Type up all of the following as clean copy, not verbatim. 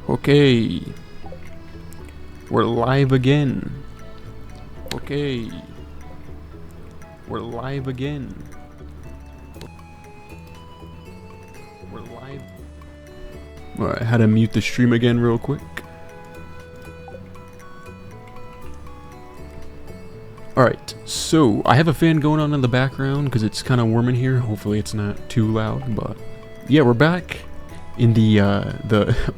Okay. We're live again. Okay. We're live again. We're live. Alright, had to mute the stream again real quick. Alright, so I have a fan going on in the background because it's kind of warm in here. Hopefully it's not too loud, but yeah, we're back in the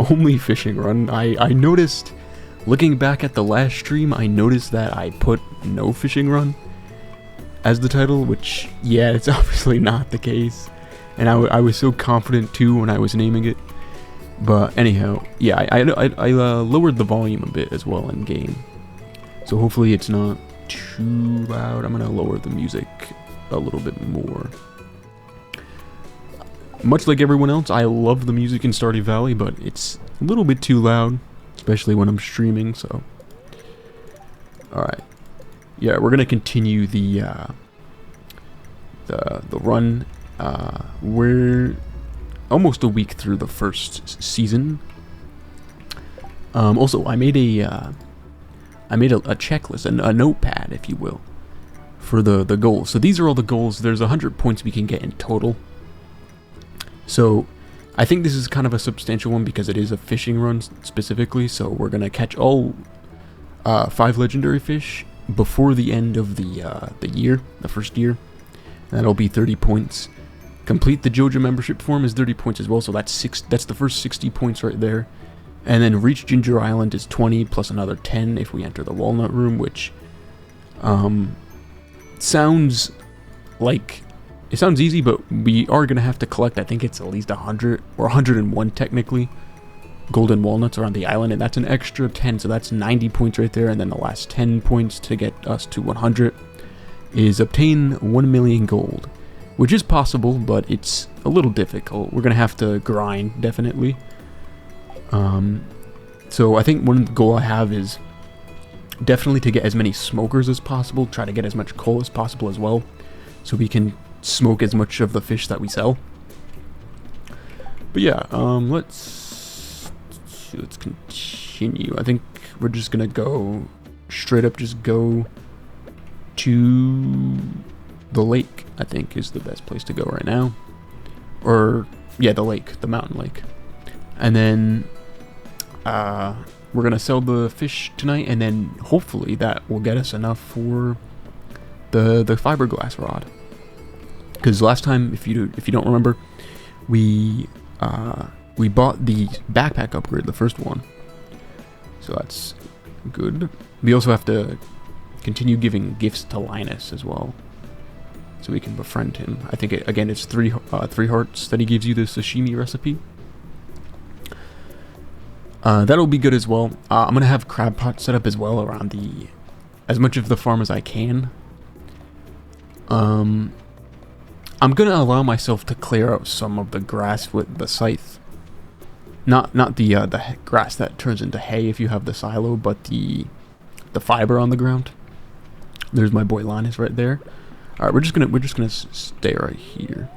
only fishing run. I noticed, looking back at the last stream, I noticed that I put no fishing run as the title, which, yeah, it's obviously not the case. And I was so confident too when I was naming it. But anyhow, yeah, I lowered the volume a bit as well in game. So hopefully it's not too loud. I'm gonna lower the music a little bit more. Much like everyone else, I love the music in Stardew Valley, but it's a little bit too loud, especially when I'm streaming, so. Alright. Yeah, we're gonna continue the run. We're almost a week through the first season. Also, I made a checklist, a notepad, if you will, for the goals. So these are all the goals. There's 100 points we can get in total. So I think this is kind of a substantial one because it is a fishing run specifically. So we're gonna catch all 5 legendary fish before the end of the year, the first year. And that'll be 30 points. Complete the Joja membership form is 30 points as well. So that's the first 60 points right there. And then reach Ginger Island is 20 plus another 10 if we enter the Walnut Room, which sounds like it sounds easy, but we are gonna have to collect. I think it's at least 100 or 101 technically golden walnuts around the island, and that's an extra 10, so that's 90 points right there. And then the last 10 points to get us to 100 is obtain 1 million gold, which is possible, but it's a little difficult. We're gonna have to grind definitely. So I think one goal I have is definitely to get as many smokers as possible, try to get as much coal as possible as well, so we can smoke as much of the fish that we sell. But yeah, let's continue. I think we're just gonna go straight up, just go to the lake, I think is the best place to go right now. Or, yeah, the lake, the mountain lake. And then we're gonna sell the fish tonight, and then hopefully that will get us enough for the fiberglass rod. Because last time, if you don't remember, we bought the backpack upgrade, the first one. So that's good. We also have to continue giving gifts to Linus as well, so we can befriend him. I think again it's three hearts that he gives you the sashimi recipe. That'll be good as well. I'm gonna have crab pots set up as well around as much of the farm as I can. I'm gonna allow myself to clear out some of the grass with the scythe. Not the grass that turns into hay if you have the silo, but the fiber on the ground. There's my boy Linus right there. All right, we're just gonna stay right here.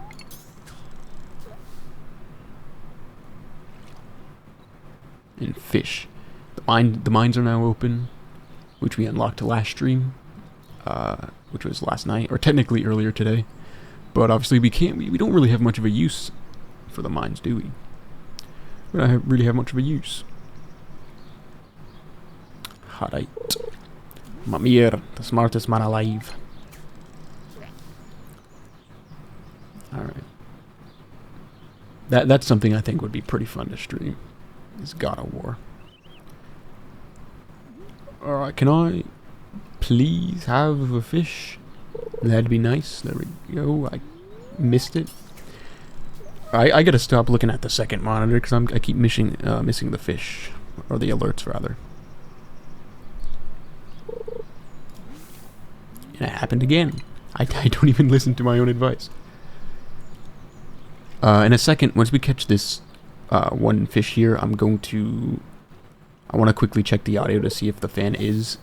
And fish. The mines are now open, which we unlocked last stream, which was last night, or technically earlier today. But obviously we don't really have much of a use for the mines, do we? We don't really have much of a use. Alright. Mamir, the smartest man alive. Alright. That's something I think would be pretty fun to stream. Is God of War. Alright, can I please have a fish? That'd be nice. There we go. I missed it. I gotta stop looking at the second monitor because I keep missing the fish, or the alerts rather. And it happened again. I don't even listen to my own advice. In a second, once we catch this one fish here, I want to quickly check the audio to see if the fan is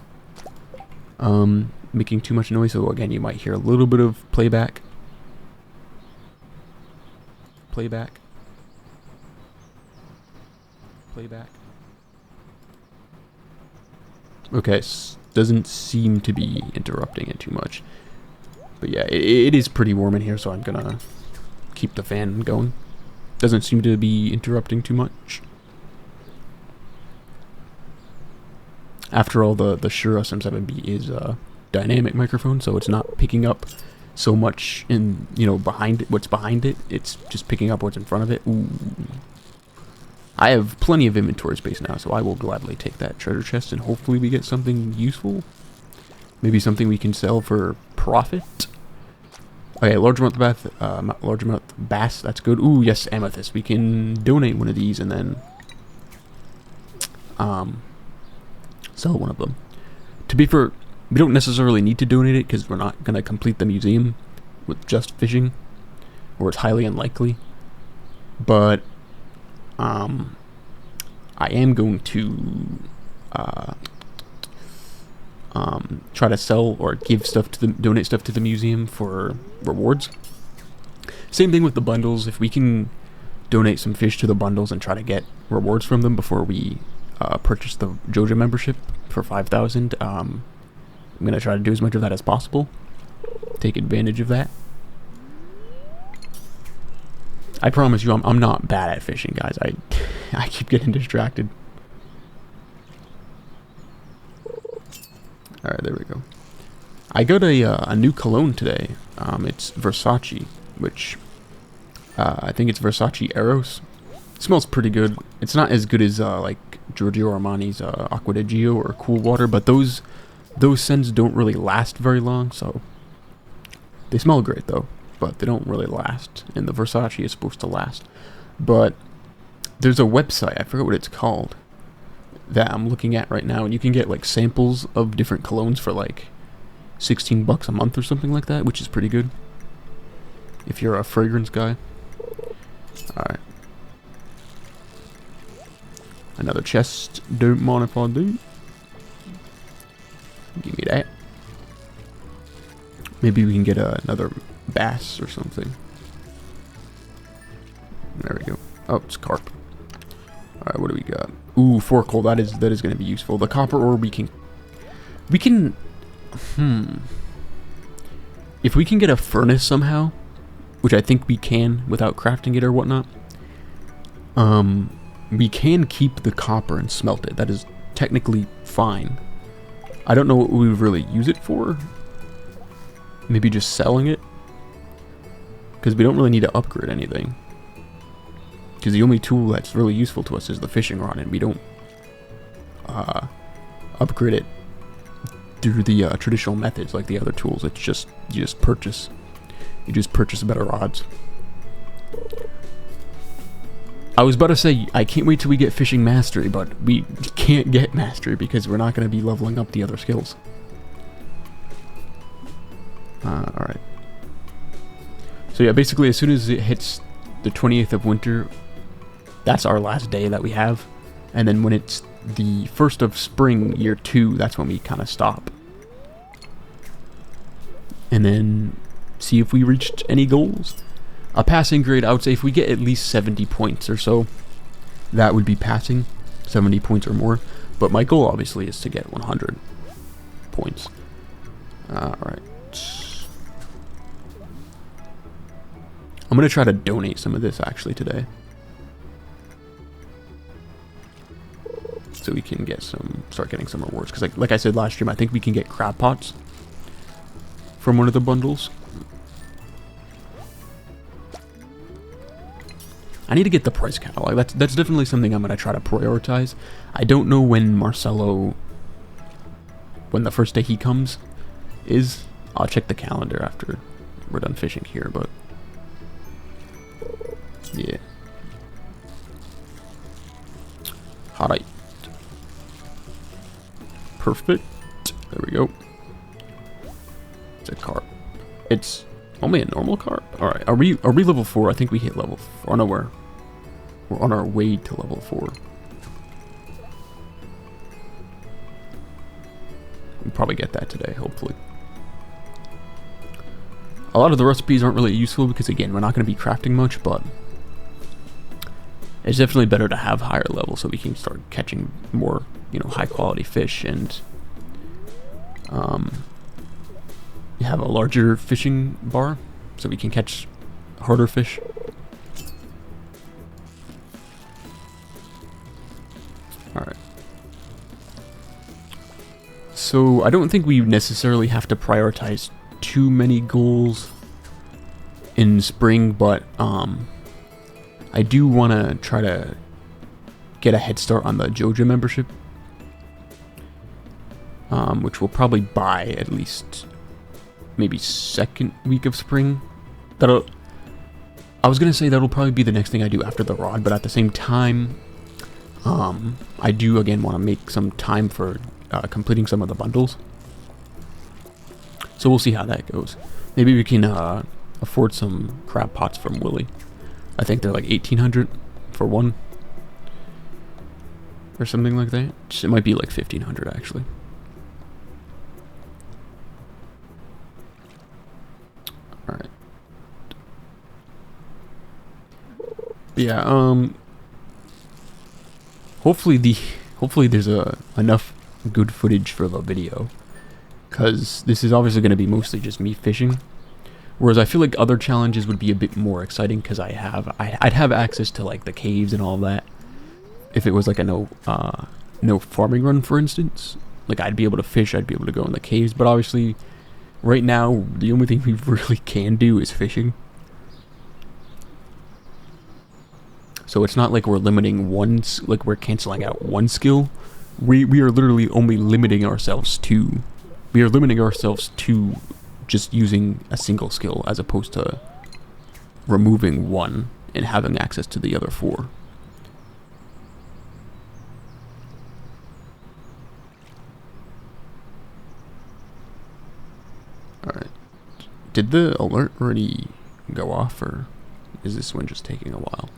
making too much noise. So again, you might hear a little bit of playback. Playback. Okay, doesn't seem to be interrupting it too much. But yeah, it is pretty warm in here, so I'm gonna keep the fan going. Doesn't seem to be interrupting too much. After all, the Shure SM7B is a dynamic microphone, so it's not picking up so much in, you know, what's behind it. It's just picking up what's in front of it. Ooh. I have plenty of inventory space now, so I will gladly take that treasure chest, and hopefully we get something useful. Maybe something we can sell for profit. Okay, largemouth bass, that's good. Ooh, yes, amethyst. We can donate one of these and then sell one of them. To be fair, we don't necessarily need to donate it because we're not going to complete the museum with just fishing, or it's highly unlikely. But I am going to try to sell or give stuff to donate stuff to the museum for rewards. Same thing with the bundles. If we can donate some fish to the bundles and try to get rewards from them before we purchase the Joja membership for 5,000, I'm gonna try to do as much of that as possible. Take advantage of that. I promise you, I'm not bad at fishing, guys. I keep getting distracted. All right, there we go. I got a new cologne today. It's Versace, which I think it's Versace Eros. It smells pretty good. It's not as good as like Giorgio Armani's Acqua di Gio or Cool Water, but those scents don't really last very long. So they smell great though, but they don't really last. And the Versace is supposed to last. But there's a website, I forget what it's called, that I'm looking at right now, and you can get like samples of different colognes for like $16 a month or something like that, which is pretty good if you're a fragrance guy. Alright. Another chest. Don't mind if I do. Give me that. Maybe we can get another bass or something. There we go. Oh, it's carp. Alright, what do we got? Ooh, 4 coal. That is going to be useful. The copper ore we can... If we can get a furnace somehow, which I think we can without crafting it or whatnot, we can keep the copper and smelt it. That is technically fine. I don't know what we would really use it for. Maybe just selling it, because we don't really need to upgrade anything. Because the only tool that's really useful to us is the fishing rod, and we don't upgrade it through the traditional methods like the other tools. It's just, you just purchase better rods. I was about to say, I can't wait till we get fishing mastery, but we can't get mastery because we're not going to be leveling up the other skills. Alright. So yeah, basically as soon as it hits the 28th of winter, that's our last day that we have. And then when it's the 1st of spring, year 2, that's when we kind of stop. And then see if we reached any goals. A passing grade, I would say if we get at least 70 points or so, that would be passing. 70 points or more. But my goal obviously is to get 100 points. Alright. I'm going to try to donate some of this actually today, so we can get start getting some rewards. Because like I said last stream, I think we can get crab pots from one of the bundles. I need to get the price catalog. That's definitely something I'm going to try to prioritize. I don't know when when the first day he comes is. I'll check the calendar after we're done fishing here, but yeah. Alright. Perfect. There we go. It's a carp. It's only a normal carp? Alright, are we level 4? I think we hit level 4. Oh no, we're on our way to level 4. We'll probably get that today, hopefully. A lot of the recipes aren't really useful because, again, we're not going to be crafting much, but it's definitely better to have higher levels so we can start catching more, high quality fish and You have a larger fishing bar, so we can catch harder fish. Alright. So I don't think we necessarily have to prioritize too many goals in spring, but I do want to try to get a head start on the JoJo membership, which we'll probably buy at least maybe second week of spring. I was gonna say that'll probably be the next thing I do after the rod, but at the same time, I do again want to make some time for completing some of the bundles. So we'll see how that goes. Maybe we can afford some crab pots from Willy. I think they're like 1,800 for one, or something like that. It might be like 1,500 actually. All right. But yeah. Hopefully there's enough good footage for the video, because this is obviously going to be mostly just me fishing. Whereas I feel like other challenges would be a bit more exciting, because I'd have access to like the caves and all that. If it was like a no farming run, for instance, like I'd be able to fish, I'd be able to go in the caves. But obviously, right now the only thing we really can do is fishing. So it's not like we're limiting like we're canceling out one skill. We are literally only limiting ourselves to. We are limiting ourselves to just using a single skill, as opposed to removing one and having access to the other four. Alright. Did the alert already go off, or is this one just taking a while?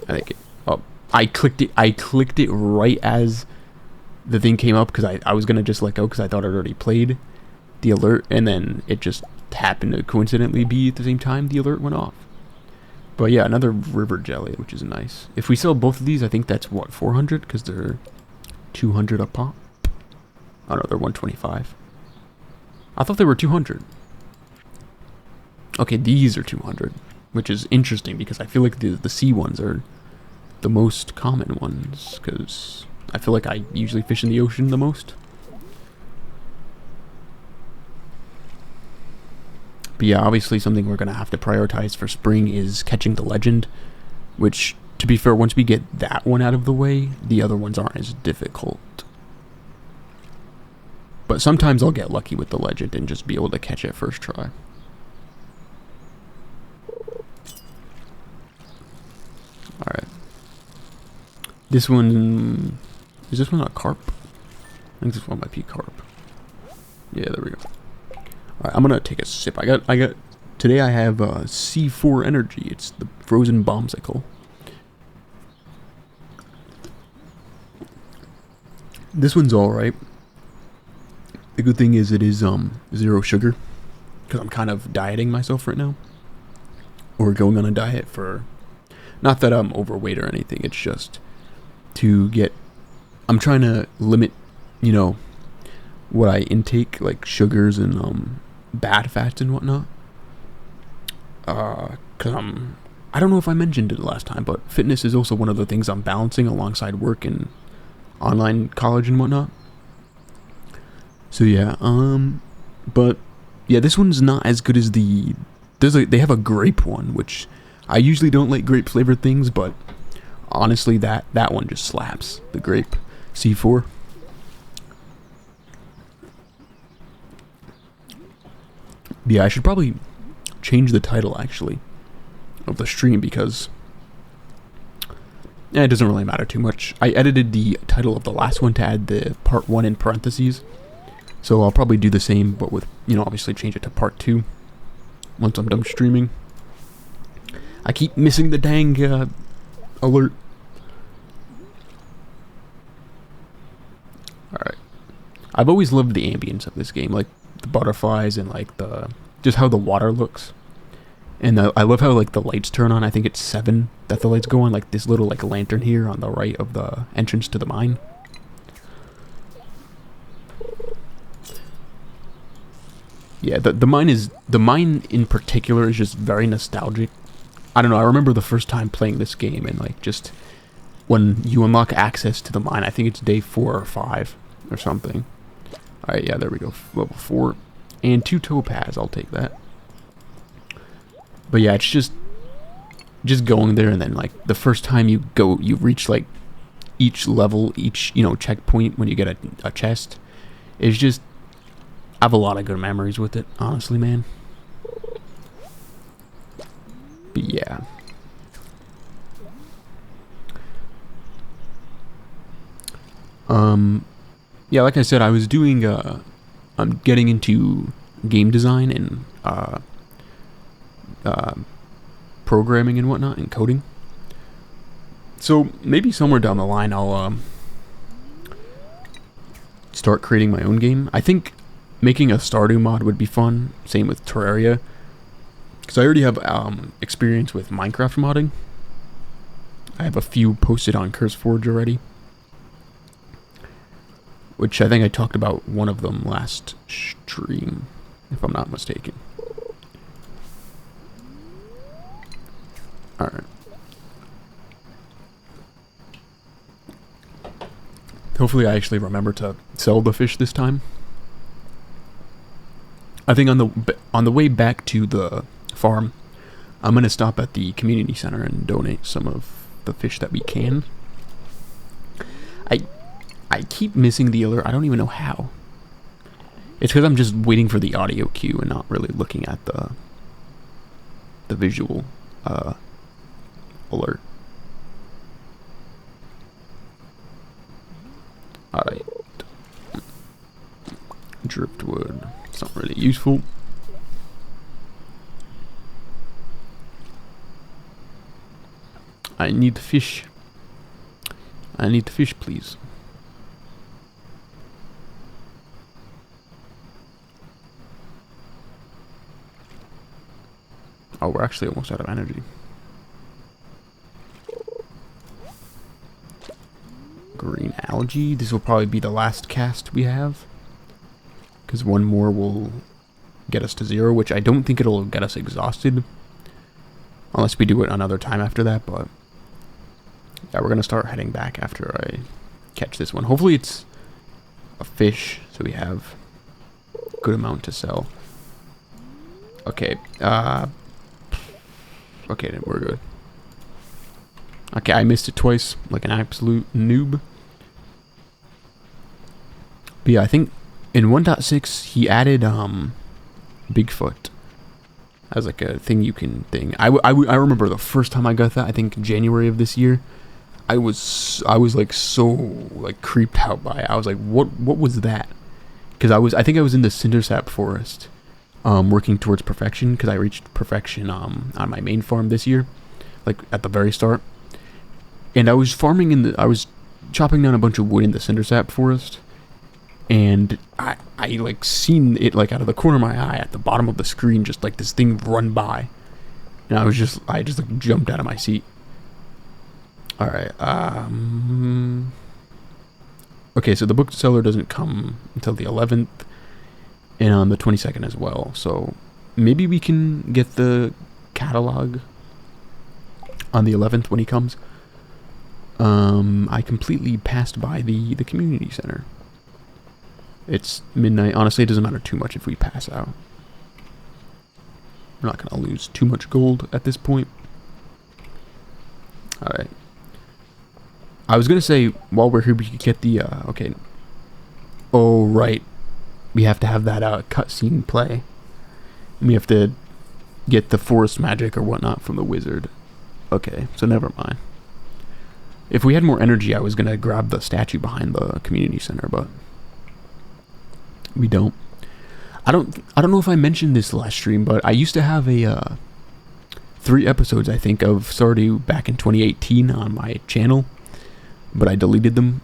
I think it. Oh, I clicked it right as the thing came up, because I was gonna just let go because I thought it already played the alert, and then it just happened to coincidentally be at the same time the alert went off. But yeah, another river jelly, which is nice. If we sell both of these, I think that's what, 400, because they're 200 a pop. Oh no, they're 125. I thought they were 200. Okay, these are 200. Which is interesting, because I feel like the sea ones are the most common ones, because I feel like I usually fish in the ocean the most. But yeah, obviously something we're going to have to prioritize for spring is catching the legend, which, to be fair, once we get that one out of the way, the other ones aren't as difficult. But sometimes I'll get lucky with the legend and just be able to catch it first try. Alright. This one... Is this one a carp? I think this one might be carp. Yeah, there we go. Alright, I'm gonna take a sip. Today I have C4 Energy. It's the frozen bombsicle. This one's alright. The good thing is it is 0 sugar, because I'm kind of dieting myself right now. Or going on a diet for... Not that I'm overweight or anything, it's just to get... I'm trying to limit, you know, what I intake, like sugars and bad fats and whatnot. Because I don't know if I mentioned it last time, but fitness is also one of the things I'm balancing alongside work and online college and whatnot. So yeah, but yeah, this one's not as good as the... They have a grape one, which... I usually don't like grape flavored things, but honestly that one just slaps. The grape C4. Yeah, I should probably change the title actually of the stream, because it doesn't really matter too much. I edited the title of the last one to add the part 1 in parentheses. So I'll probably do the same, but with, you know, obviously change it to part 2 once I'm done streaming. I keep missing the dang alert. Alright. I've always loved the ambience of this game, like the butterflies and like just how the water looks. And I love how like the lights turn on. I think it's 7 that the lights go on. Like this little like lantern here on the right of the entrance to the mine. Yeah, the mine in particular is just very nostalgic. I don't know. I remember the first time playing this game and like just when you unlock access to the mine. I think it's day 4 or 5 or something. All right, yeah, there we go. Level 4 and 2 topaz. I'll take that. But yeah, it's just going there, and then like the first time you go, you reach like each level, each checkpoint when you get a chest. It's just, I have a lot of good memories with it, honestly, man. But yeah. Yeah, like I said, I was doing I'm getting into game design and programming and whatnot, and coding. So maybe somewhere down the line I'll start creating my own game. I think making a Stardew mod would be fun. Same with Terraria, because I already have experience with Minecraft modding. I have a few posted on CurseForge already, which I think I talked about one of them last stream, if I'm not mistaken. Alright. Hopefully I actually remember to sell the fish this time. I think on the way back to the farm, I'm going to stop at the community center and donate some of the fish that we can. I keep missing the alert. I don't even know how. It's because I'm just waiting for the audio cue and not really looking at the visual alert. Alright. Driftwood. It's not really useful. I need the fish. I need the fish, please. Oh, we're actually almost out of energy. Green algae. This will probably be the last cast we have, because one more will get us to 0, which I don't think it'll get us exhausted unless we do it another time after that. But yeah, we're gonna start heading back after I catch this one. Hopefully it's a fish, so we have a good amount to sell. Okay, okay, then we're good. Okay, I missed it twice, like an absolute noob. But yeah, I think in 1.6 he added Bigfoot as like a thing you can thing. I remember the first time I got that, I think January of this year. I was like so like creeped out by it. I was like, what was that? Because I think I was in the Cindersap forest, working towards perfection, because I reached perfection on my main farm this year, like at the very start. And I was farming I was chopping down a bunch of wood in the Cindersap forest, and I like seen it like out of the corner of my eye at the bottom of the screen, just like this thing run by, and I just like jumped out of my seat. All right. Okay, so the bookseller doesn't come until the 11th, and on the 22nd as well. So maybe we can get the catalog on the 11th when he comes. I completely passed by the community center. It's midnight. Honestly, it doesn't matter too much if we pass out. We're not going to lose too much gold at this point. Alright. I was going to say, while we're here, we could get the, okay. Oh, right. We have to have that cutscene play. We have to get the forest magic or whatnot from the wizard. Okay, so never mind. If we had more energy, I was going to grab the statue behind the community center, but we don't. I don't know if I mentioned this last stream, but I used to have a 3 episodes, I think, of Stardew back in 2018 on my channel, but I deleted them,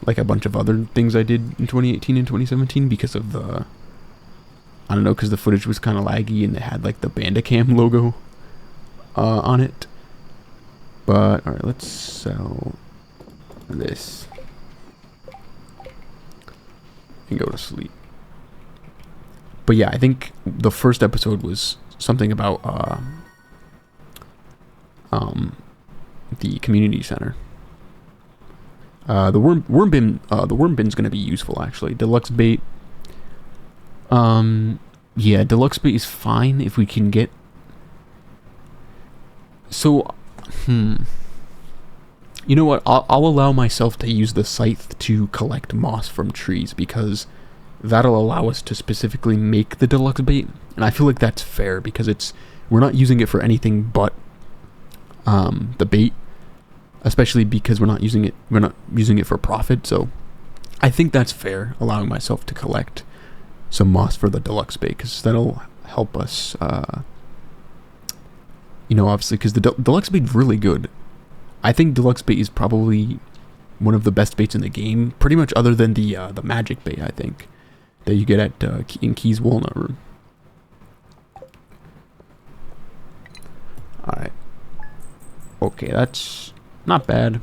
like a bunch of other things I did in 2018 and 2017 because of the I don't know, because the footage was kind of laggy and it had like the Bandicam logo on it. But alright, let's sell this and go to sleep. But yeah, I think the first episode was something about the community center. The worm bin's gonna be useful actually. Deluxe bait. Yeah, deluxe bait is fine if we can get. So, you know what? I'll allow myself to use the scythe to collect moss from trees because that'll allow us to specifically make the deluxe bait, and I feel like that's fair because we're not using it for anything but the bait, especially because we're not using it for profit. So I think that's fair, allowing myself to collect some moss for the deluxe bait because that'll help us. You know, obviously, because the deluxe bait is really good. I think deluxe bait is probably one of the best baits in the game, pretty much other than the magic bait, I think, that you get at in Key's Walnut Room. Alright. Okay, that's not bad.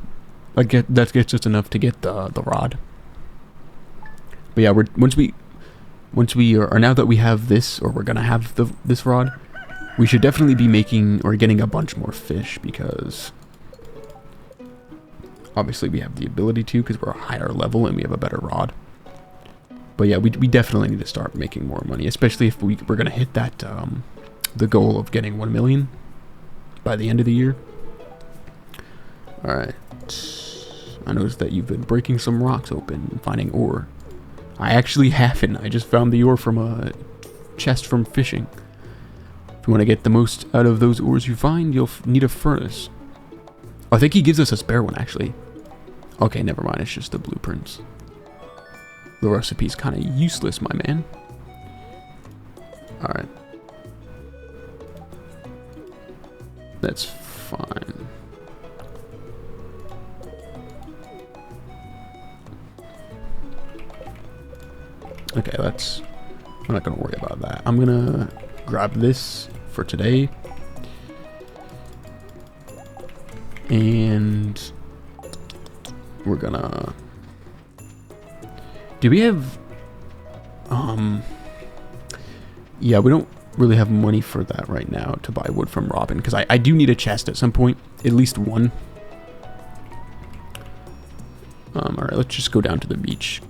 That gets us enough to get the rod. But yeah, once we are now that we have this, or we're gonna have this rod, we should definitely be making or getting a bunch more fish because obviously we have the ability to because we're a higher level and we have a better rod. But yeah, we definitely need to start making more money, especially if we're gonna hit that the goal of getting 1 million by the end of the year. All right, I noticed that you've been breaking some rocks open and finding ore. I actually haven't. I just found the ore from a chest from fishing. If you want to get the most out of those ores you find, you'll need a furnace. Oh, I think he gives us a spare one, actually. Okay, never mind. It's just the blueprints. The recipe's kind of useless, my man. Alright. That's fine. Okay, I'm not going to worry about that. I'm going to grab this for today. And we're gonna... Do we have... Yeah, we don't really have money for that right now to buy wood from Robin, because I do need a chest at some point. At least one. Alright, let's just go down to the beach.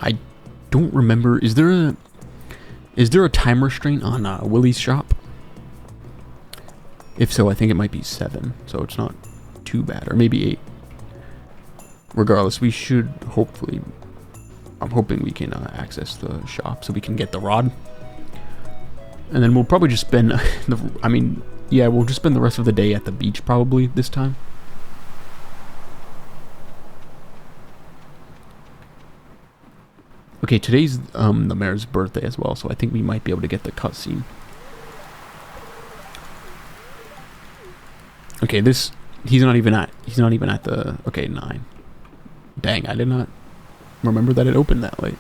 I don't remember... Is there a time restraint on Willie's shop? If so, I think it might be 7, so it's not too bad, or maybe 8. Regardless, we should hopefully... I'm hoping we can access the shop so we can get the rod. And then we'll probably just spend... we'll just spend the rest of the day at the beach probably this time. Okay, today's the mayor's birthday as well, so I think we might be able to get the cutscene. Okay, he's not even at the... Okay, 9. Dang, I did not remember that it opened that late.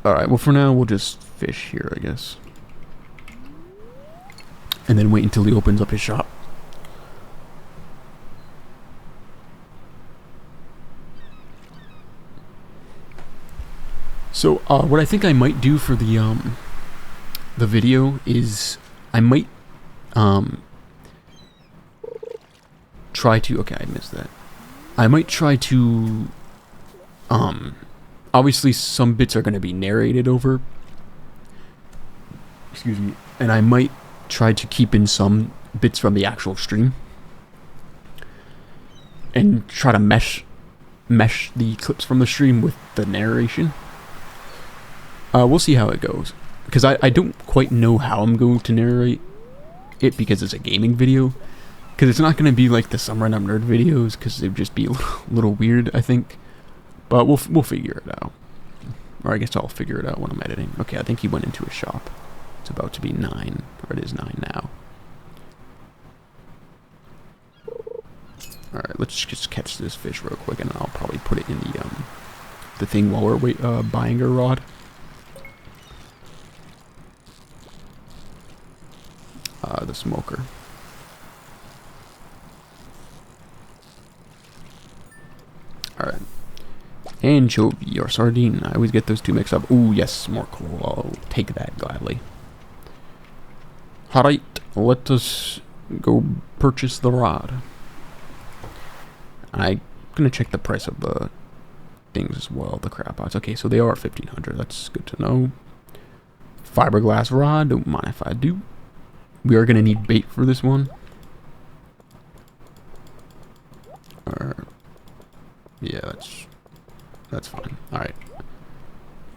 Alright, well for now we'll just fish here, I guess. And then wait until he opens up his shop. So, what I think I might do for the video is I might try to... Okay, I missed that. I might try to... Obviously, some bits are going to be narrated over. Excuse me. And I might try to keep in some bits from the actual stream. And try to mesh the clips from the stream with the narration. We'll see how it goes. Because I don't quite know how I'm going to narrate it because it's a gaming video. Because it's not going to be like the Summer and I'm Nerd videos, because they'd just be a little weird, I think. But we'll figure it out. Or I guess I'll figure it out when I'm editing. Okay, I think he went into a shop. It's about to be 9, or it is 9 now. Alright, let's just catch this fish real quick, and I'll probably put it in the thing while we're buying our rod. smoker. Alright. Anchovy or sardine. I always get those two mixed up. Ooh, yes, more coal. I'll take that gladly. Alright, let us go purchase the rod. I'm gonna check the price of the things as well, the crab pots. Okay, so they are 1,500. That's good to know. Fiberglass rod. Don't mind if I do. We are gonna need bait for this one. Yeah, that's fine. All right.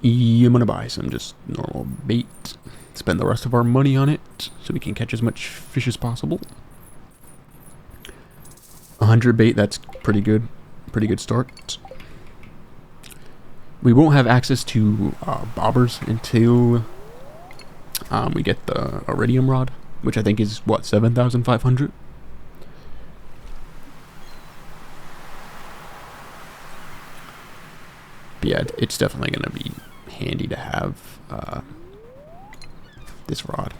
I'm gonna buy some just normal bait. Spend the rest of our money on it so we can catch as much fish as possible. 100 bait. That's pretty good. Pretty good start. We won't have access to bobbers until we get the iridium rod, which I think is what, 7,500. But yeah, it's definitely gonna be handy to have this rod.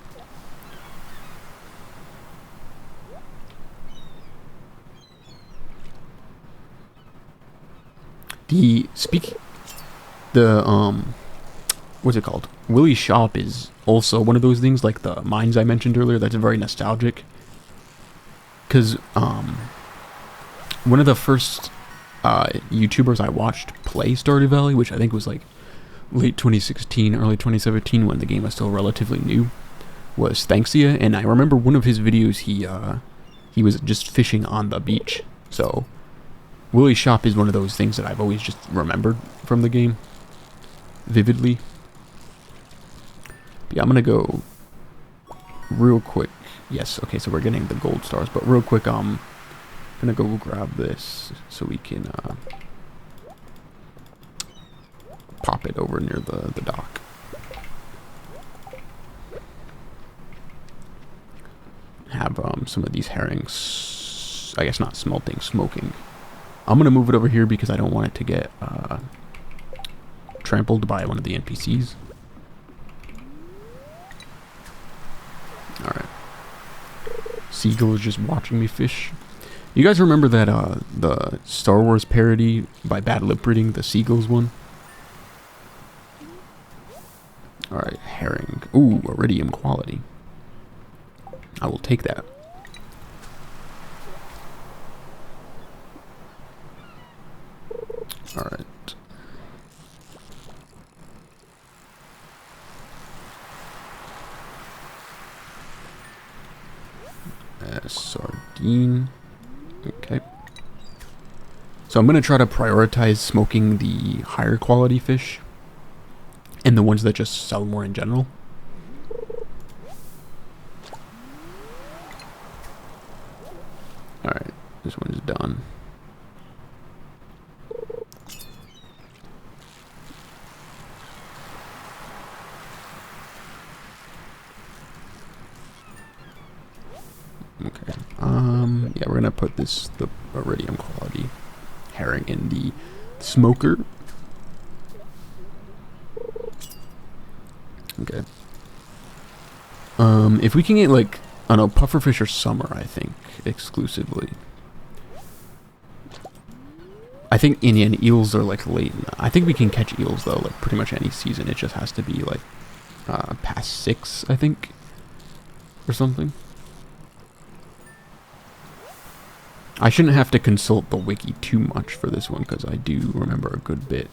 What's it called? Willie's Shop is also one of those things, like the mines I mentioned earlier, that's very nostalgic. Because one of the first YouTubers I watched play Stardew Valley, which I think was like late 2016, early 2017, when the game was still relatively new, was Thanksia. And I remember one of his videos, he was just fishing on the beach. So Willie's Shop is one of those things that I've always just remembered from the game vividly. But yeah, I'm gonna go real quick. Yes, okay, so we're getting the gold stars, but real quick, I'm gonna go grab this so we can pop it over near the dock. Have some of these herrings, I guess not smelting, smoking. I'm gonna move it over here because I don't want it to get trampled by one of the NPCs. Alright. Seagull is just watching me fish. You guys remember that the Star Wars parody by Bad Lip Reading, the Seagulls one? Alright, herring. Ooh, iridium quality. I will take that. Alright. Sardine. Okay. So I'm going to try to prioritize smoking the higher quality fish and the ones that just sell more in general. Alright, this one is done. Okay. Yeah, we're gonna put the iridium quality herring in the smoker. Okay. If we can get, like, I don't know, pufferfish or summer, I think, exclusively. I think Indian eels are, like, late. I think we can catch eels, though, like, pretty much any season. It just has to be, like, past 6, I think, or something. I shouldn't have to consult the wiki too much for this one, because I do remember a good bit.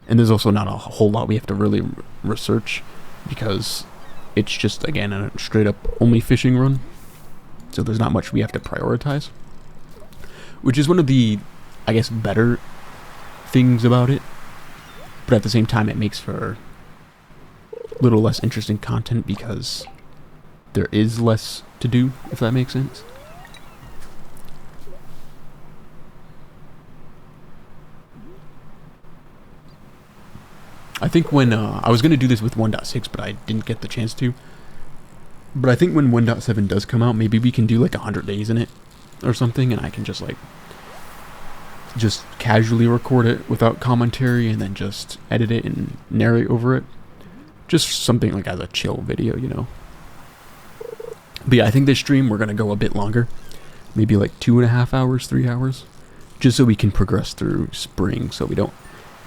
And there's also not a whole lot we have to really research, because it's just, again, a straight-up only fishing run. So there's not much we have to prioritize. Which is one of the, I guess, better things about it. But at the same time, it makes for a little less interesting content, because there is less to do, if that makes sense. I think when, I was going to do this with 1.6, but I didn't get the chance to. But I think when 1.7 does come out, maybe we can do like 100 days in it or something, and I can just, like, just casually record it without commentary and then just edit it and narrate over it. Just something like as a chill video, you know. But yeah, I think this stream we're gonna go a bit longer, maybe like 2.5 hours, 3 hours, just so we can progress through spring. So we don't,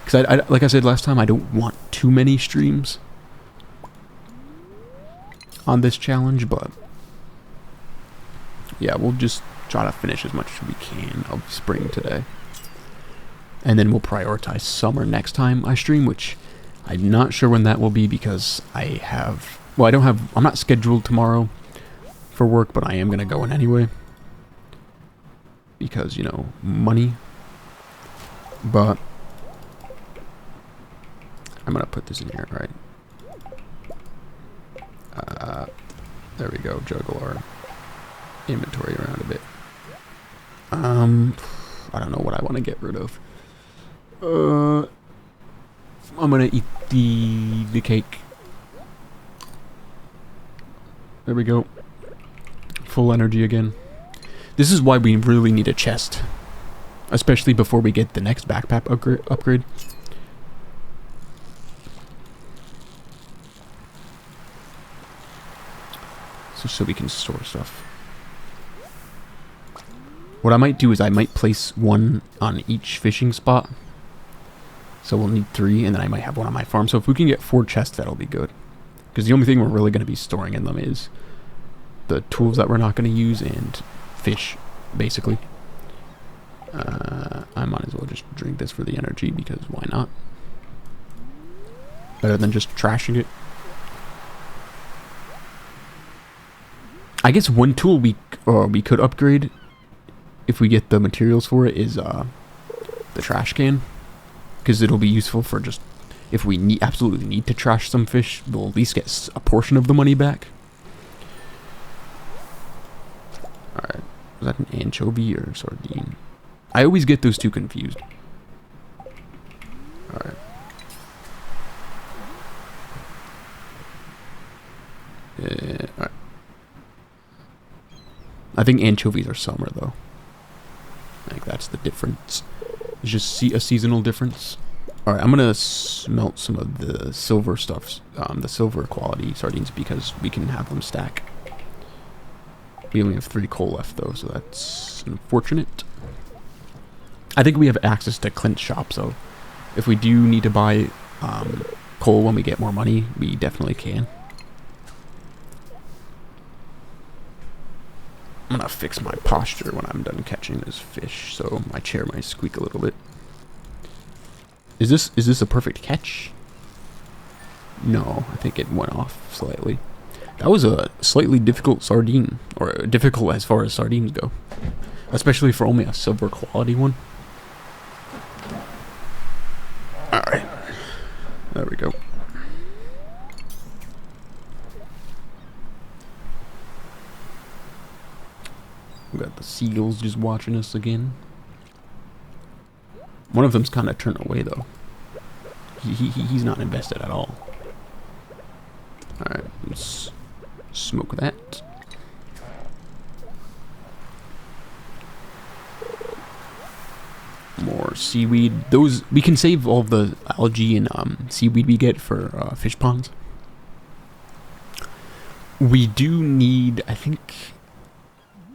because I like I said last time, I don't want too many streams on this challenge, but yeah, we'll just try to finish as much as we can of spring today. And then we'll prioritize summer next time I stream, which I'm not sure when that will be because I have, well, I'm not scheduled tomorrow for work, but I am going to go in anyway. Because, you know, money. But I'm going to put this in here, right? There we go, juggle our inventory around a bit. I don't know what I want to get rid of. I'm gonna eat the cake. There we go. Full energy again. This is why we really need a chest, especially before we get the next backpack upgrade. So we can store stuff. What I might do is I might place one on each fishing spot. So we'll need 3, and then I might have one on my farm. So if we can get 4 chests, that'll be good. Because the only thing we're really going to be storing in them is the tools that we're not going to use and fish, basically. I might as well just drink this for the energy, because why not? Better than just trashing it. I guess one tool we could upgrade, if we get the materials for it, is the trash can. Because it'll be useful for just, if we absolutely need to trash some fish, we'll at least get a portion of the money back. Alright, is that an anchovy or sardine? I always get those two confused. Alright. Alright. I think anchovies are summer, though. I think that's the difference. It's just a seasonal difference. Alright, I'm gonna smelt some of the silver stuffs, the silver quality sardines, because we can have them stack. We only have 3 coal left, though, so that's unfortunate. I think we have access to Clint's shop, so if we do need to buy coal when we get more money, we definitely can. I'm gonna fix my posture when I'm done catching this fish, so my chair might squeak a little bit. Is this a perfect catch? No, I think it went off slightly. That was a slightly difficult sardine, or difficult as far as sardines go, especially for only a silver quality one. All right, there we go. We got the seagulls just watching us again. One of them's kind of turned away, though. He's not invested at all. Alright, let's smoke that. More seaweed. Those, we can save all of the algae and seaweed we get for fish ponds. We do need, I think,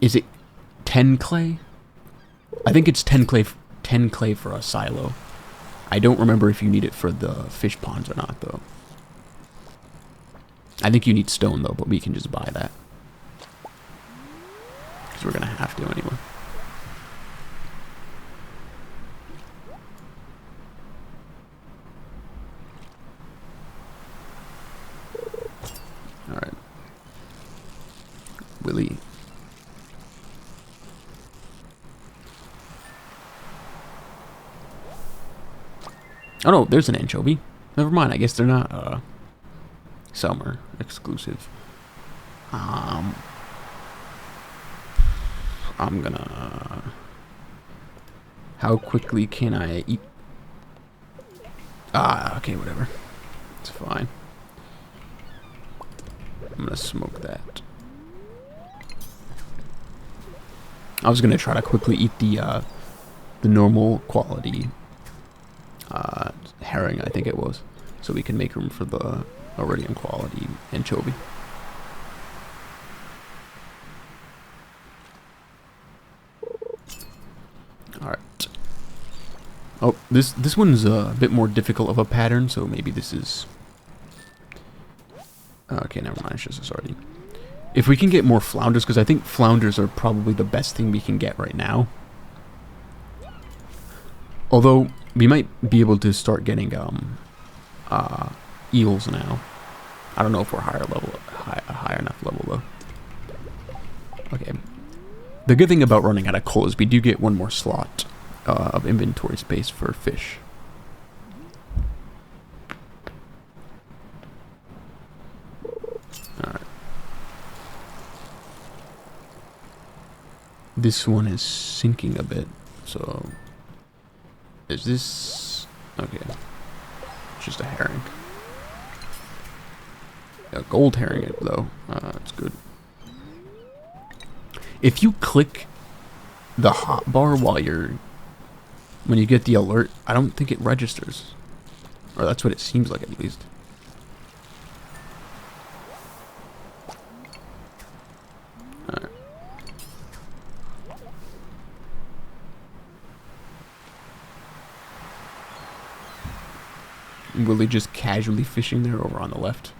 is it 10 clay? I think it's 10 clay for a silo. I don't remember if you need it for the fish ponds or not, though. I think you need stone, though, but we can just buy that. Because we're going to have to anyway. Alright. Willie. Oh no, there's an anchovy. Never mind, I guess they're not summer exclusive. I'm gonna... How quickly can I eat? Okay, whatever. It's fine. I'm gonna smoke that. I was gonna try to quickly eat the normal quality herring, I think it was, so we can make room for the iridium quality anchovy. Alright. Oh, this one's a bit more difficult of a pattern, so maybe this is... Okay, never mind, it's just a sardine. If we can get more flounders, because I think flounders are probably the best thing we can get right now. Although, we might be able to start getting eels now. I don't know if we're high enough level, though. Okay. The good thing about running out of coal is we do get one more slot of inventory space for fish. Alright. This one is sinking a bit, so... Is this... Okay. It's just a herring. A gold herring, though. That's good. If you click the hotbar while you're... When you get the alert, I don't think it registers. Or that's what it seems like, at least. Alright. Willie just casually fishing there over on the left.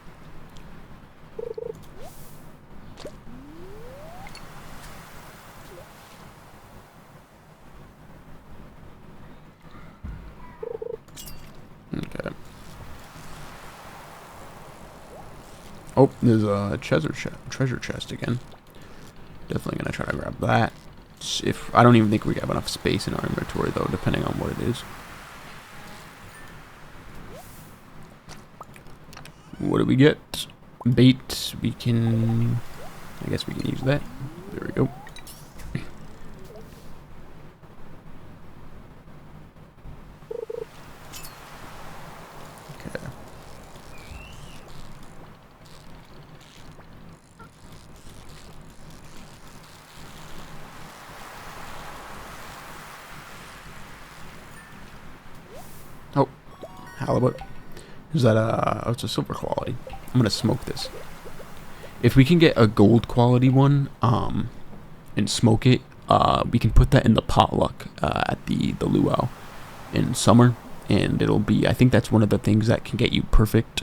Okay. Oh, there's a treasure chest again. Definitely gonna try to grab that. If I don't even think we have enough space in our inventory though, depending on what it is. What do we get? Bait. We can... I guess we can use that. There we go. Okay. Oh, halibut. Is that oh, it's a silver quality. I'm gonna smoke this. If we can get a gold quality one, and smoke it, we can put that in the potluck at the luau in summer, and it'll be. I think that's one of the things that can get you perfect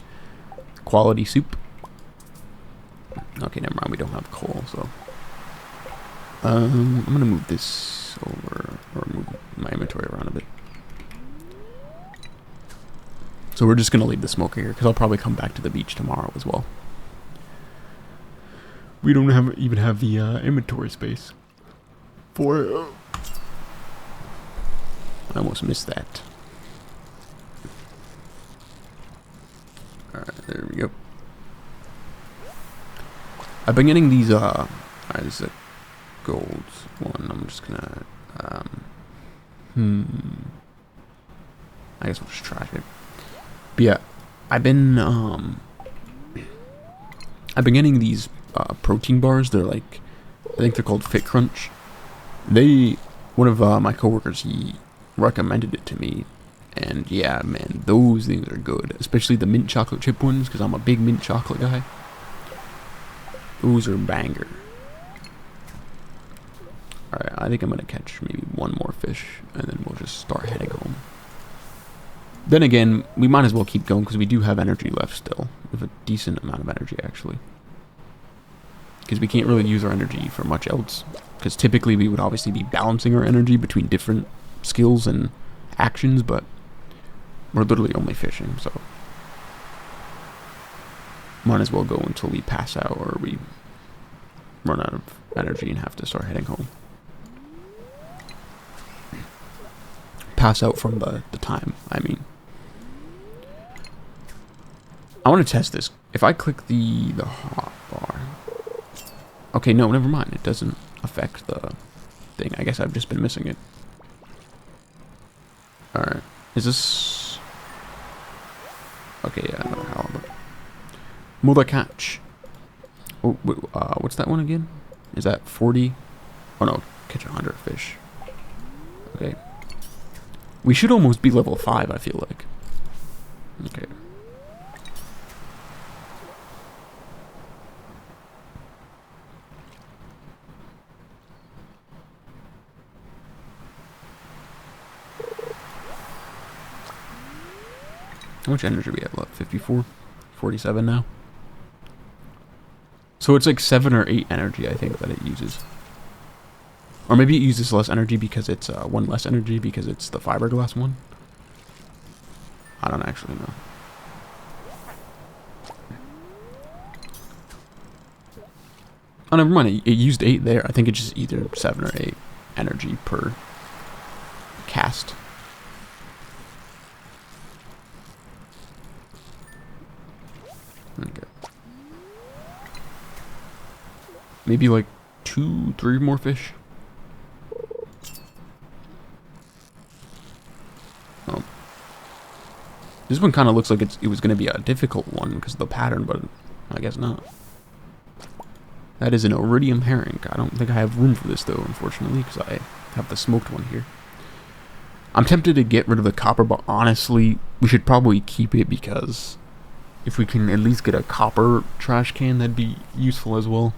quality soup. Okay, never mind. We don't have coal, so I'm gonna move this over, or move my inventory around a bit. So we're just going to leave the smoker here, because I'll probably come back to the beach tomorrow as well. We don't even have the inventory space for it. I almost missed that. Alright, there we go. I've been getting these, alright, this is a gold one. I'm just going to, I guess we'll just try it. But yeah, I've been getting these protein bars. They're like, I think they're called Fit Crunch. One of my coworkers, he recommended it to me, and yeah, man, those things are good. Especially the mint chocolate chip ones, because I'm a big mint chocolate guy. Those are banger. Alright, I think I'm gonna catch maybe one more fish, and then we'll just start heading home. Then again, we might as well keep going because we do have energy left still. We have a decent amount of energy, actually. Because we can't really use our energy for much else. Because typically we would obviously be balancing our energy between different skills and actions, but we're literally only fishing, so might as well go until we pass out or we run out of energy and have to start heading home. Pass out from the time, I mean. I want to test this. If I click the hot bar... Okay, no, never mind. It doesn't affect the thing. I guess I've just been missing it. Alright. Is this... Okay, yeah, another halibut. Mother catch. Oh, wait, what's that one again? Is that 40? Oh no, catch 100 fish. Okay. We should almost be level 5, I feel like. Okay. How much energy do we have left? 54? 47 now? So it's like 7 or 8 energy, I think, that it uses. Or maybe it uses less energy because it's 1 less energy because it's the fiberglass one. I don't actually know. Oh, never mind. It used 8 there. I think it's just either 7 or 8 energy per cast. Okay. Maybe like 2, 3 more fish. Oh. This one kind of looks like it was going to be a difficult one because of the pattern, but I guess not. That is an iridium herring. I don't think I have room for this, though, unfortunately, because I have the smoked one here. I'm tempted to get rid of the copper, but honestly, we should probably keep it because if we can at least get a copper trash can, that'd be useful as well.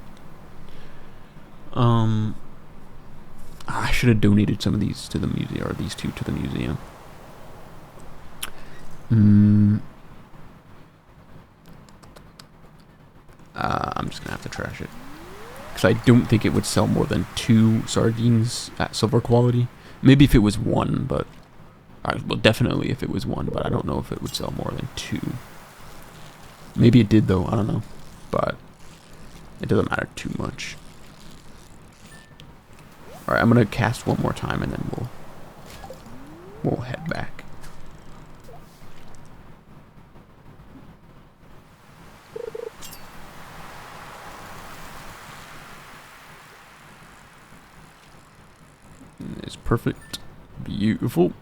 I should have donated some of these to the museum, or these 2 to the museum. I'm just gonna have to trash it. Because I don't think it would sell more than 2 sardines at silver quality. Maybe if it was 1, but... well, definitely if it was 1, but I don't know if it would sell more than 2. Maybe it did, though. I don't know. But it doesn't matter too much. Alright, I'm going to cast one more time, and then we'll head back. It's perfect. Beautiful.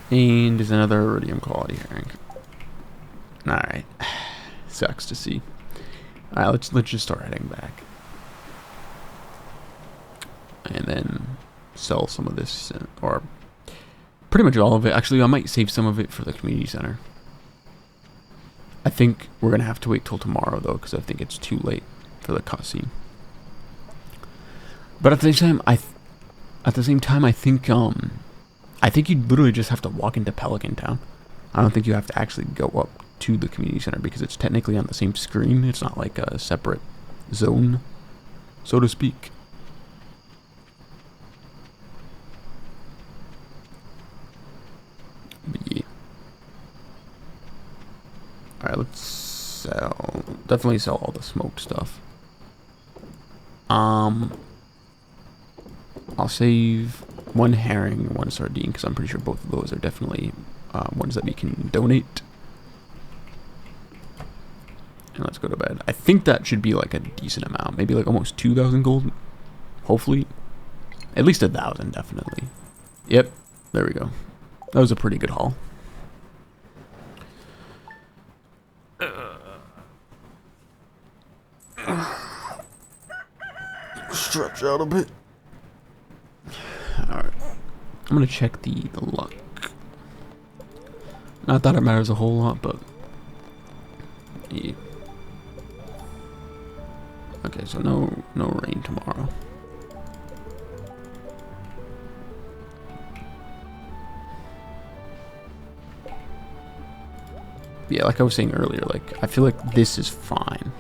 And there's another iridium quality herring. Alright. Sucks to see. Alright, let's just start heading back. And then sell some of this, or pretty much all of it. Actually, I might save some of it for the community center. I think we're going to have to wait till tomorrow, though, because I think it's too late for the cutscene. But at the same time, I think you literally just have to walk into Pelican Town. I don't think you have to actually go up to the community center because it's technically on the same screen. It's not like a separate zone, so to speak. But yeah. Alright, let's definitely sell all the smoked stuff. I'll save 1 herring and 1 sardine because I'm pretty sure both of those are definitely ones that we can donate. And let's go to bed. I think that should be like a decent amount. Maybe like almost 2,000 gold. Hopefully. At least 1,000, definitely. Yep. There we go. That was a pretty good haul. Stretch out a bit. Alright. I'm gonna check the luck. Not that it matters a whole lot, but yeah. Okay, so no rain tomorrow. Yeah, like I was saying earlier, like I feel like this is fine.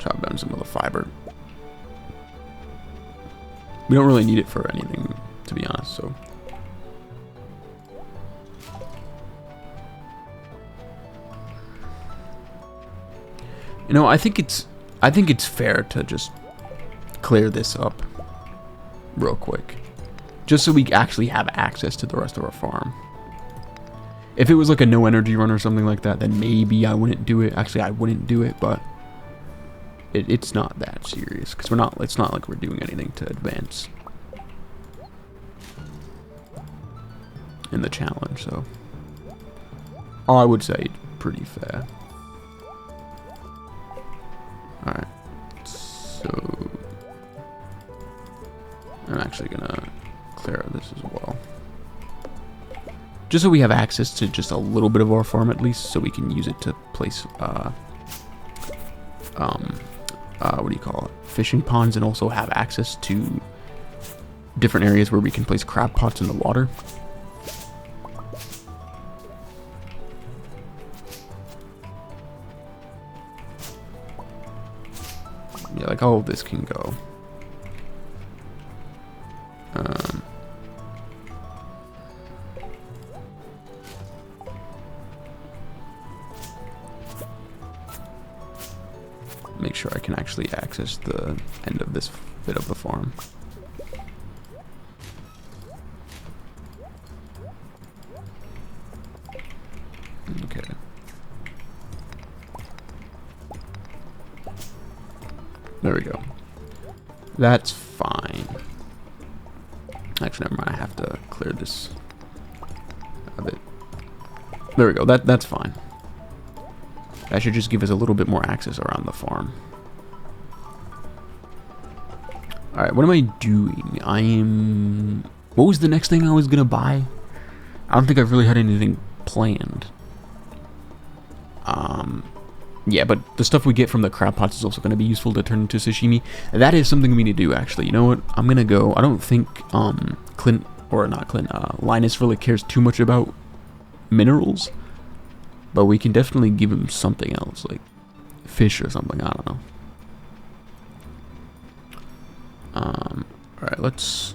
Chop down some of the fiber. We don't really need it for anything, to be honest, so. You know, I think it's fair to just clear this up real quick. Just so we actually have access to the rest of our farm. If it was like a no energy run or something like that, then maybe I wouldn't do it. Actually, I wouldn't do it, but it's not that serious because it's not like we're doing anything to advance in the challenge, so I would say pretty fair. Alright, so I'm actually gonna clear this as well, just so we have access to just a little bit of our farm at least, so we can use it to place what do you call it, fishing ponds, and also have access to different areas where we can place crab pots in the water. Yeah, like all of this can go. Make sure I can actually access the end of this bit of the farm. Okay. There we go. That's fine. Actually, never mind. I have to clear this a bit. There we go. That's fine. That should just give us a little bit more access around the farm. Alright, what am I doing? What was the next thing I was gonna buy? I don't think I've really had anything planned. Yeah, but the stuff we get from the crab pots is also going to be useful to turn into sashimi. That is something we need to do, actually. You know what? I'm going to go... I don't think Linus really cares too much about minerals. But we can definitely give him something else, like fish or something. I don't know. Alright, let's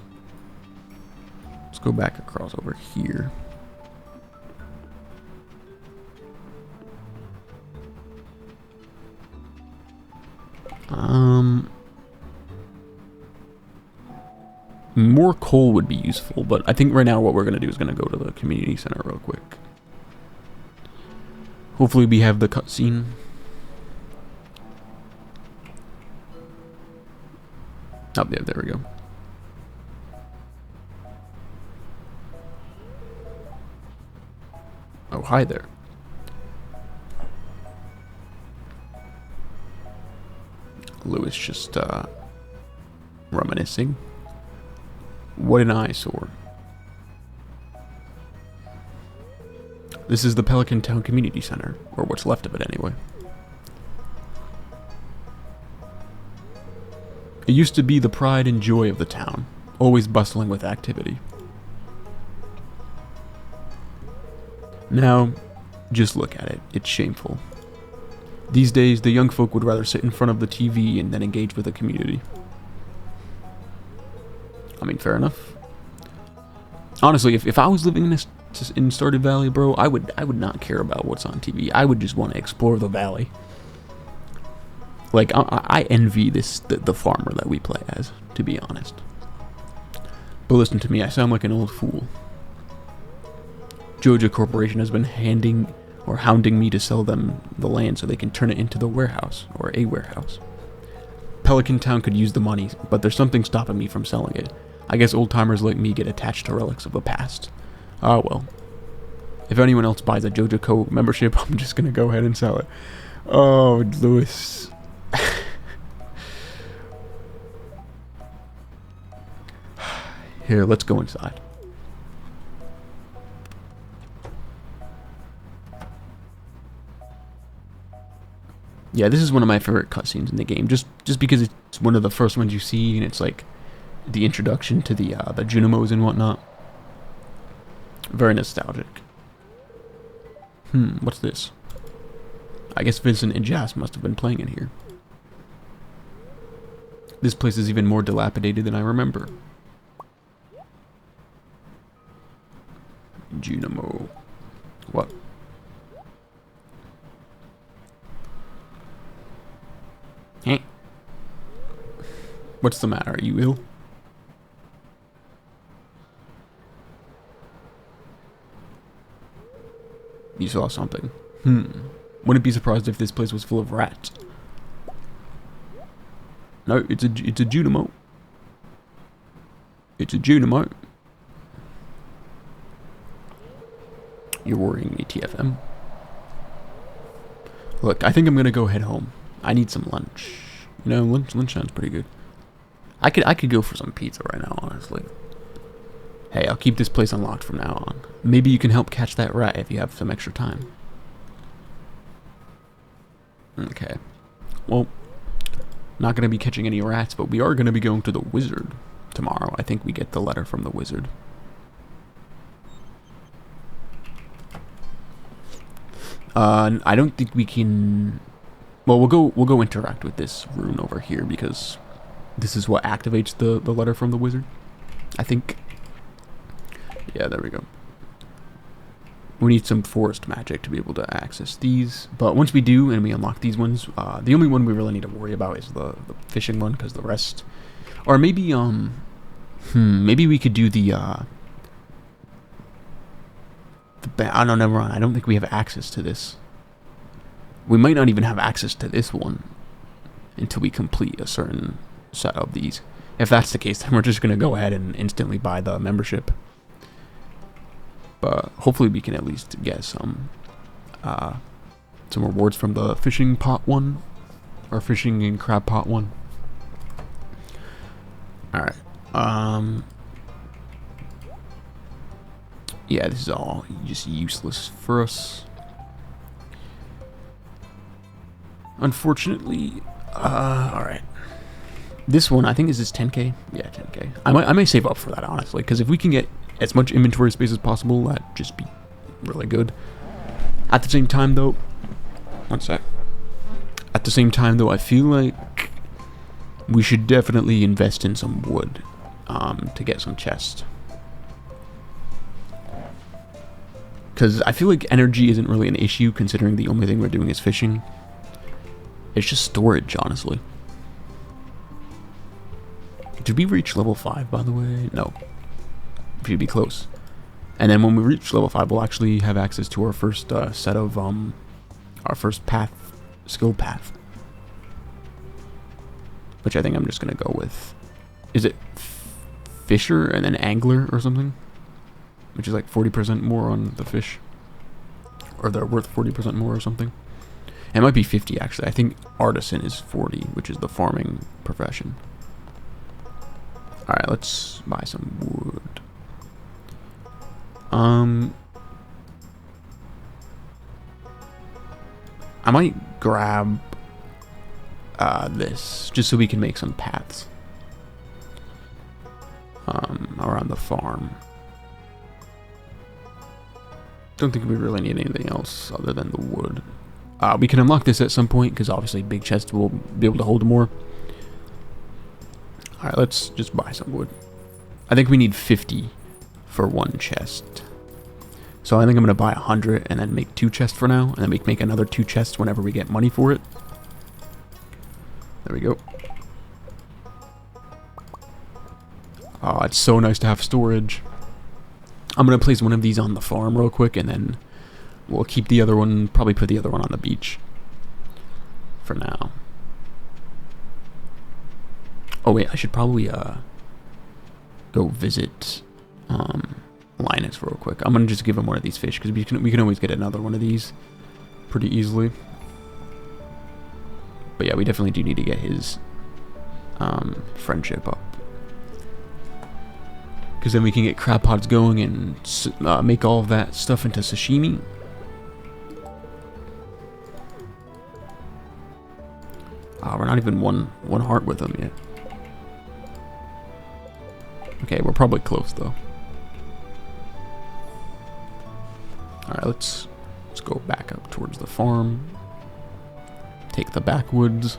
go back across over here. More coal would be useful, but I think right now what we're going to do is going to go to the community center real quick. Hopefully we have the cutscene. Oh, yeah, there we go. Oh, hi there. Lewis just reminiscing. What an eyesore. This is the Pelican Town Community Center, or what's left of it anyway. It used to be the pride and joy of the town, always bustling with activity. Now, just look at it. It's shameful. These days, the young folk would rather sit in front of the TV and then engage with the community. I mean, fair enough. Honestly, if I was living in Stardew Valley, bro, I would not care about what's on TV. I would just want to explore the valley. Like, I envy the farmer that we play as, to be honest. But listen to me, I sound like an old fool. Joja Corporation has been hounding me to sell them the land so they can turn it into the warehouse, or a warehouse. Pelican Town could use the money, but there's something stopping me from selling it. I guess old-timers like me get attached to relics of the past. Ah, well. If anyone else buys a Joja Co. membership, I'm just gonna go ahead and sell it. Oh, Lewis. Here, let's go inside. Yeah, this is one of my favorite cutscenes in the game, just because it's one of the first ones you see, and it's like the introduction to the Junimos and whatnot. Very nostalgic. What's this? I guess Vincent and Jas must have been playing in here. This place is even more dilapidated than I remember. Junimo. What? Hey. What's the matter? Are you ill? You saw something. Wouldn't be surprised if this place was full of rats. No, it's a Junimo. It's a Junimo. You're worrying me, TFM. Look, I think I'm gonna go head home. I need some lunch. You know, lunch sounds pretty good. I could go for some pizza right now, honestly. Hey, I'll keep this place unlocked from now on. Maybe you can help catch that rat if you have some extra time. Okay. Well, not gonna be catching any rats, but we are gonna be going to the wizard tomorrow, I think we get the letter from the wizard. I don't think we can. Well, we'll go interact with this rune over here because this is what activates the letter from the wizard, I think. Yeah, there we go. We need some forest magic to be able to access these, but once we do and we unlock these ones, the only one we really need to worry about is the fishing one, because the rest, or maybe maybe we could do the I don't know, never mind. I don't think we have access to this. We might not even have access to this one until we complete a certain set of these. If that's the case, then we're just going to go ahead and instantly buy the membership. But hopefully we can at least get some rewards from the fishing pot one, or fishing and crab pot one. Alright. Yeah, this is all just useless for us. Unfortunately, alright. This one, I think, is this 10k? Yeah, 10k. I may save up for that, honestly, because if we can get as much inventory space as possible, that'd just be really good. At the same time, though, one sec. At the same time, though, I feel like we should definitely invest in some wood to get some chests. Because I feel like energy isn't really an issue, considering the only thing we're doing is fishing. It's just storage, honestly. Did we reach level 5, by the way? No. We should be close. And then when we reach level 5, we'll actually have access to our first set of, our first path, skill path. Which I think I'm just going to go with. Is it Fisher and then Angler or something? Which is like 40% more on the fish. Or they're worth 40% more or something. It might be 50 actually. I think Artisan is 40, which is the farming profession. Alright, let's buy some wood. I might grab this just so we can make some paths around the farm. Don't think we really need anything else other than the wood. We can unlock this at some point because obviously big chests will be able to hold more. Alright, let's just buy some wood. I think we need 50 for one chest. So I think I'm going to buy 100 and then make 2 chests for now. And then we can make another 2 chests whenever we get money for it. There we go. Oh, it's so nice to have storage. I'm going to place one of these on the farm real quick, and then we'll keep the other one, probably put the other one on the beach for now. Oh wait, I should probably go visit Linus real quick. I'm going to just give him one of these fish, because we can always get another one of these pretty easily. But yeah, we definitely do need to get his friendship up. Because then we can get crab pods going and make all of that stuff into sashimi. We're not even one heart with them yet. Okay, we're probably close though. Alright, let's go back up towards the farm. Take the backwoods.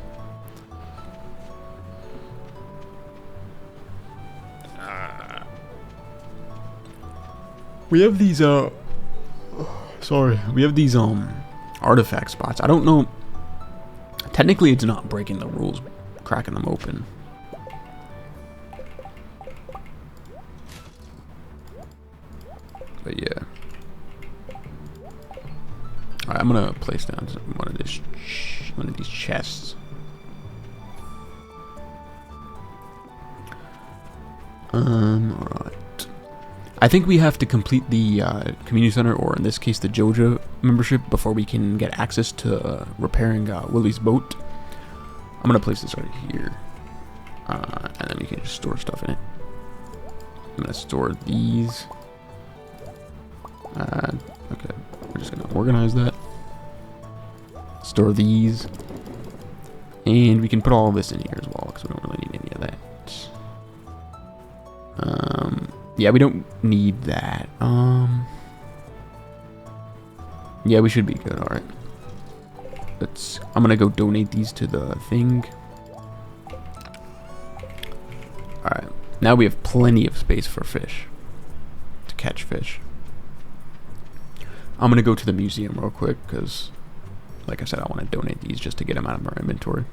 We have these we have these artifact spots. I don't know. Technically it's not breaking the rules cracking them open. But yeah. Alright, I'm gonna place down one of these chests. Alright. I think we have to complete the community center, or in this case the Joja membership, before we can get access to repairing Willie's boat. I'm gonna place this right here, and then we can just store stuff in it. I'm gonna store these. Okay, we're just gonna organize that. Store these, and we can put all of this in here as well, because we don't really need any of that. Yeah, we don't need that. Yeah, we should be good. All right. I'm gonna go donate these to the thing. All right. Now we have plenty of space for fish to catch fish. I'm gonna go to the museum real quick because, like I said, I want to donate these just to get them out of our inventory.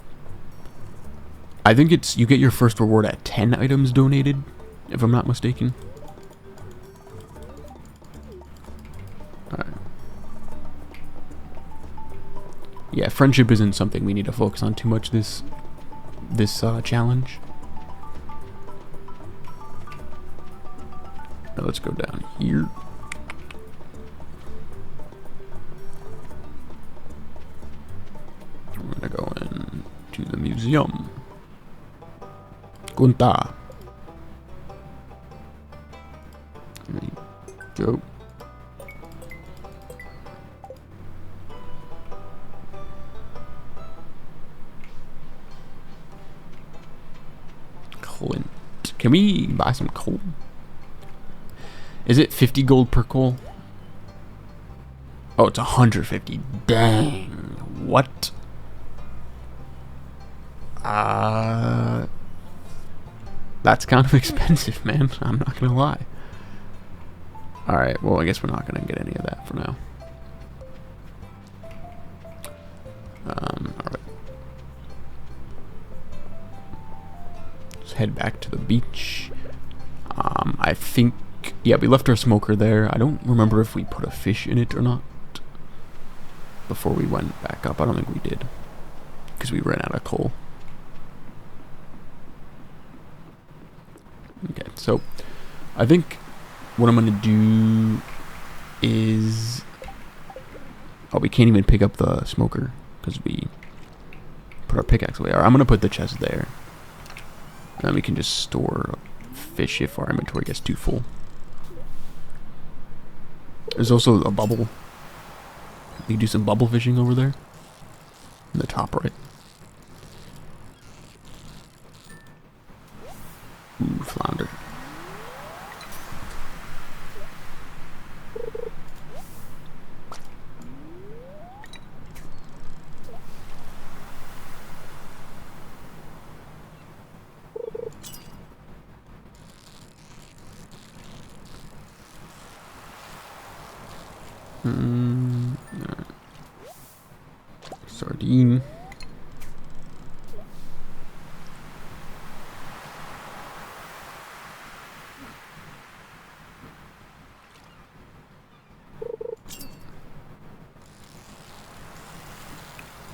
I think you get your first reward at 10 items donated, if I'm not mistaken. Alright. Yeah, friendship isn't something we need to focus on too much this challenge. Now let's go down here. We're gonna go into the museum. Gunta. There you go. Clint. Can we buy some coal? Is it 50 gold per coal? Oh, it's 150. Dang. What? That's kind of expensive, man. I'm not gonna lie. Alright, well, I guess we're not gonna get any of that for now. Alright. Let's head back to the beach. I think, yeah, we left our smoker there. I don't remember if we put a fish in it or not before we went back up. I don't think we did because we ran out of coal. Okay, so I think what I'm gonna do is, oh, we can't even pick up the smoker because we put our pickaxe away. Alright, I'm gonna put the chest there, and then we can just store fish if our inventory gets too full. There's also a bubble. We can do some bubble fishing over there in the top right. Ooh, flounder. Sardine.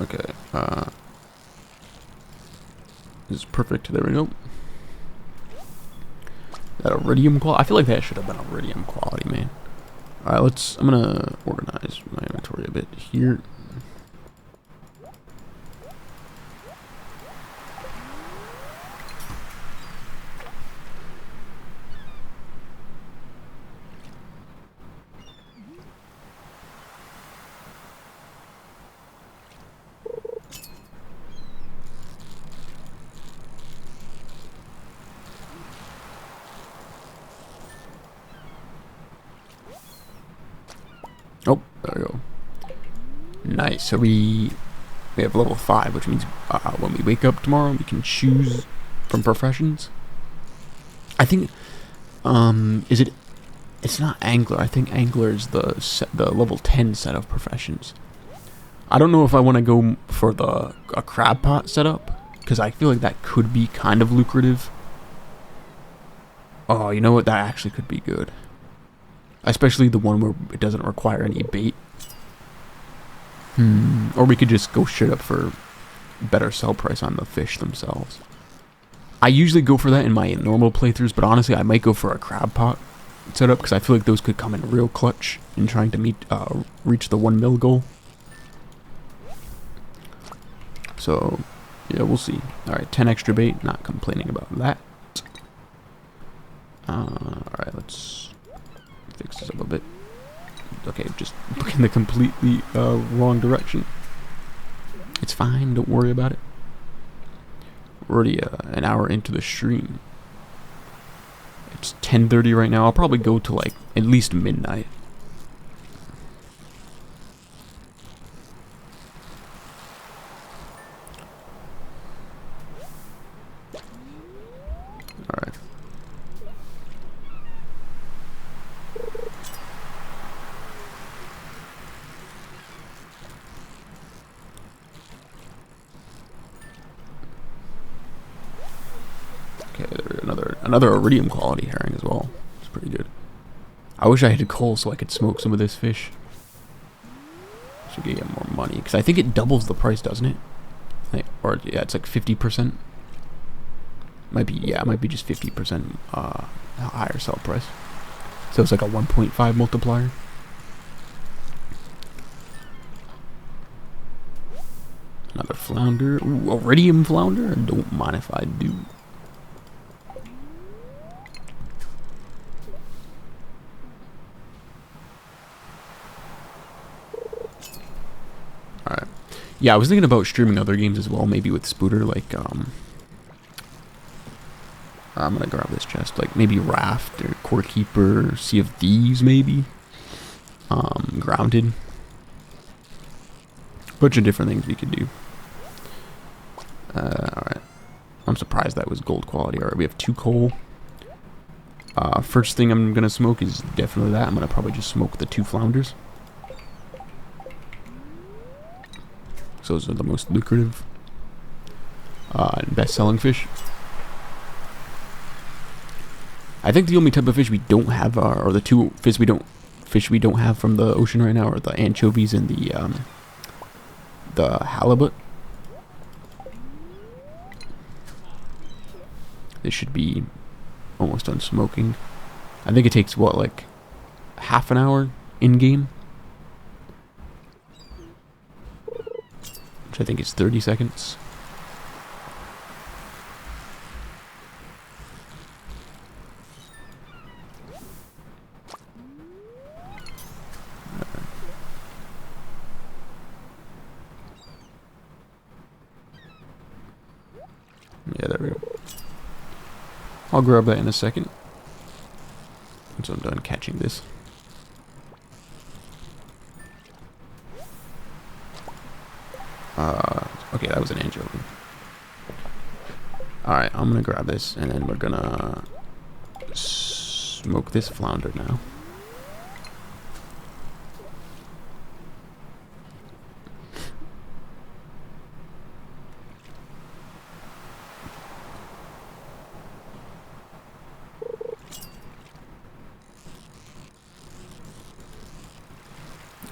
Okay, this is perfect. There we go. That iridium quality. I feel like that should have been iridium quality, man. All right, I'm gonna organize my inventory a bit here. Oh, there we go. Nice. So we have level 5, which means when we wake up tomorrow, we can choose from professions. I think, it's not angler. I think angler is the level 10 set of professions. I don't know if I want to go for a crab pot setup, because I feel like that could be kind of lucrative. Oh, you know what? That actually could be good. Especially the one where it doesn't require any bait. Or we could just go straight up for better sell price on the fish themselves. I usually go for that in my normal playthroughs, but honestly, I might go for a crab pot setup because I feel like those could come in real clutch in trying to reach the 1 mil goal. So, yeah, we'll see. Alright, 10 extra bait, not complaining about that. Alright, let's fix this up a bit. Okay, just looking the completely wrong direction. It's fine, don't worry about it. We're already an hour into the stream. It's 10:30 right now. I'll probably go to like at least midnight. Alright. Okay, another iridium quality herring as well. It's pretty good. I wish I had coal so I could smoke some of this fish. So we get more money, because I think it doubles the price, doesn't it? Like, or yeah, it's like 50%. Might be, yeah, it might be just 50% higher sell price. So it's like a 1.5 multiplier. Another flounder. Ooh, iridium flounder. Don't mind if I do. Alright. Yeah, I was thinking about streaming other games as well, maybe with Spooter, like, I'm gonna grab this chest, like maybe Raft or Core Keeper, Sea of Thieves maybe. Grounded. Bunch of different things we could do. Alright. I'm surprised that was gold quality. Alright, we have 2 coal. First thing I'm gonna smoke is definitely that. I'm gonna probably just smoke the 2 flounders. So those are the most lucrative and best-selling fish. I think the only type of fish we don't have or the 2 fish we don't have from the ocean right now are the anchovies and the halibut. This should be almost done smoking. I think it takes what, like half an hour in game, which I think is 30 seconds. Yeah, there we go. I'll grab that in a second once I'm done catching this. Okay, that was an anchovy. Alright, I'm gonna grab this and then we're gonna smoke this flounder now.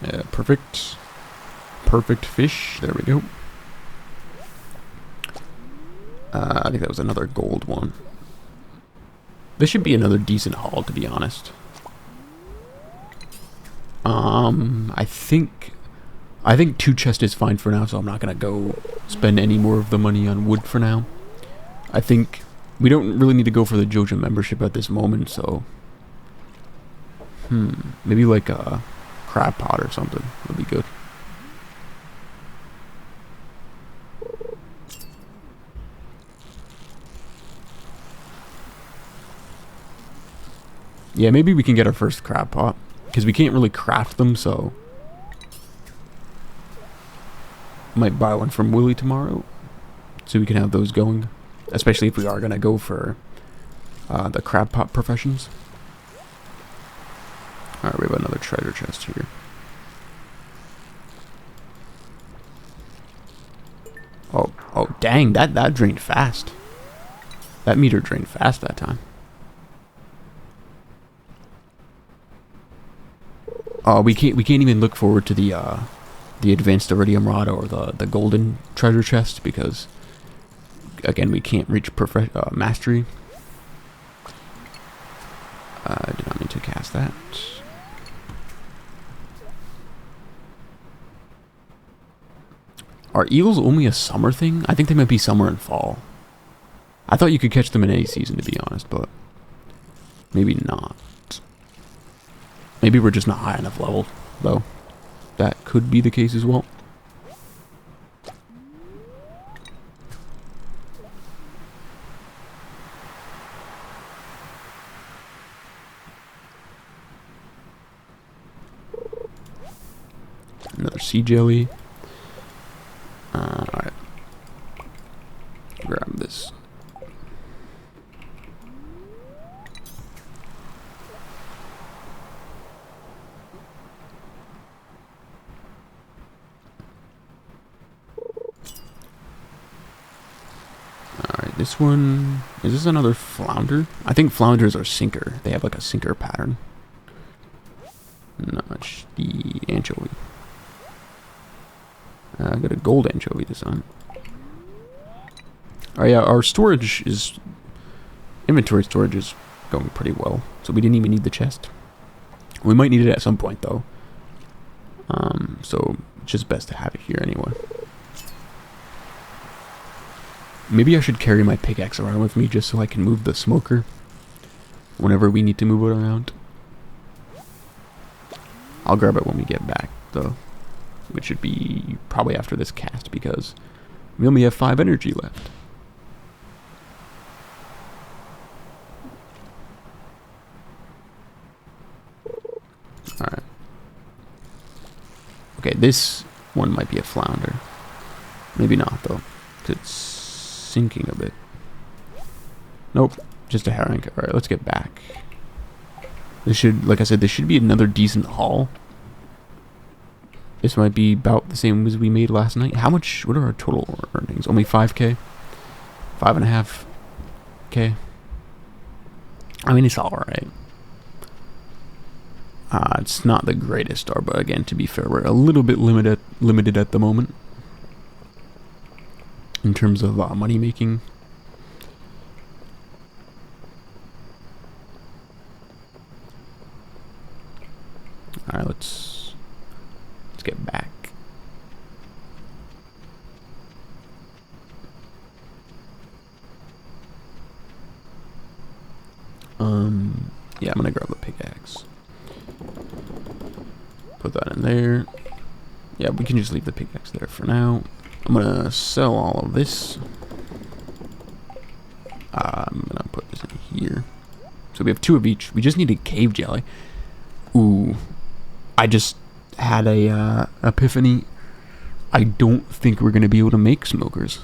Yeah, perfect. Perfect fish. There we go. I think that was another gold one. This should be another decent haul, to be honest. I think 2 chests is fine for now, so I'm not gonna go spend any more of the money on wood for now. I think we don't really need to go for the Joja membership at this moment, so maybe like a crab pot or something would be good. Yeah, maybe we can get our first crab pot, because we can't really craft them, so might buy one from Willie tomorrow, so we can have those going, especially if we are going to go for the crab pot professions. Alright, we have another treasure chest here. Oh, dang, that drained fast. That meter drained fast that time. We can't even look forward to the advanced iridium rod or the golden treasure chest because, again, we can't reach mastery. I did not mean to cast that. Are eels only a summer thing? I think they might be summer and fall. I thought you could catch them in any season, to be honest, but maybe not. Maybe we're just not high enough level, though. That could be the case as well. sea jelly. Alright. Grab this. Alright, this one... Is this another flounder? I think flounders are sinker. They have like a sinker pattern. No, it's the anchovy. I got a gold anchovy this time. Oh yeah, our storage is... Inventory storage is going pretty well. So we didn't even need the chest. We might need it at some point though. So it's just best to have it here anyway. Maybe I should carry my pickaxe around with me just so I can move the smoker whenever we need to move it around. I'll grab it when we get back though, which should be probably after this cast because we only have 5 energy left. Alright. Okay, this one might be a flounder. Maybe not though, 'cause it's sinking a bit. Nope, just a herring. Alright, let's get back. This should, like I said, this should be another decent haul. This might be about the same as we made last night. How much, what are our total earnings? Only 5k? 5.5k? I mean, it's alright. It's not the greatest star, but again, to be fair, we're a little bit limited at the moment. In terms of money making. Alright, let's get back. Yeah, I'm gonna grab the pickaxe. Put that in there. Yeah, we can just leave the pickaxe there for now. I'm gonna sell all of this. I'm gonna put this in here. So we have 2 of each. We just need a cave jelly. Ooh. I just had a epiphany. I don't think we're gonna be able to make smokers.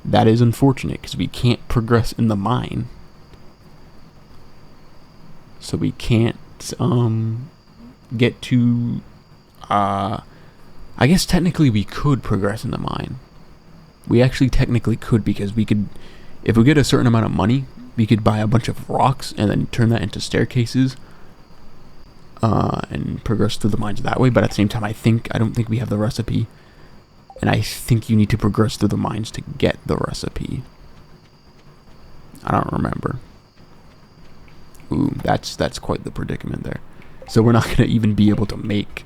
That is unfortunate because we can't progress in the mine. So we can't get to I guess technically we could progress in the mine. We actually technically could because we could, if we get a certain amount of money, we could buy a bunch of rocks and then turn that into staircases and progress through the mines that way. But at the same time, I don't think we have the recipe, and I think you need to progress through the mines to get the recipe. I don't remember. Ooh, that's quite the predicament there. So we're not gonna even be able to make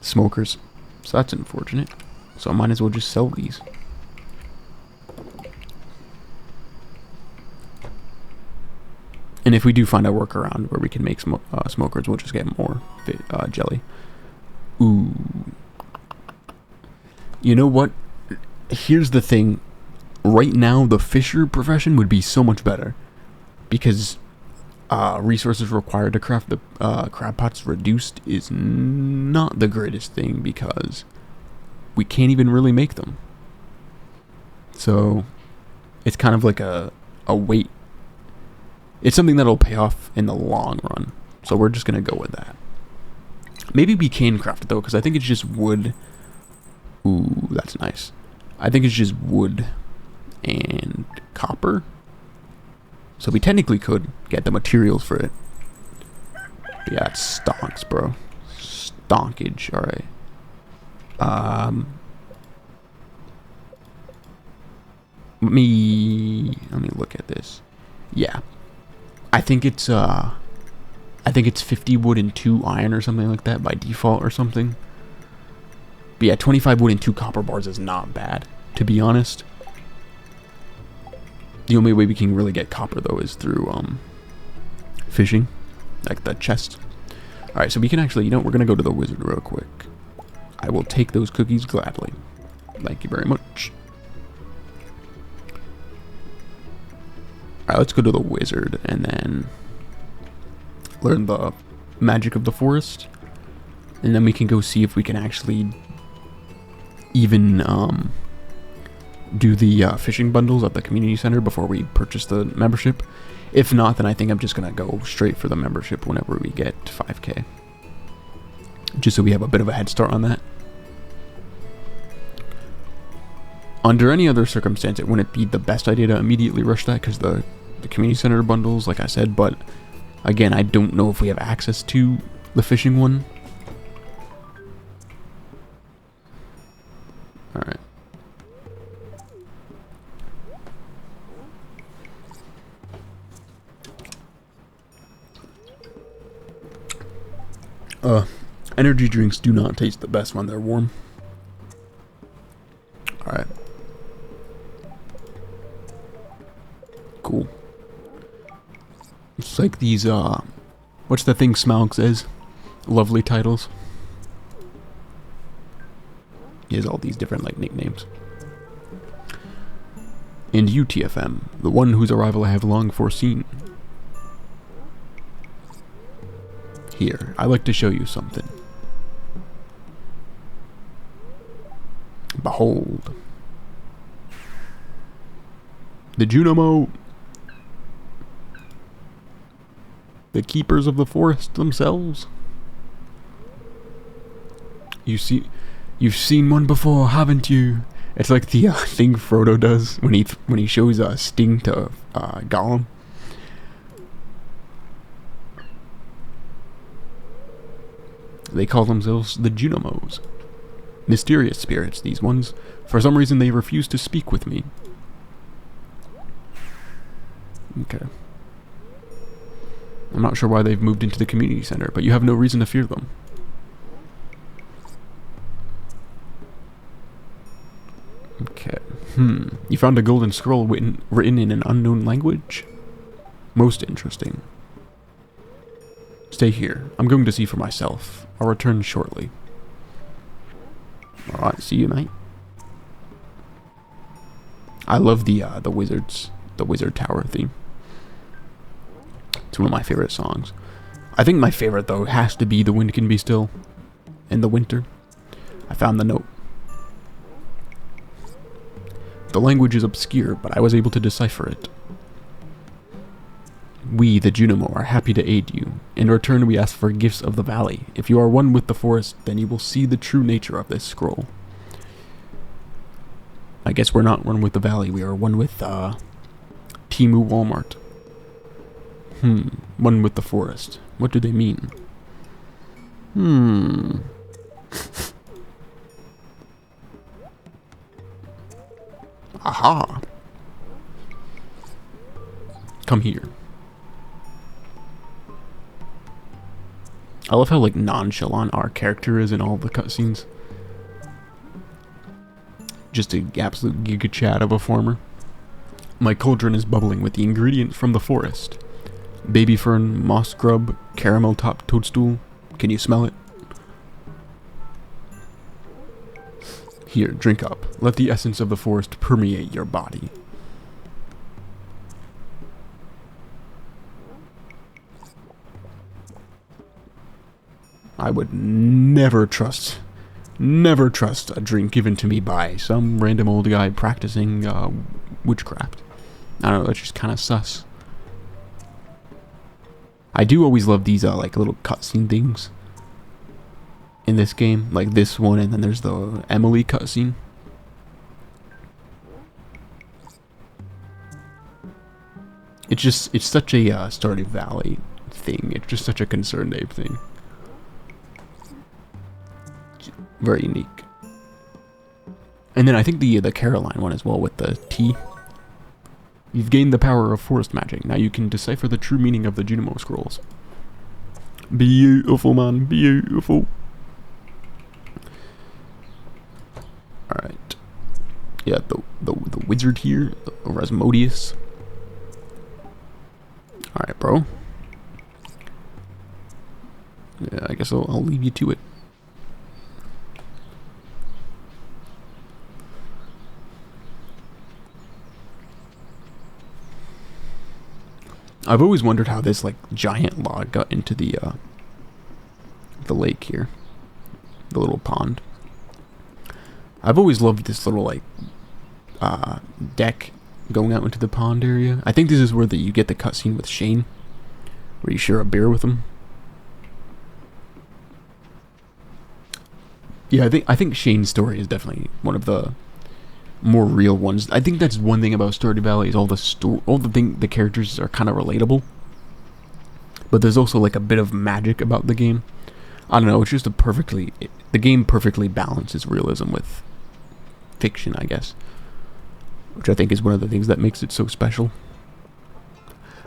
smokers, so that's unfortunate. So I might as well just sell these. And if we do find a workaround where we can make smokers, we'll just get more jelly. Ooh. You know what? Here's the thing. Right now, the fisher profession would be so much better. Because resources required to craft the crab pots reduced is not the greatest thing because we can't even really make them. So it's kind of like a wait. It's something that'll pay off in the long run. So we're just going to go with that. Maybe we can craft it though because I think it's just wood. Ooh, that's nice. I think it's just wood and copper. So we technically could get the materials for it. But yeah, it's stonks, bro. Stonkage, alright. Let me look at this. Yeah. I think it's 50 wood and 2 iron or something like that by default or something. But yeah, 25 wood and 2 copper bars is not bad, to be honest. The only way we can really get copper though is through fishing, like the chest. Alright, so we can actually, we're gonna go to the wizard real quick. I will take those cookies gladly. Thank you very much. Alright, let's go to the wizard and then learn the magic of the forest. And then we can go see if we can actually even do the fishing bundles at the community center before we purchase the membership. If not, then I think I'm just going to go straight for the membership whenever we get 5k. Just so we have a bit of a head start on that. Under any other circumstance, it wouldn't be the best idea to immediately rush that because the community center bundles, like I said, but again, I don't know if we have access to the fishing one. Alright. Energy drinks do not taste the best when they're warm. Alright. Cool. It's like these, what's the thing Smaug says? Lovely titles. He has all these different, like, nicknames. And you, TFM, the one whose arrival I have long foreseen. Here, I'd like to show you something. Behold. The Junimo. The keepers of the forest themselves. You've seen one before, haven't you? It's like the thing Frodo does when he shows Sting to Gollum. They call themselves the Junimos. Mysterious spirits, these ones. For some reason, they refuse to speak with me. Okay. I'm not sure why they've moved into the community center, but you have no reason to fear them. Okay. You found a golden scroll written in an unknown language? Most interesting. Stay here. I'm going to see for myself. I'll return shortly. Alright, see you, mate. I love the Wizard Tower theme. It's one of my favorite songs. I think my favorite, though, has to be The Wind Can Be Still in the winter. I found the note. The language is obscure, but I was able to decipher it. We, the Junimo, are happy to aid you. In return, we ask for gifts of the valley. If you are one with the forest, then you will see the true nature of this scroll. I guess we're not one with the valley. We are one with, Temu Walmart. One with the forest. What do they mean? Aha! Come here. I love how, like, nonchalant our character is in all the cutscenes. Just an absolute giga chat of a farmer. My cauldron is bubbling with the ingredients from the forest. Baby fern, moss grub, caramel topped toadstool. Can you smell it? Here, drink up. Let the essence of the forest permeate your body. I would never trust a drink given to me by some random old guy practicing witchcraft. I don't know, that's just kind of sus. I do always love these like little cutscene things in this game, like this one, and then there's the Emily cutscene. It's such a Stardew Valley thing. It's just such a Concerned Ape thing. Very unique. And then I think the Caroline one as well with the T. You've gained the power of forest magic. Now you can decipher the true meaning of the Junimo scrolls. Beautiful, man. Beautiful. Alright. Yeah, the wizard here, Rasmodius. Alright, bro. Yeah, I guess I'll leave you to it. I've always wondered how this like giant log got into the lake here. the little pond. I've always loved this little like deck going out into the pond area. I think this is where you get the cutscene with Shane, where you share a beer with him. Yeah, I think Shane's story is definitely one of the more real ones. I think that's one thing about Stardew Valley is the characters are kind of relatable, but there's also like a bit of magic about the game. I don't know. It's just the game perfectly balances realism with fiction, I guess, which I think is one of the things that makes it so special.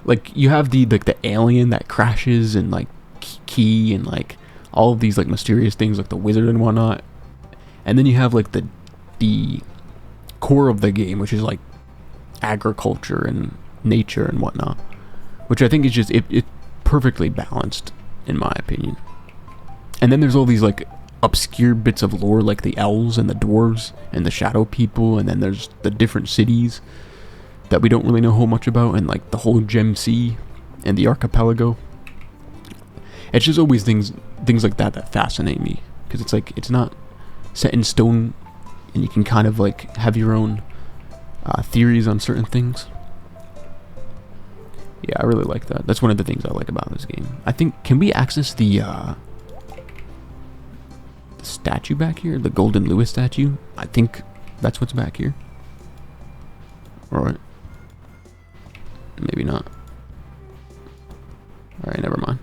Like you have the alien that crashes and like Key and like all of these like mysterious things like the wizard and whatnot, and then you have like the core of the game, which is like agriculture and nature and whatnot, which I think is just it perfectly balanced in my opinion. And then there's all these like obscure bits of lore like the elves and the dwarves and the shadow people, and then there's the different cities that we don't really know how much about, and like the whole Gem Sea and the archipelago. It's just always things like that fascinate me, because it's like it's not set in stone, and you can kind of like have your own theories on certain things. Yeah, I really like that. That's one of the things I like about this game. I think, can we access the statue back here? The Golden Lewis statue? I think that's what's back here. Alright. Maybe not. Alright, never mind.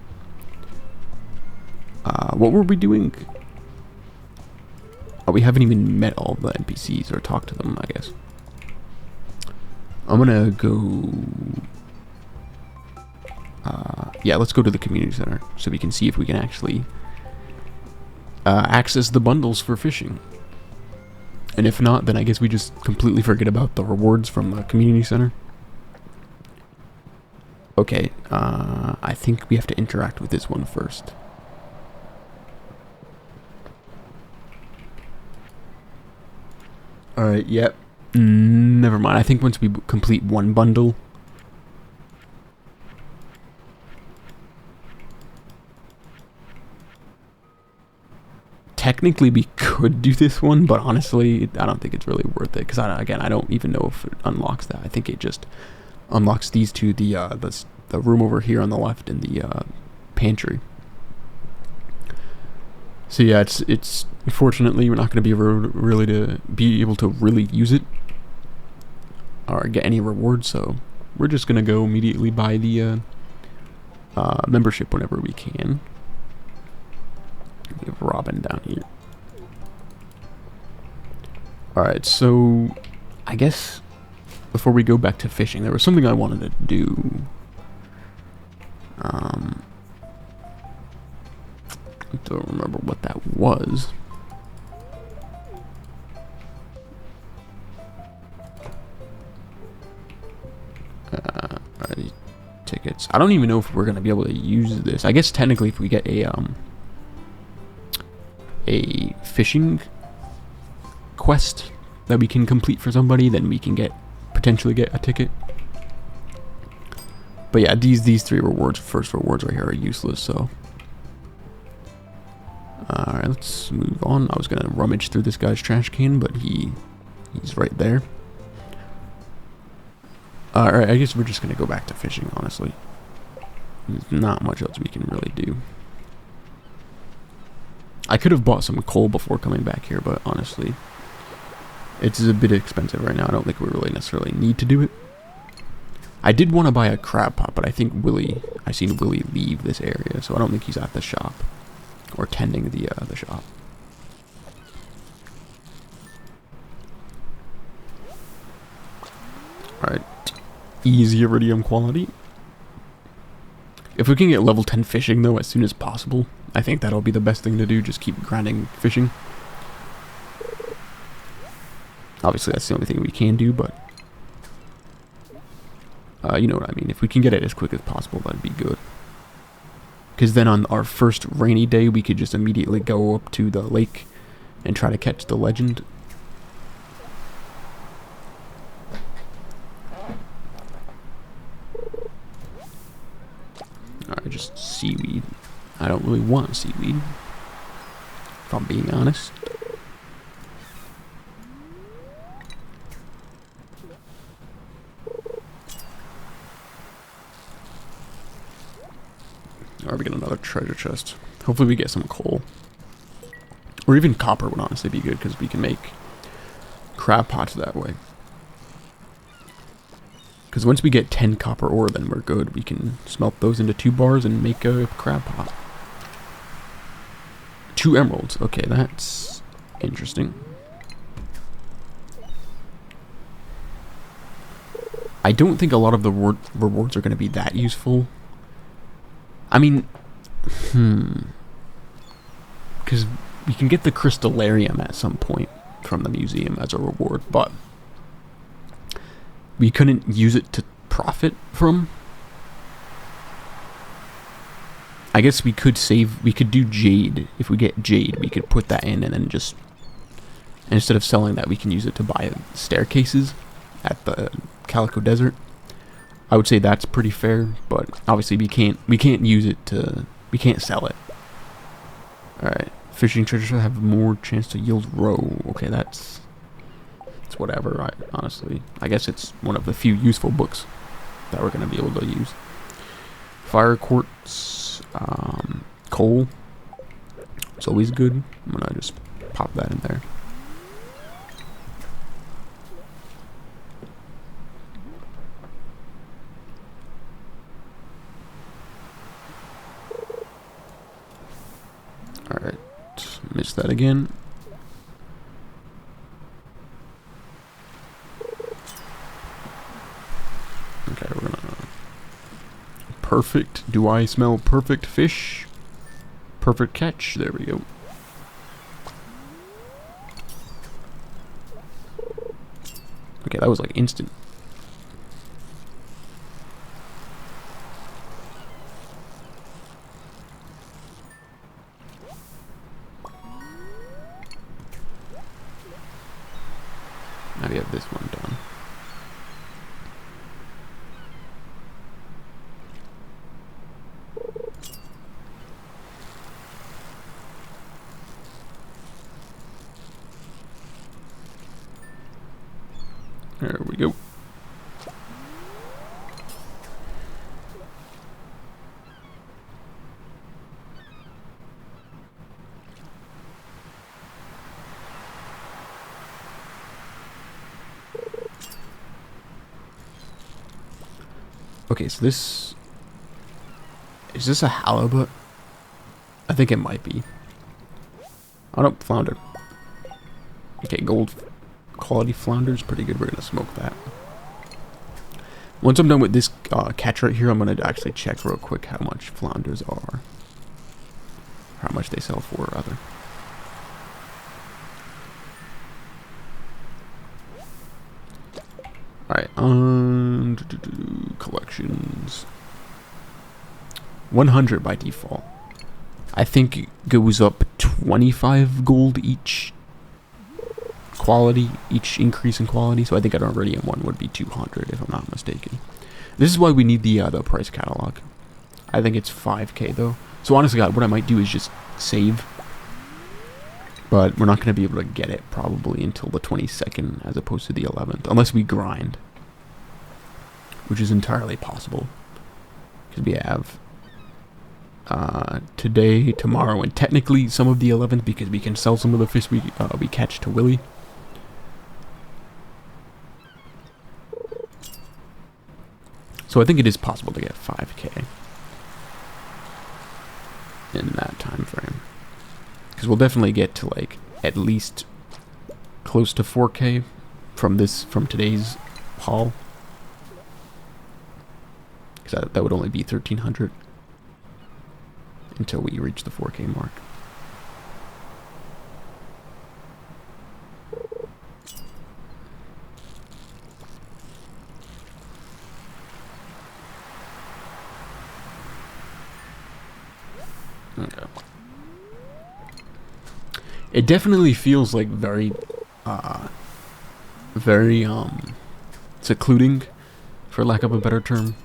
What were we doing? Oh, we haven't even met all the NPCs or talked to them, I guess. I'm gonna go... yeah, let's go to the community center so we can see if we can actually access the bundles for fishing. And if not, then I guess we just completely forget about the rewards from the community center. Okay, I think we have to interact with this one first. Alright, yep. Never mind. I think once we complete one bundle... Technically, we could do this one, but honestly, I don't think it's really worth it. Because, again, I don't even know if it unlocks that. I think it just unlocks these two, the room over here on the left and the pantry. So yeah, it's unfortunately we're not going to be able to really use it or get any rewards. So we're just going to go immediately buy the membership whenever we can. We have Robin down here. All right, so I guess before we go back to fishing, there was something I wanted to do. I don't remember what that was. Alright, tickets. I don't even know if we're gonna be able to use this. I guess technically, if we get a fishing quest that we can complete for somebody, then we can potentially get a ticket. But yeah, these three rewards, first rewards right here, are useless. So. Alright, let's move on. I was gonna rummage through this guy's trash can, but he's right there. Alright, I guess we're just gonna go back to fishing, honestly. There's not much else we can really do. I could have bought some coal before coming back here, but honestly, it's a bit expensive right now. I don't think we really necessarily need to do it. I did want to buy a crab pot, but I think I seen Willie leave this area, so I don't think he's at the shop. Or tending the shop. Alright. Easy iridium quality. If we can get level 10 fishing, though, as soon as possible, I think that'll be the best thing to do. Just keep grinding fishing. Obviously, that's the only thing we can do, but... you know what I mean. If we can get it as quick as possible, that'd be good. Because then on our first rainy day, we could just immediately go up to the lake and try to catch the legend. Alright, just seaweed. I don't really want seaweed. if I'm being honest. Alright, we get another treasure chest. Hopefully we get some coal. Or even copper would honestly be good, because we can make crab pots that way. Because once we get 10 copper ore, then we're good. We can smelt those into 2 bars and make a crab pot. 2 emeralds. Okay, that's interesting. I don't think a lot of the rewards are going to be that useful. I mean, because we can get the crystallarium at some point from the museum as a reward, but we couldn't use it to profit from. I guess we could do jade. If we get jade, we could put that in and then just, and instead of selling that, we can use it to buy staircases at the Calico Desert. I would say that's pretty fair, but obviously we can't use it to, we can't sell it. Alright, fishing treasure have more chance to yield roe. Okay, it's whatever, honestly. I guess it's one of the few useful books that we're going to be able to use. Fire quartz, coal. It's always good. I'm going to just pop that in there. Alright, missed that again. Okay, we're gonna... Perfect. Do I smell perfect fish? Perfect catch. There we go. Okay, that was like instant. Now we have this one done. There we go. Okay, so this... Is this a halibut? I think it might be. Oh no, flounder. Okay, gold quality flounder is pretty good. We're gonna smoke that. Once I'm done with this catch right here, I'm gonna actually check real quick how much flounders are. How much they sell for, rather. Alright, collections. 100 by default. I think it goes up 25 gold each quality, each increase in quality, so I think an iridium one would be 200 if I'm not mistaken. This is why we need the price catalog. I think it's 5k though. So honestly, God, what I might do is just save. But we're not going to be able to get it probably until the 22nd as opposed to the 11th. Unless we grind. Which is entirely possible. Because we have today, tomorrow, and technically some of the 11th because we can sell some of the fish we catch to Willy. So I think it is possible to get 5k in that time frame. Because we'll definitely get to like at least close to 4k from today's haul. Because that would only be 1300 until we reach the 4k mark. Okay. It definitely feels like very secluding, for lack of a better term.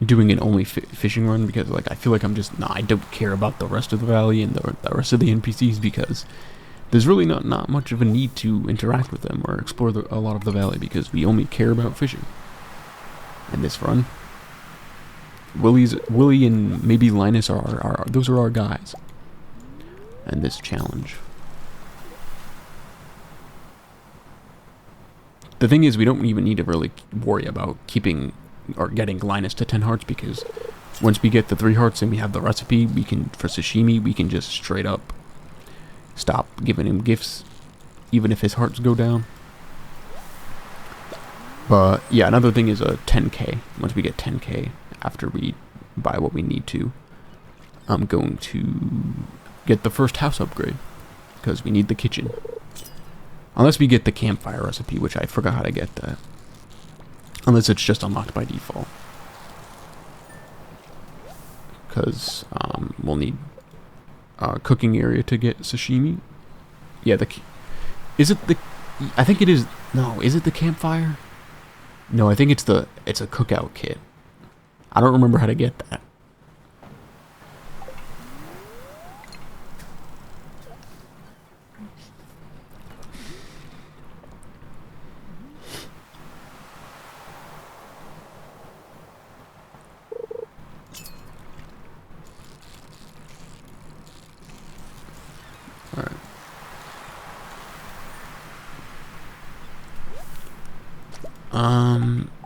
doing an only fishing run because like I feel like I'm just I don't care about the rest of the valley and the rest of the NPCs because there's really not much of a need to interact with them or explore a lot of the valley because we only care about fishing. In this run, Willie and maybe Linus are those are our guys. And this challenge. The thing is, we don't even need to really worry about keeping or getting Linus to 10 hearts because once we get the 3 hearts and we have the recipe, we can for sashimi, we can just straight up stop giving him gifts, even if his hearts go down. But yeah, another thing is a 10k. Once we get 10k after we buy what we need to, I'm going to get the first house upgrade because we need the kitchen. Unless we get the campfire recipe, which I forgot how to get that. Unless it's just unlocked by default. Because we'll need a cooking area to get sashimi. Yeah, is it the... I think it is... No, is it the campfire? No, I think it's a cookout kit. I don't remember how to get that. Alright.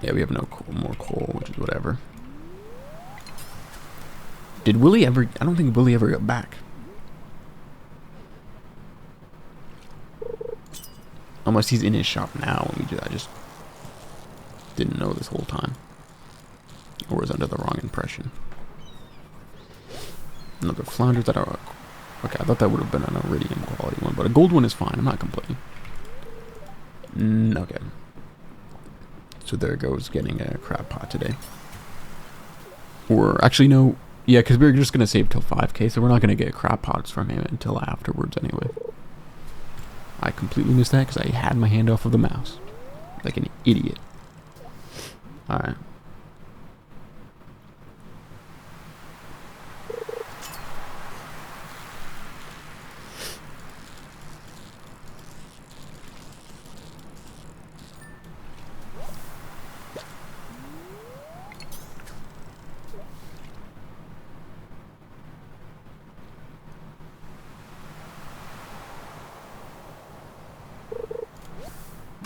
Yeah, we have no more coal, which is whatever. Did Willie ever... I don't think Willie ever got back. Unless he's in his shop now, and I just didn't know this whole time. Or was under the wrong impression. Another flounders. I don't know. Okay, I thought that would have been an iridium quality one, but a gold one is fine. I'm not complaining. Okay. So there goes getting a crab pot today. Or actually no, yeah, because we're just gonna save till 5k, so we're not gonna get crab pots from him until afterwards anyway. I completely missed that because I had my hand off of the mouse, like an idiot. All right.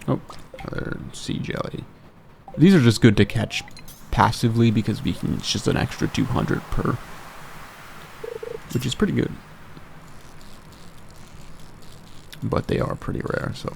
Oh, another sea jelly. These are just good to catch passively because it's just an extra 200 per, which is pretty good. But they are pretty rare, so.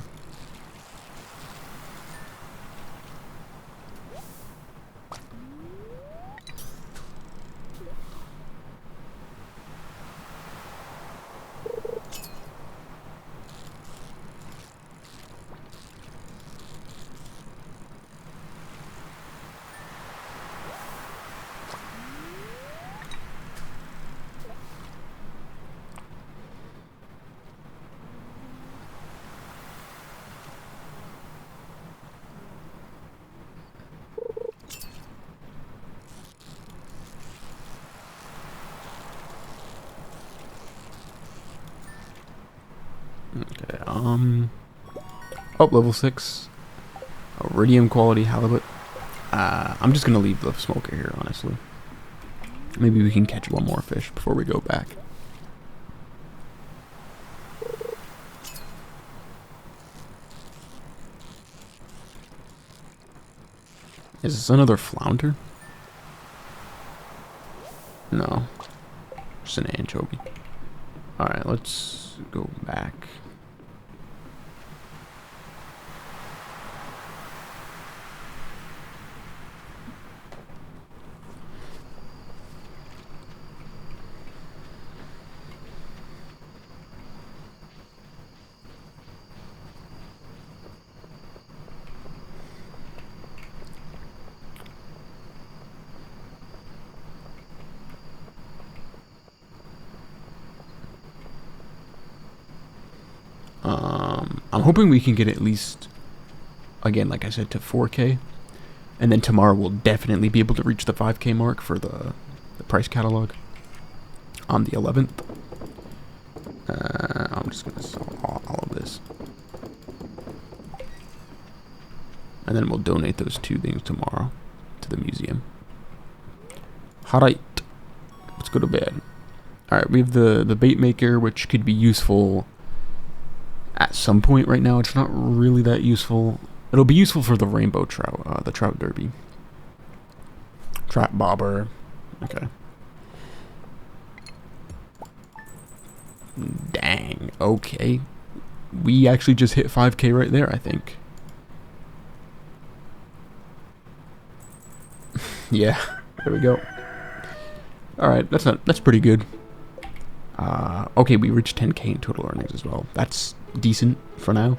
Okay, oh, level 6. Iridium quality halibut. I'm just gonna leave the smoker here, honestly. Maybe we can catch one more fish before we go back. Is this another flounder? No. Just an anchovy. Alright, let's go back. I'm hoping we can get at least, again, like I said, to 4K. And then tomorrow we'll definitely be able to reach the 5K mark for the price catalog on the 11th. I'm just going to sell all of this. And then we'll donate those 2 things tomorrow to the museum. Alright, let's go to bed. Alright, we have the bait maker, which could be useful at some point. Right now it's not really that useful. It'll be useful for the rainbow trout, the trout derby. Trap bobber. Okay. Dang, okay. We actually just hit 5K right there, I think. Yeah, there we go. Alright, that's pretty good. Okay, we reached 10K in total earnings as well. That's decent for now.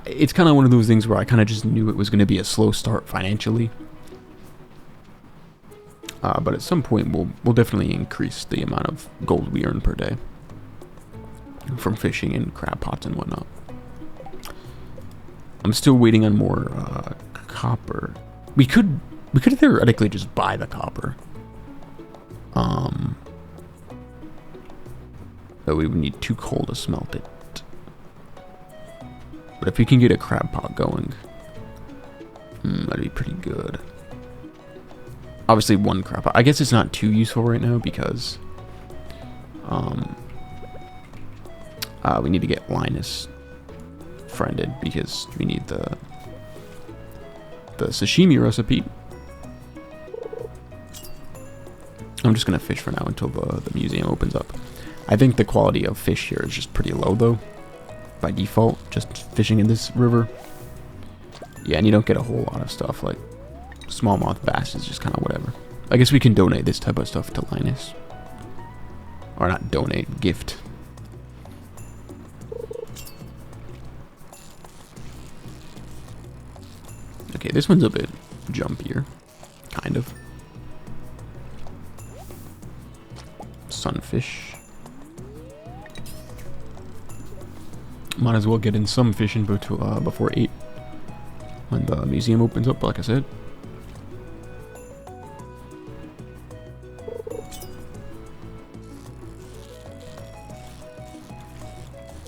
It's kind of one of those things where I kind of just knew it was going to be a slow start financially. But at some point we'll definitely increase the amount of gold we earn per day from fishing and crab pots and whatnot. I'm still waiting on more copper. We could theoretically just buy the copper. But we would need 2 coal to smelt it. But if we can get a crab pot going, that'd be pretty good. Obviously 1 crab pot. I guess it's not too useful right now because we need to get Linus friended because we need the sashimi recipe. I'm just gonna fish for now until the museum opens up. I think the quality of fish here is just pretty low though, by default, just fishing in this river. Yeah, and you don't get a whole lot of stuff, like smallmouth bass is just kind of whatever. I guess we can donate this type of stuff to Linus. Or not donate, gift. Okay, this one's a bit jumpier, kind of. Sunfish. Might as well get in some fishing before 8 when the museum opens up, like I said.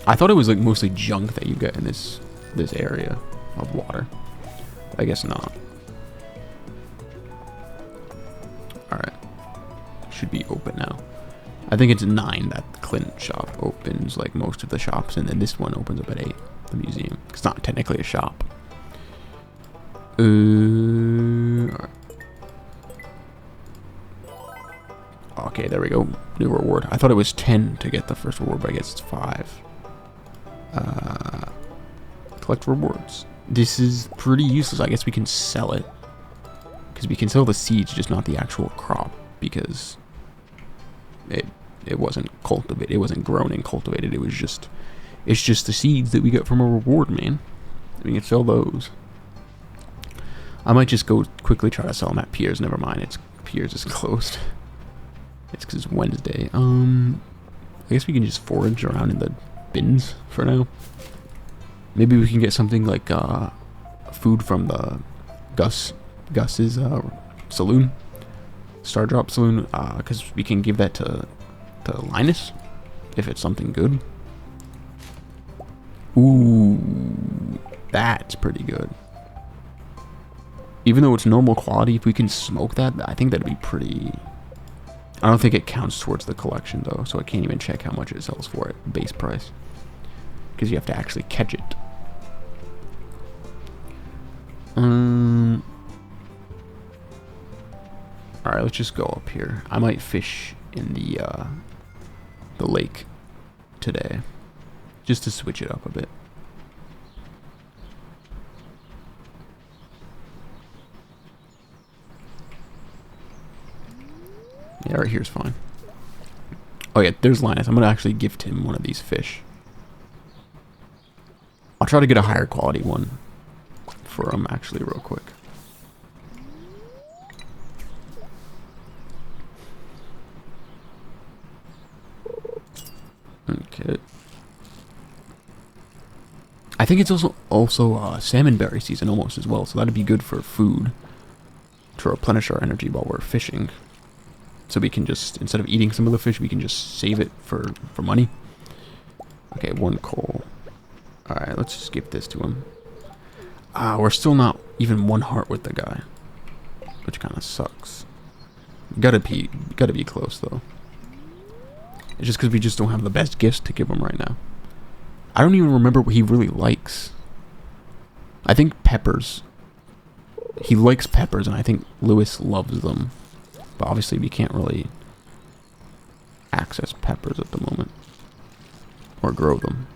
I thought it was like mostly junk that you get in this area of water. I guess not. Alright. Should be open now. I think it's 9 that Clint shop opens, like most of the shops, and then this one opens up at 8, the museum. It's not technically a shop. Right. Okay, there we go. New reward. I thought it was 10 to get the first reward, but I guess it's 5. Collect rewards. This is pretty useless. I guess we can sell it. Because we can sell the seeds, just not the actual crop. Because it wasn't cultivated. It wasn't grown and cultivated. It was just... It's just the seeds that we get from a reward, man. We can sell those. I might just go quickly try to sell them at Piers. Never mind. Piers is closed. It's because it's Wednesday. I guess we can just forage around in the bins for now. Maybe we can get something like food from the Gus's saloon, Stardrop saloon, because we can give that to Linus if it's something good. Ooh, that's pretty good. Even though it's normal quality, if we can smoke that, I think that'd be pretty... I don't think it counts towards the collection though, so I can't even check how much it sells for at base price. Because you have to actually catch it. Alright, let's just go up here. I might fish in the lake today. Just to switch it up a bit. Yeah, right here's fine. Oh yeah, there's Linus. I'm gonna actually gift him one of these fish. I'll try to get a higher quality one for him actually real quick. Okay. I think it's also salmonberry season almost as well, so that'd be good for food to replenish our energy while we're fishing. So we can just, instead of eating some of the fish, we can just save it for money. Okay, 1 coal. Alright, let's just give this to him. We're still not even 1 heart with the guy, which kind of sucks. Gotta be close though. It's just because we just don't have the best gifts to give him right now. I don't even remember what he really likes. I think peppers. He likes peppers, and I think Lewis loves them. But obviously we can't really access peppers at the moment. Or grow them.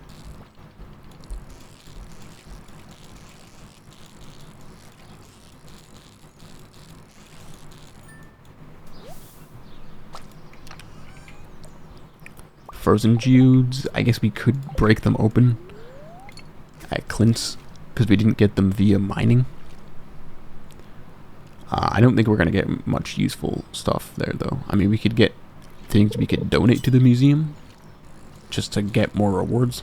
Frozen geodes, I guess we could break them open at Clint's, because we didn't get them via mining. I don't think we're going to get much useful stuff there, though. I mean, we could get things we could donate to the museum, just to get more rewards.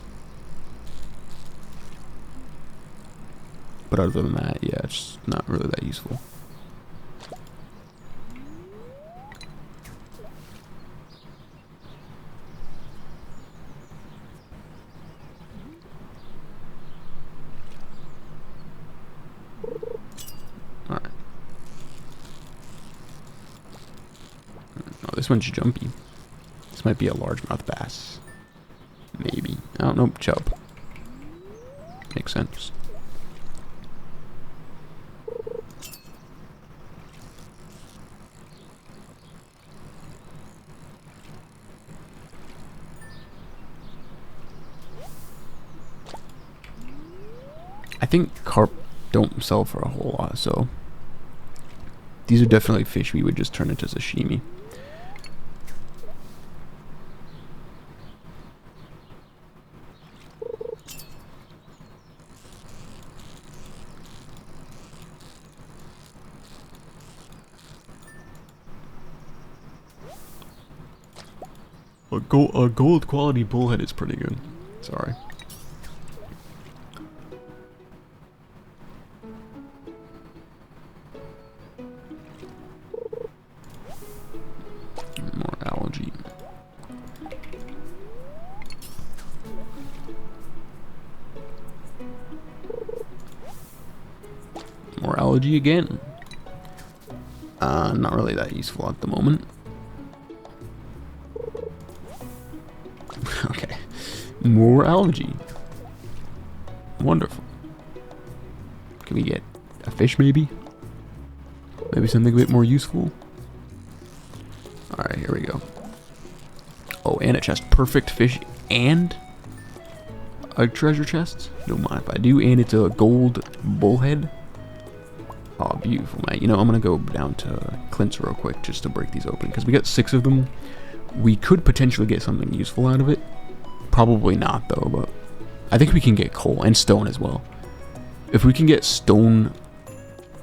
But other than that, yeah, it's not really that useful. This one's jumpy. This might be a largemouth bass. Maybe. I don't know. Chub. Makes sense. I think carp don't sell for a whole lot, so these are definitely fish we would just turn into sashimi. A gold quality bullhead is pretty good. Sorry. More algae. More algae again. Not really that useful at the moment. Okay. More algae. Wonderful. Can we get a fish maybe? Maybe something a bit more useful? Alright, here we go. Oh, and a chest. Perfect fish and a treasure chest. Don't mind if I do. And it's a gold bullhead. Oh, beautiful, man. You know, I'm going to go down to Clint's real quick just to break these open. Because we got 6 of them. We could potentially get something useful out of it. Probably not, though, but I think we can get coal and stone as well. If we can get stone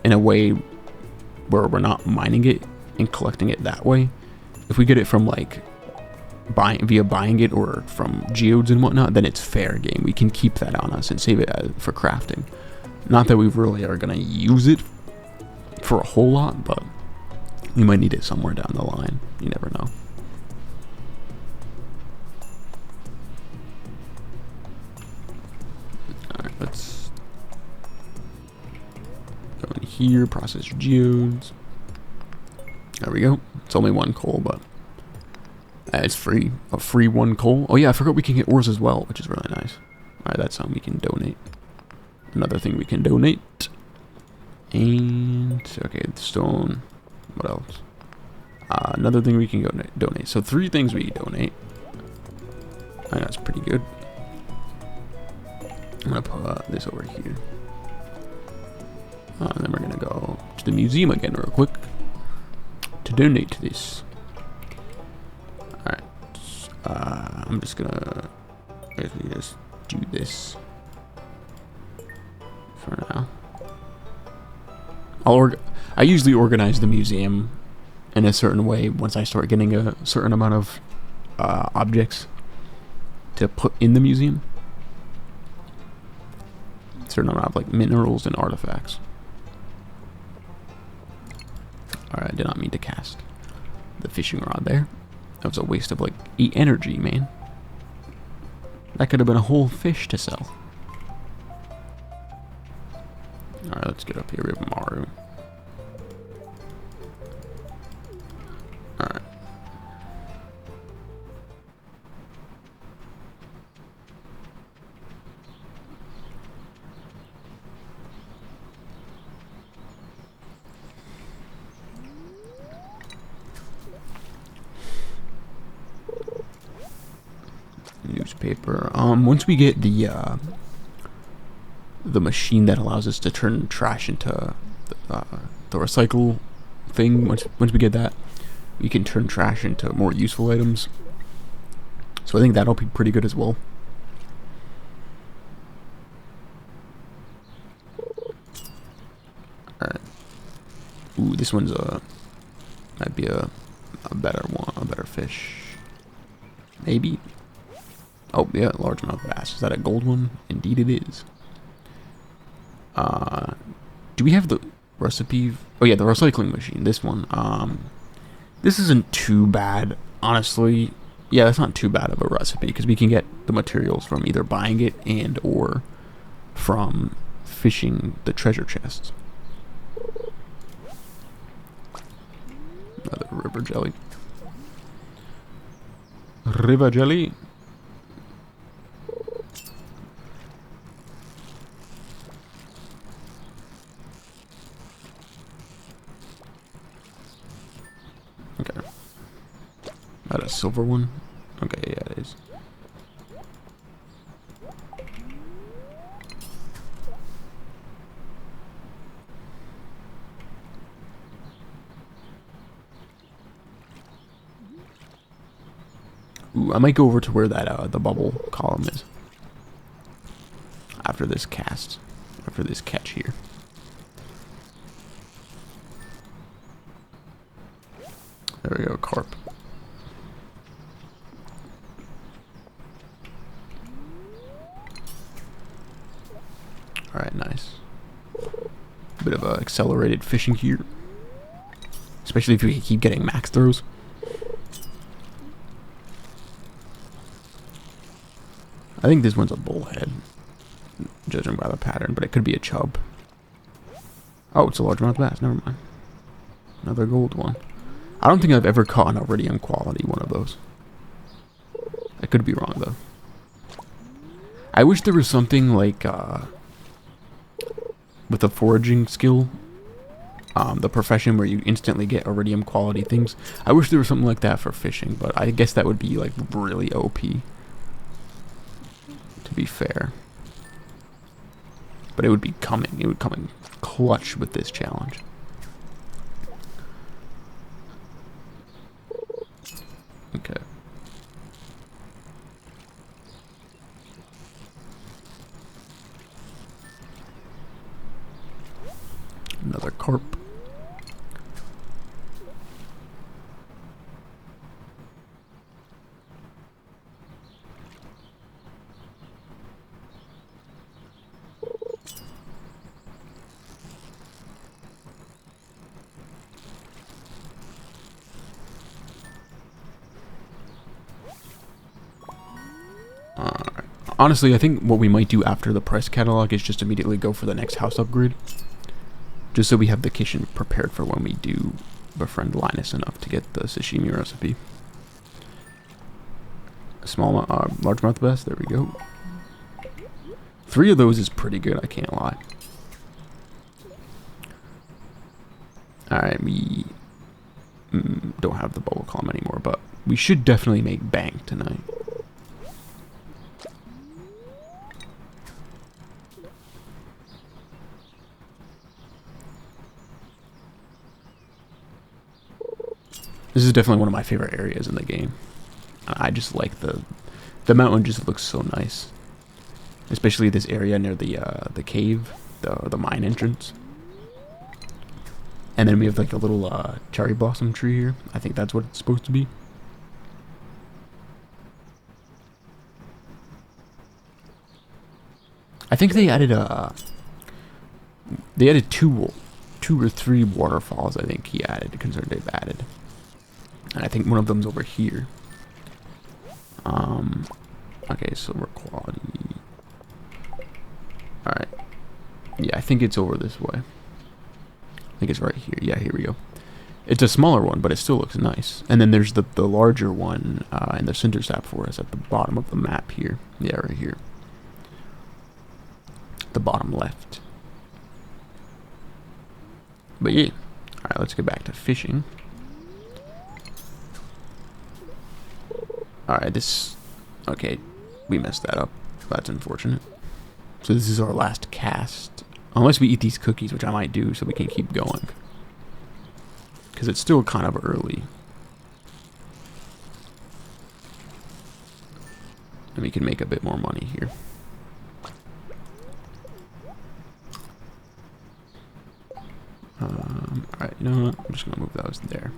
in a way where we're not mining it and collecting it that way, if we get it from, like, via buying it or from geodes and whatnot, then it's fair game. We can keep that on us and save it for crafting. Not that we really are going to use it for a whole lot, but we might need it somewhere down the line. You never know. Alright, let's go in here, process geodes. There we go. It's only 1 coal, but it's free. A free 1 coal. Oh yeah, I forgot we can get ores as well, which is really nice. Alright, that's something we can donate. Another thing we can donate. And, okay, stone. What else? Another thing we can go donate. So 3 things we can donate. I think that's pretty good. I'm going to put this over here. And then we're going to go to the museum again real quick to donate to this. Alright. I'm just going to basically just do this for now. I usually organize the museum in a certain way once I start getting a certain amount of objects to put in the museum. certain amount of like minerals and artifacts. Alright, I did not mean to cast the fishing rod there. That was a waste of like 8 energy, man. That could have been a whole fish to sell. Alright, let's get up here. We have Maru. Alright. Newspaper. Once we get the machine that allows us to turn trash into the recycle thing, once we get that, we can turn trash into more useful items. So I think that'll be pretty good as well. Alright. Ooh, this one's might be a better one, a better fish. Maybe. Oh, yeah, largemouth bass. Is that a gold one? Indeed it is. Do we have the recipe? Oh yeah, the recycling machine. This one. This isn't too bad, honestly. Yeah, that's not too bad of a recipe because we can get the materials from either buying it and or from fishing the treasure chests. Another river jelly. River jelly. Okay. That a silver one? Okay, yeah, it is. Ooh, I might go over to where that the bubble column is after this cast, after this catch here. There we go, carp. Alright, nice. A bit of accelerated fishing here. Especially if we keep getting max throws. I think this one's a bullhead, judging by the pattern, but it could be a chub. Oh, it's a largemouth bass, never mind. Another gold one. I don't think I've ever caught an iridium quality one of those. I could be wrong, though. I wish there was something like, with a foraging skill, the profession where you instantly get iridium quality things. I wish there was something like that for fishing, but I guess that would be, like, really OP. To be fair. But it would be coming. It would come in clutch with this challenge. Okay. Another carp. Honestly, I think what we might do after the price catalog is just immediately go for the next house upgrade. Just so we have the kitchen prepared for when we do befriend Linus enough to get the sashimi recipe. Small, largemouth bass, there we go. 3 of those is pretty good, I can't lie. Alright, we don't have the bubble column anymore, but we should definitely make bank tonight. This is definitely one of my favorite areas in the game. I just like the mountain just looks so nice, especially this area near the cave, the mine entrance. And then we have like a little cherry blossom tree here. I think that's what it's supposed to be. I think they added two or three waterfalls. I think he added, considered they've added, and I think one of them's over here. Okay, silver quality. All right. Yeah, I think it's over this way. I think it's right here. Yeah, here we go. It's a smaller one, but it still looks nice. And then there's the larger one in the center sap forest at the bottom of the map here. Yeah, right here. The bottom left. But yeah. Alright, let's get back to fishing. Alright, this... Okay, we messed that up. That's unfortunate. So this is our last cast. Unless we eat these cookies, which I might do, so we can keep going. Because it's still kind of early. And we can make a bit more money here. Alright, you know what? I'm just going to move those there.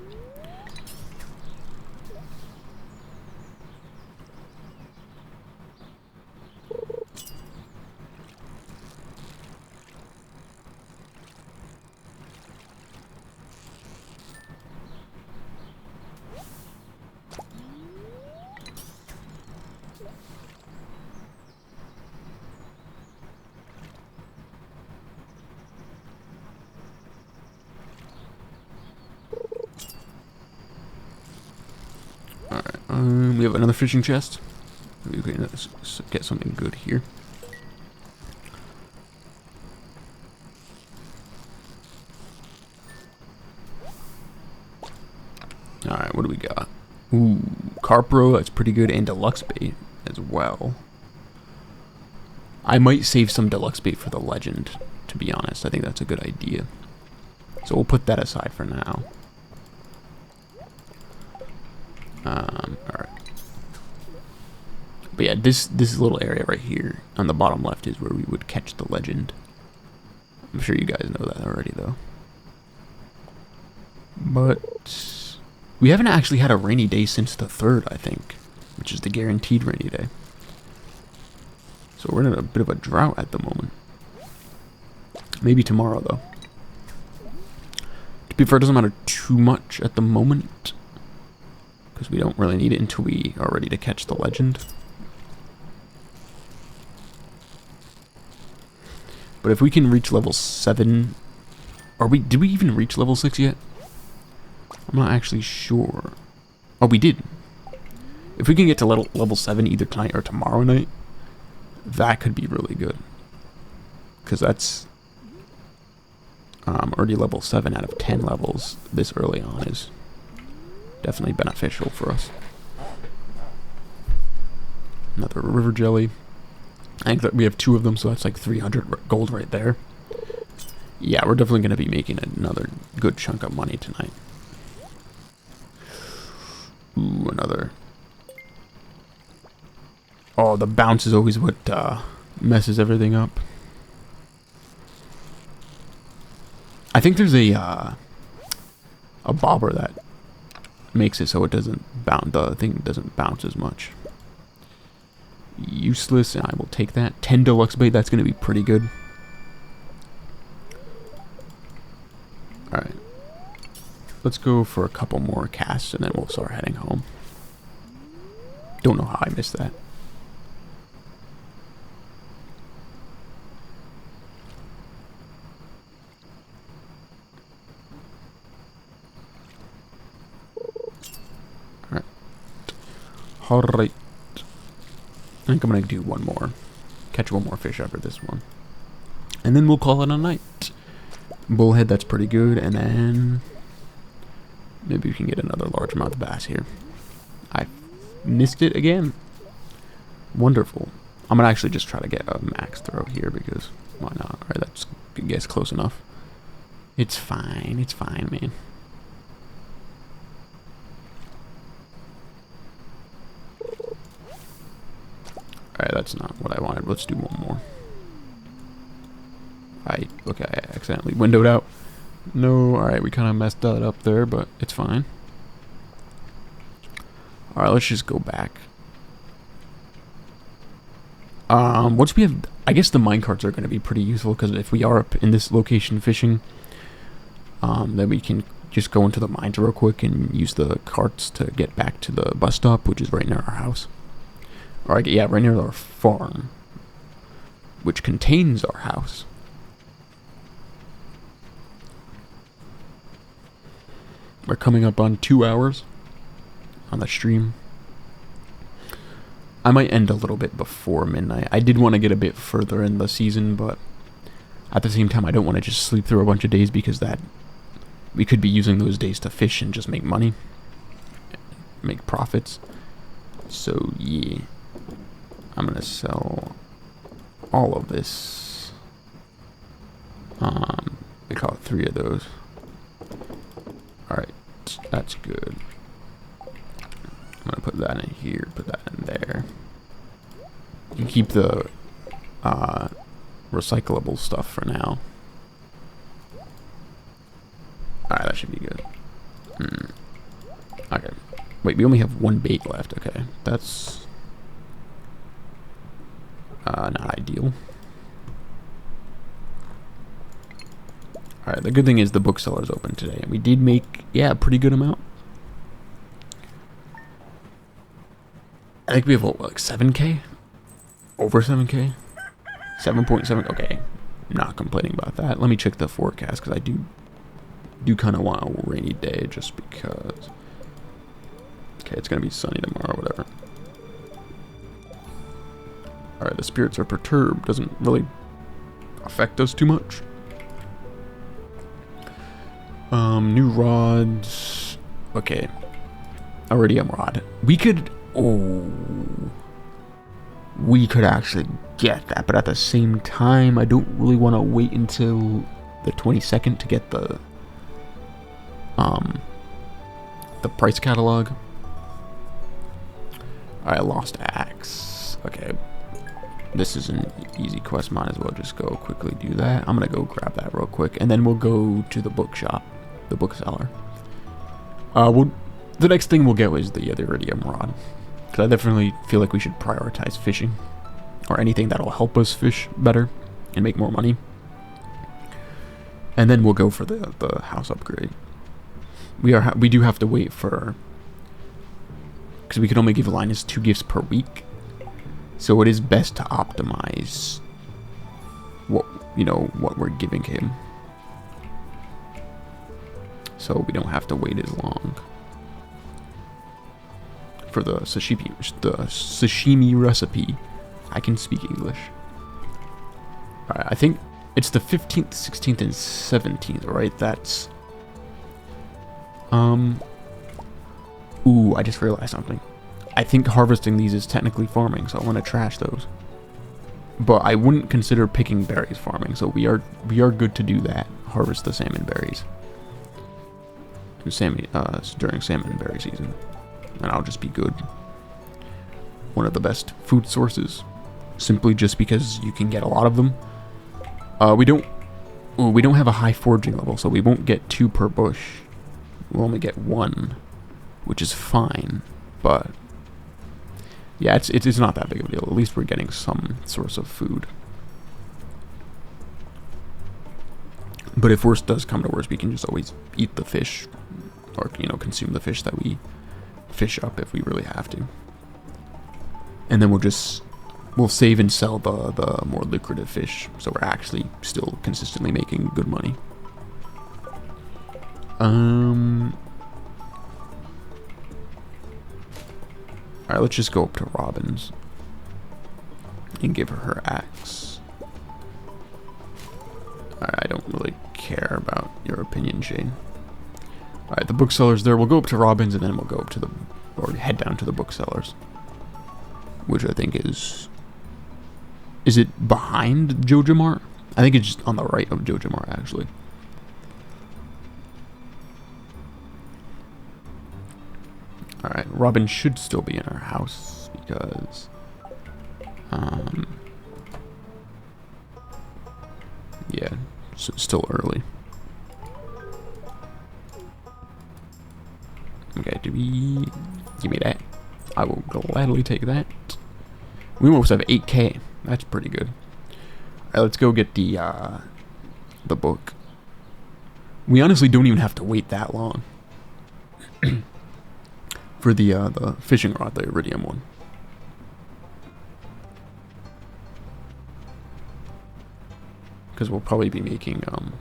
We have another fishing chest. We can get something good here. Alright, what do we got? Ooh, Carpro, that's pretty good, and deluxe bait as well. I might save some deluxe bait for the legend, to be honest. I think that's a good idea. So we'll put that aside for now. Alright. But yeah, this little area right here on the bottom left is where we would catch the legend. I'm sure you guys know that already, though. But we haven't actually had a rainy day since the 3rd, I think, which is the guaranteed rainy day. So we're in a bit of a drought at the moment. Maybe tomorrow, though. To be fair, it doesn't matter too much at the moment, because we don't really need it until we are ready to catch the legend. But if we can reach level 7... Did we even reach level 6 yet? I'm not actually sure. Oh, we did. If we can get to level 7 either tonight or tomorrow night, that could be really good. Because that's... already level 7 out of 10 levels this early on is definitely beneficial for us. Another river jelly. I think that we have 2 of them, so that's like 300 gold right there. Yeah, we're definitely going to be making another good chunk of money tonight. Ooh, another. Oh, the bounce is always what messes everything up. I think there's a bobber that makes it so it doesn't bounce. The thing doesn't bounce as much. Useless, and I will take that. 10 deluxe bait, that's going to be pretty good. Alright. Let's go for a couple more casts, and then we'll start heading home. Don't know how I missed that. Alright. Alright. I think I'm going to do one more. Catch one more fish after this one. And then we'll call it a night. Bullhead, that's pretty good. And then maybe we can get another largemouth bass here. I missed it again. Wonderful. I'm going to actually just try to get a max throw here because why not? Alright, that's, I guess, close enough. It's fine. It's fine, man. Alright, that's not what I wanted. Let's do one more. Okay, I accidentally windowed out. No, alright, we kind of messed that up there, but it's fine. Alright, let's just go back. Once we have... I guess the minecarts are going to be pretty useful, because if we are up in this location fishing, then we can just go into the mines real quick and use the carts to get back to the bus stop, which is right near our house. Or, yeah, right near our farm, which contains our house. We're coming up on 2 hours on the stream. I might end a little bit before midnight. I did want to get a bit further in the season, but at the same time, I don't want to just sleep through a bunch of days, because that we could be using those days to fish and just make money, make profits. So yeah, I'm gonna sell all of this. We call it 3 of those. All right, that's good. I'm gonna put that in here, put that in there. You can keep the recyclable stuff for now. Alright, that should be good. Okay. Wait, we only have 1 bait left. Okay, that's not ideal. Alright, the good thing is the bookseller's open today, and we did make, yeah, a pretty good amount. I think we have, what, like 7K? Over 7K? 7.7, okay. I'm not complaining about that. Let me check the forecast, because I do kind of want a rainy day, just because. Okay, it's going to be sunny tomorrow, whatever. Alright, the spirits are perturbed. Doesn't really affect us too much. New rods. Okay. Iridium rod. We could... Oh. We could actually get that, but at the same time, I don't really want to wait until the 22nd to get the price catalog. Alright, lost axe. Okay. This is an easy quest, might as well just go quickly do that. I'm gonna go grab that real quick, and then we'll go to the bookshop, the bookseller. The next thing we'll get is the iridium rod, because I definitely feel like we should prioritize fishing, or anything that'll help us fish better and make more money. And then we'll go for the house upgrade. We do have to wait for, because we can only give Linus 2 gifts per week. So it is best to optimize what we're giving him, so we don't have to wait as long for the sashimi recipe. I can speak English. Alright, I think it's the 15th, 16th, and 17th, right? That's ooh, I just realized something. I think harvesting these is technically farming, so I want to trash those. But I wouldn't consider picking berries farming, so we are good to do that. Harvest the salmon berries. During salmon berry season. And I'll just be good. One of the best food sources. Simply just because you can get a lot of them. We don't have a high foraging level, so we won't get 2 per bush. We'll only get 1, which is fine, but yeah, it's not that big of a deal. At least we're getting some source of food. But if worse does come to worse, we can just always eat the fish, or consume the fish that we fish up if we really have to. And then we'll save and sell the more lucrative fish, so we're actually still consistently making good money. Alright, let's just go up to Robin's and give her axe. I don't really care about your opinion, Shane. Alright, the bookseller's there. We'll go up to Robin's, and then we'll go up to or head down to the bookseller's, which I think is it behind Joja Mart? I think it's just on the right of Joja Mart, actually. Alright, Robin should still be in her house, because yeah, it's still early. Okay, give me that. I will gladly take that. We almost have 8K. That's pretty good. Alright, let's go get the book. We honestly don't even have to wait that long for the fishing rod, the iridium one. Because we'll probably be making a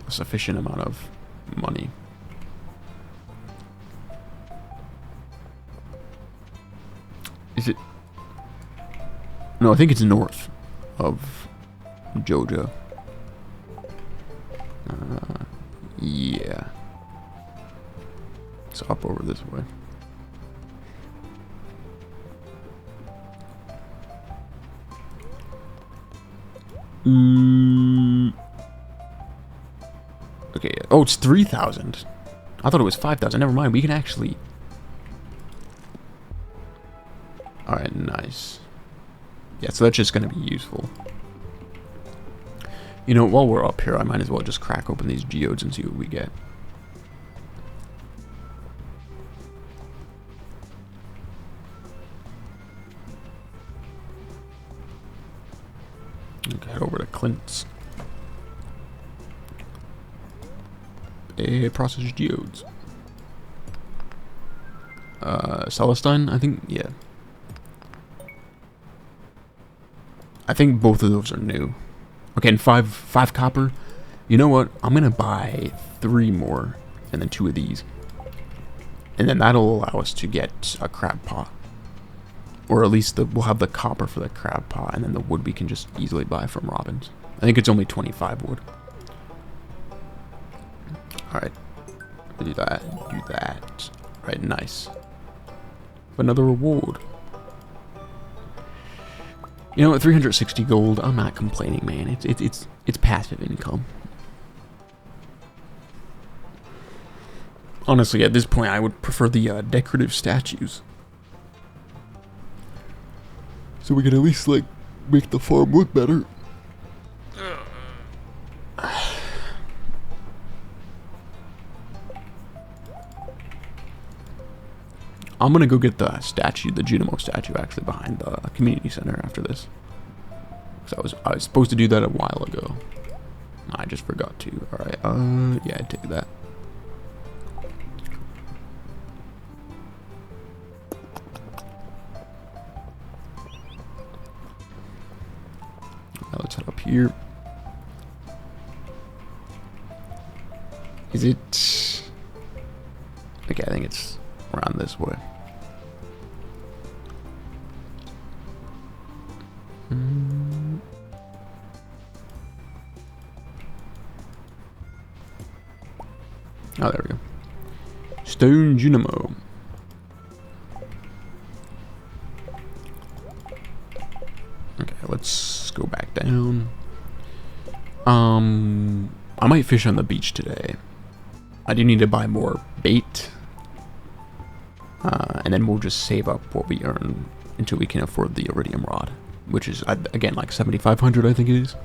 sufficient amount of money. Is it? No, I think it's north of Jojo. Yeah. It's up over this way. Okay. Oh, it's 3,000. I thought it was 5,000. Never mind. We can actually. All right. Nice. Yeah. So that's just gonna be useful. You know, while we're up here, I might as well just crack open these geodes and see what we get. Okay, head over to Clint's. Process geodes. Celestine, I think, yeah. I think both of those are new. Okay, and five copper. You know what? I'm gonna buy 3 more, and then 2 of these, and then that'll allow us to get a crab pot, or at least we'll have the copper for the crab pot, and then the wood we can just easily buy from Robbins. I think it's only 25 wood. All right, do that. Do that. All right, nice. Another reward. You know, at 360 gold, I'm not complaining, man. It's passive income. Honestly, at this point, I would prefer the decorative statues, so we can at least like make the farm look better. I'm gonna go get the statue, the Junimo statue, actually behind the community center after this. Cause I was supposed to do that a while ago. I just forgot to. All right. Yeah, I'd take that. Now let's head up here. Is it? Okay, I think it's around this way. Oh, there we go. Stone Junimo. Okay, let's go back down. I might fish on the beach today. I do need to buy more bait. And then we'll just save up what we earn until we can afford the iridium rod, which is, again, like 7,500, I think it is.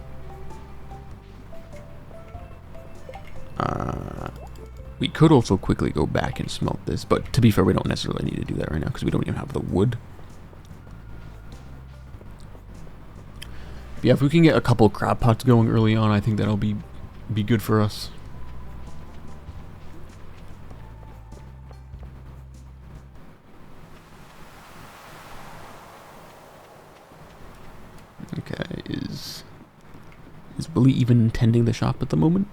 We could also quickly go back and smelt this, but to be fair, we don't necessarily need to do that right now because we don't even have the wood. But yeah, if we can get a couple crab pots going early on, I think that'll be good for us. Okay, is Billy even tending the shop at the moment?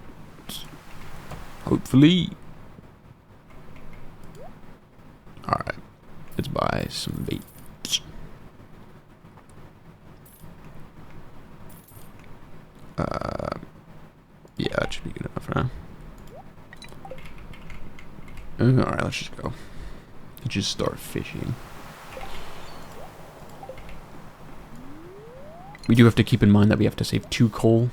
Hopefully. Alright, let's buy some bait. Yeah, that should be good enough for now. Alright, let's just go. Let's just start fishing. We do have to keep in mind that we have to save 2 coal.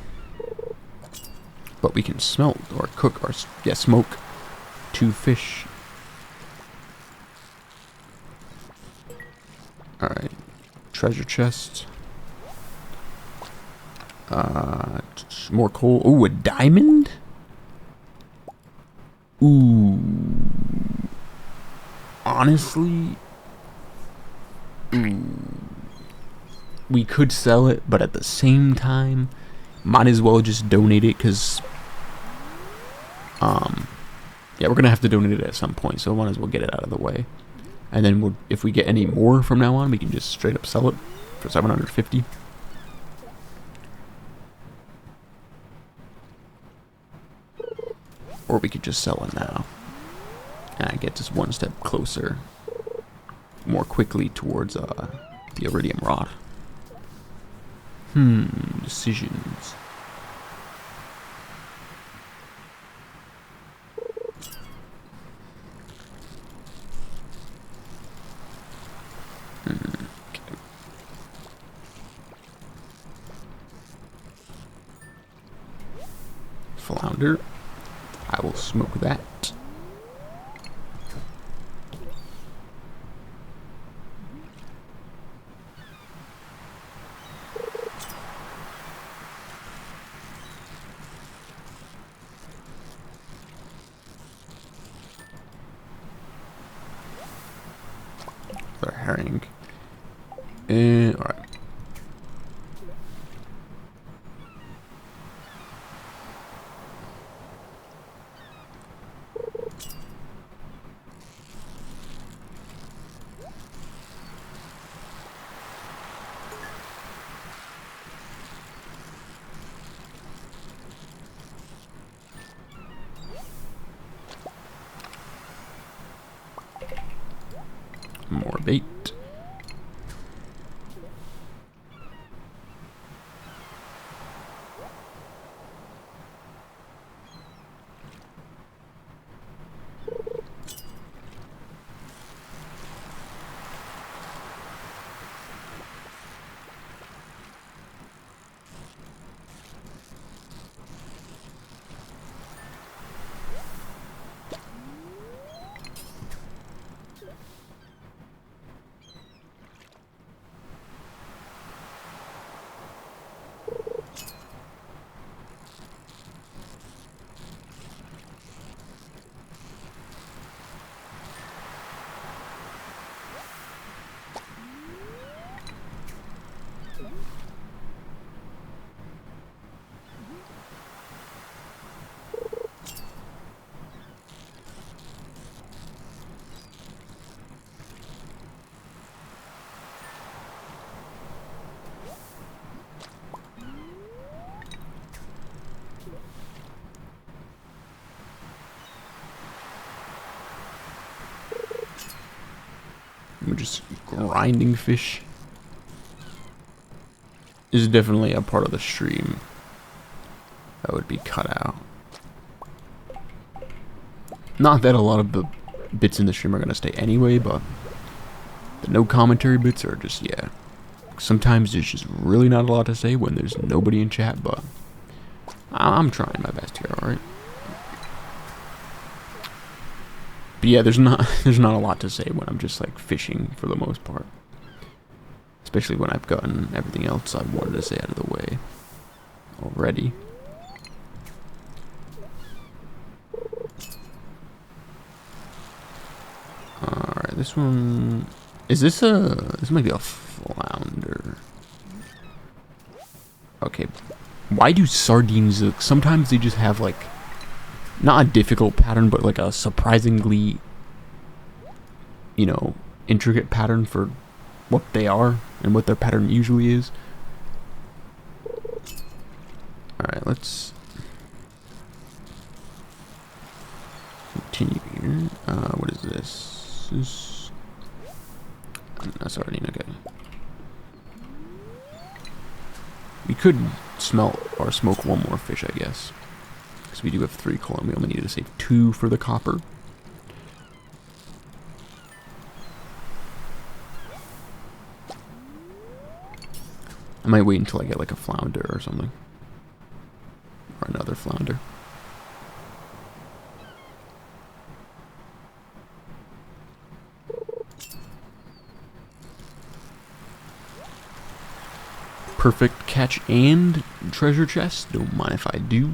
But we can smelt or cook or smoke 2 fish. Alright. Treasure chest. More coal. Ooh, a diamond? Ooh. Honestly. Ooh. we could sell it, but at the same time, might as well just donate it, because yeah, we're gonna have to donate it at some point, so might as well get it out of the way. And then if we get any more from now on, we can just straight up sell it for 750. Or we could just sell it now and get just one step closer, more quickly towards the iridium rod. Decisions. Flounder. I will smoke that. The herring. Alright. More bait. We're just grinding fish. This is definitely a part of the stream that would be cut out. Not that a lot of the bits in the stream are going to stay anyway, but the no commentary bits are just, yeah. Sometimes there's just really not a lot to say when there's nobody in chat, but I'm trying my best here, alright? But yeah, there's not a lot to say when I'm just like fishing for the most part. Especially when I've gotten everything else I wanted to say out of the way already. Alright, this one... this might be a flounder. Okay. Why do sardines look... Sometimes they just have like... Not a difficult pattern, but like a surprisingly... You know, intricate pattern for what they are and what their pattern usually is. Alright, let's... continue here. What is this? This... That's sardine, okay. We could smelt or smoke one more fish, I guess. Because we do have 3 coal and we only need to save 2 for the copper. I might wait until I get like a flounder or something. Or another flounder. Perfect catch and treasure chest. Don't mind if I do.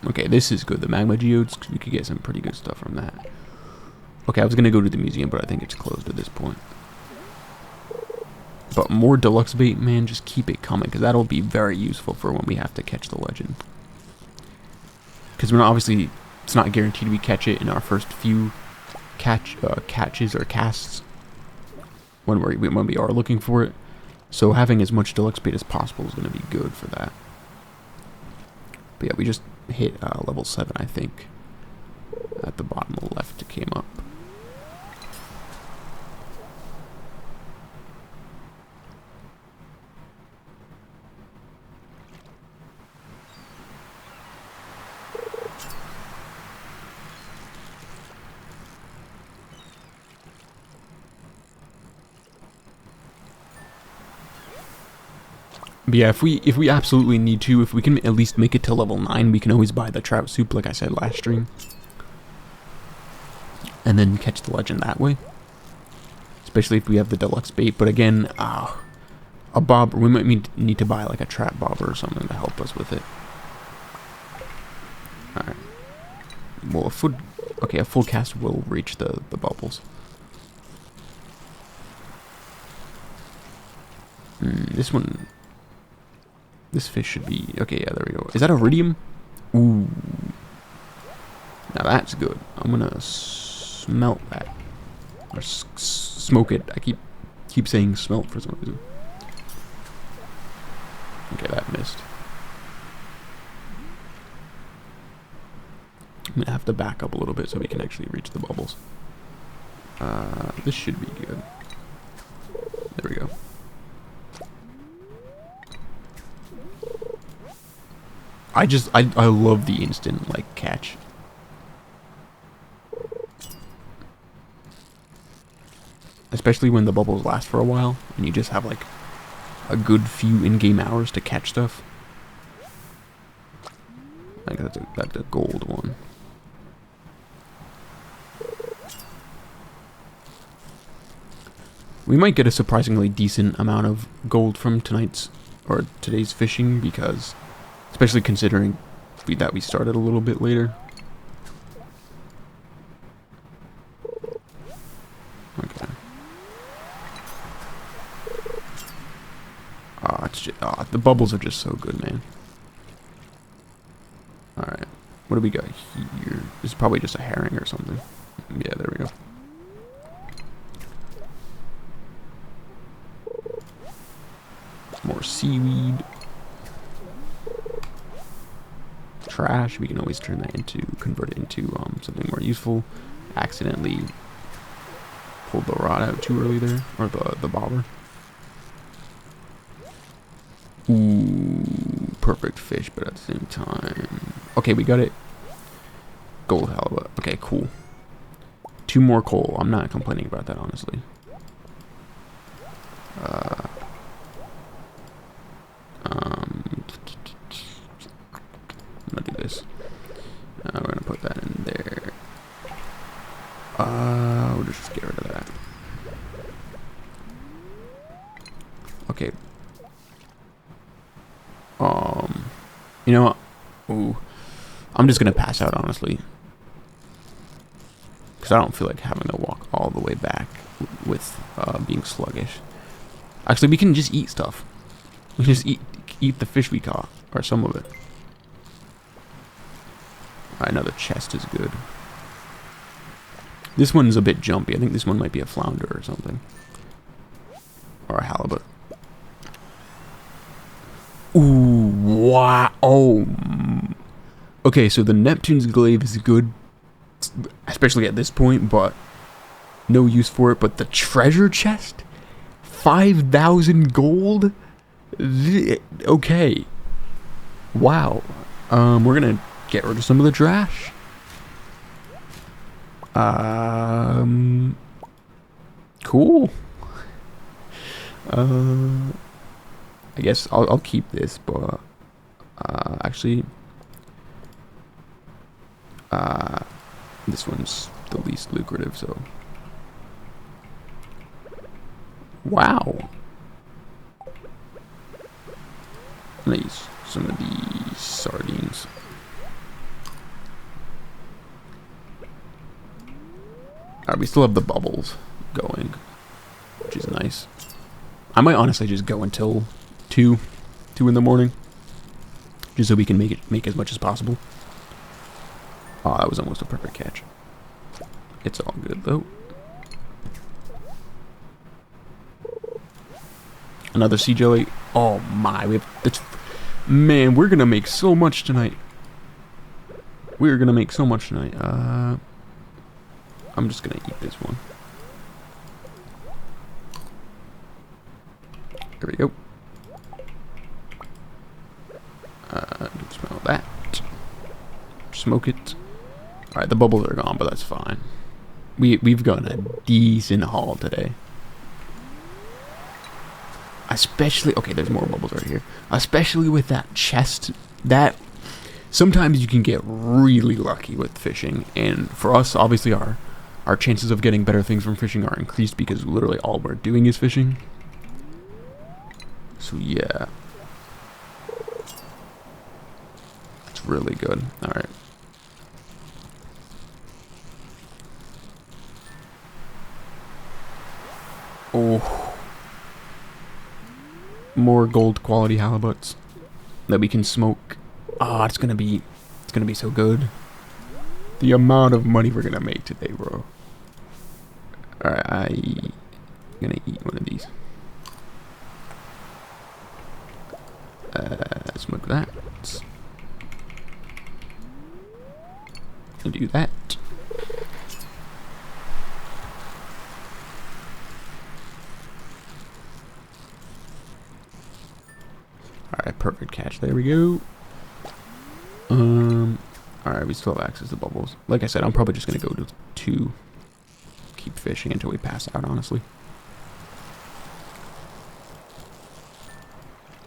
Okay, this is good. The magma geodes, we could get some pretty good stuff from that. Okay, I was gonna go to the museum, but I think it's closed at this point. But more deluxe bait, man, just keep it coming, because that'll be very useful for when we have to catch the legend. Because we're not, obviously, it's not guaranteed we catch it in our first few catches or casts when we are looking for it. So having as much deluxe bait as possible is going to be good for that. But yeah, we just hit level 7, I think. At the bottom left, it came up. But yeah, if we absolutely need to, if we can at least make it to level 9, we can always buy the trout soup, like I said last stream. And then catch the legend that way. Especially if we have the deluxe bait. But again, a bobber, we might need to buy like a trap bobber or something to help us with it. Alright. Well, a full cast will reach the bubbles. This fish should be... Okay, yeah, there we go. Is that iridium? Ooh. Now that's good. I'm gonna smelt that. Or smoke it. I keep saying smelt for some reason. Okay, that missed. I'm gonna have to back up a little bit so we can actually reach the bubbles. This should be good. There we go. I love the instant, like, catch. Especially when the bubbles last for a while, and you just have, like, a good few in-game hours to catch stuff. Like, that's a gold one. We might get a surprisingly decent amount of gold from today's fishing, because... Especially considering that we started a little bit later. Okay. The bubbles are just so good, man. Alright. What do we got here? This is probably just a herring or something. Yeah, there we go. More seaweed. Trash, we can always convert it into something more useful. Accidentally pulled the rod out too early there, or the bobber. Ooh, perfect fish, but at the same time, okay, we got it. Gold halibut. Okay, cool. 2 more coal. I'm not complaining about that, honestly. I'm gonna do this. We're gonna put that in there. We'll just get rid of that. Okay. You know what? Ooh. I'm just gonna pass out, honestly. Because I don't feel like having to walk all the way back with being sluggish. Actually, we can just eat stuff. We can just eat the fish we caught, or some of it. Alright, now the chest is good. This one's a bit jumpy. I think this one might be a flounder or something. Or a halibut. Ooh, wow. Oh. Okay, so the Neptune's glaive is good, especially at this point, but no use for it. But the treasure chest? 5,000 gold? Okay. Wow. We're gonna get rid of some of the trash. Cool. I guess I'll keep this, but actually, this one's the least lucrative, so. Wow. I'm gonna use some of these sardines. We still have the bubbles going, which is nice. I might honestly just go until 2 in the morning, just so we can make as much as possible. Oh, that was almost a perfect catch. It's all good though. Another sea jelly. Oh my, man, we're gonna make so much tonight. We're gonna make so much tonight. I'm just gonna eat this one. There we go. Smell that. Smoke it. Alright, the bubbles are gone, but that's fine. We've gotten a decent haul today. Especially, okay, there's more bubbles right here. Especially with that chest. That, sometimes you can get really lucky with fishing. And for us, obviously, our chances of getting better things from fishing are increased because literally all we're doing is fishing. So yeah. It's really good. Alright. Oh. More gold quality halibuts that we can smoke. Ah, it's gonna be so good. The amount of money we're gonna make today, bro. Alright, I'm gonna eat one of these. Smoke that. And do that. Alright, perfect catch. There we go. Alright, we still have access to bubbles. Like I said, I'm probably just gonna go to 2. Keep fishing until we pass out, honestly.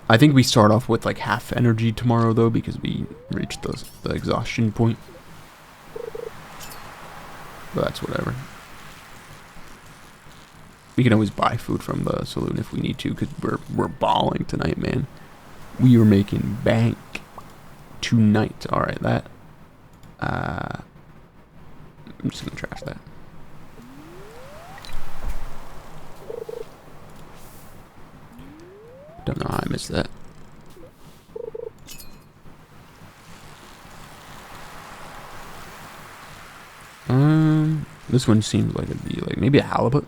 I think we start off with like half energy tomorrow though, because we reached the exhaustion point. But that's whatever. We can always buy food from the saloon if we need to, because we're balling tonight, man. We are making bank tonight. Alright, that. I'm just gonna trash that. Don't know how I missed that. This one seems like it'd be like maybe a halibut.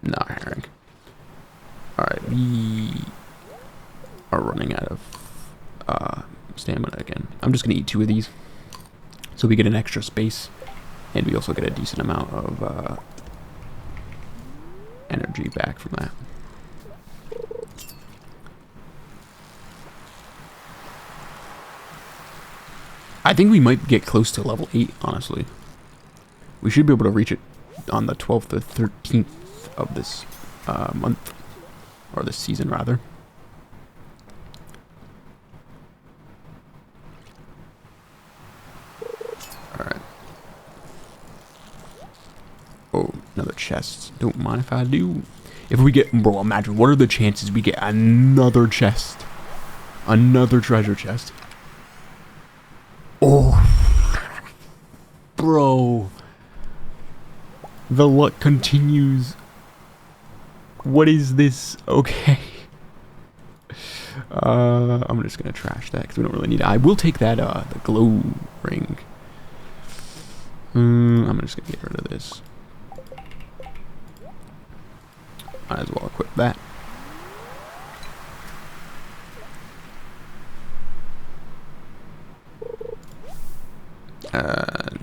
No, herring. Alright, we are running out of stamina again. I'm just gonna eat 2 of these so we get an extra space, and we also get a decent amount of energy back from that. I think we might get close to level 8, honestly. We should be able to reach it on the 12th or 13th of this month, or this season, rather. Alright. Oh, another chest. Don't mind if I do. If we get, bro, imagine, what are the chances we get another chest? Another treasure chest. Oh. Bro. The luck continues. What is this? Okay. I'm just gonna trash that because we don't really need it. I will take that, the glow ring. I'm just gonna get rid of this. Might as well equip that.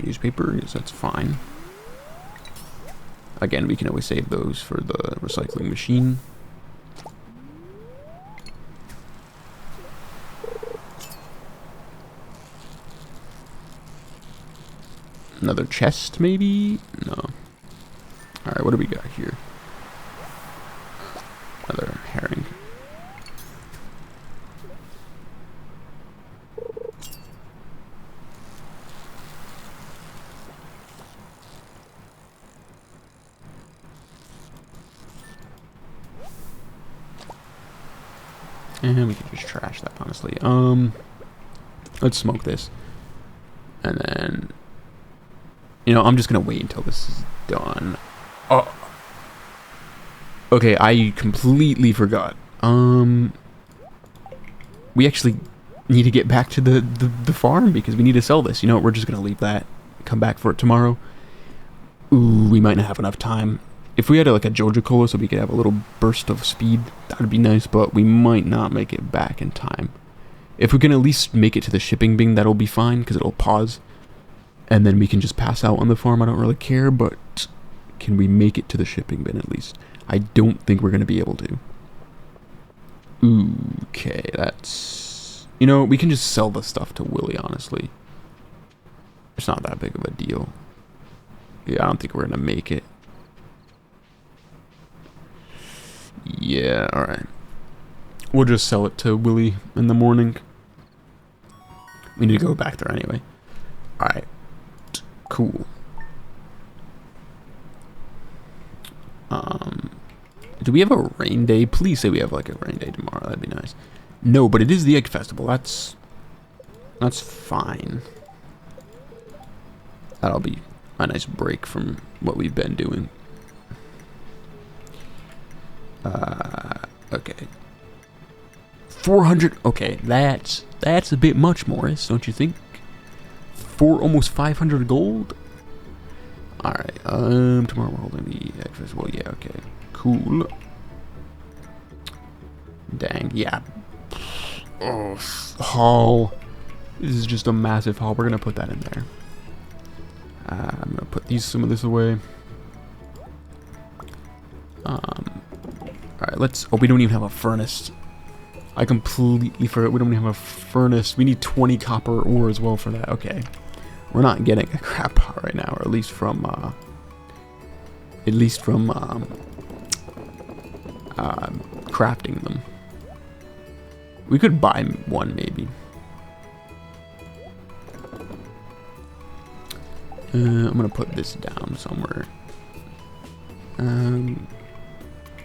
Newspaper, yes, that's fine. Again, we can always save those for the recycling machine. Another chest, maybe? No. Alright, what do we got here? Another herring. And we can just trash that, honestly. Let's smoke this. And then You know, I'm just gonna wait until this is done. Oh, okay. I completely forgot. We actually need to get back to the farm because we need to sell this. You know what? We're just gonna leave that. Come back for it tomorrow. Ooh, we might not have enough time. If we had like a Georgia Cola so we could have a little burst of speed, that would be nice, but we might not make it back in time. If we can at least make it to the shipping bin, that'll be fine, because it'll pause. And then we can just pass out on the farm, I don't really care, but can we make it to the shipping bin at least? I don't think we're going to be able to. Okay, that's... You know, we can just sell the stuff to Willie, honestly. It's not that big of a deal. Yeah, I don't think we're going to make it. Yeah, alright. We'll just sell it to Willie in the morning. We need to go back there anyway. Alright. Cool. Do we have a rain day? Please say we have like a rain day tomorrow. That'd be nice. No, but it is the egg festival. That's fine. That'll be a nice break from what we've been doing. Okay. 400. Okay, that's a bit much, Morris, don't you think? Almost 500 gold. All right. Tomorrow we're holding the egg festival. Yeah. Okay. Cool. Dang. Yeah. Oh, haul. This is just a massive haul. We're gonna put that in there. I'm gonna put some of this away. Alright, let's... Oh, we don't even have a furnace. I completely forgot we don't even have a furnace. We need 20 copper ore as well for that. Okay. We're not getting a crap pot right now, or at least from crafting them. We could buy one, maybe. I'm gonna put this down somewhere.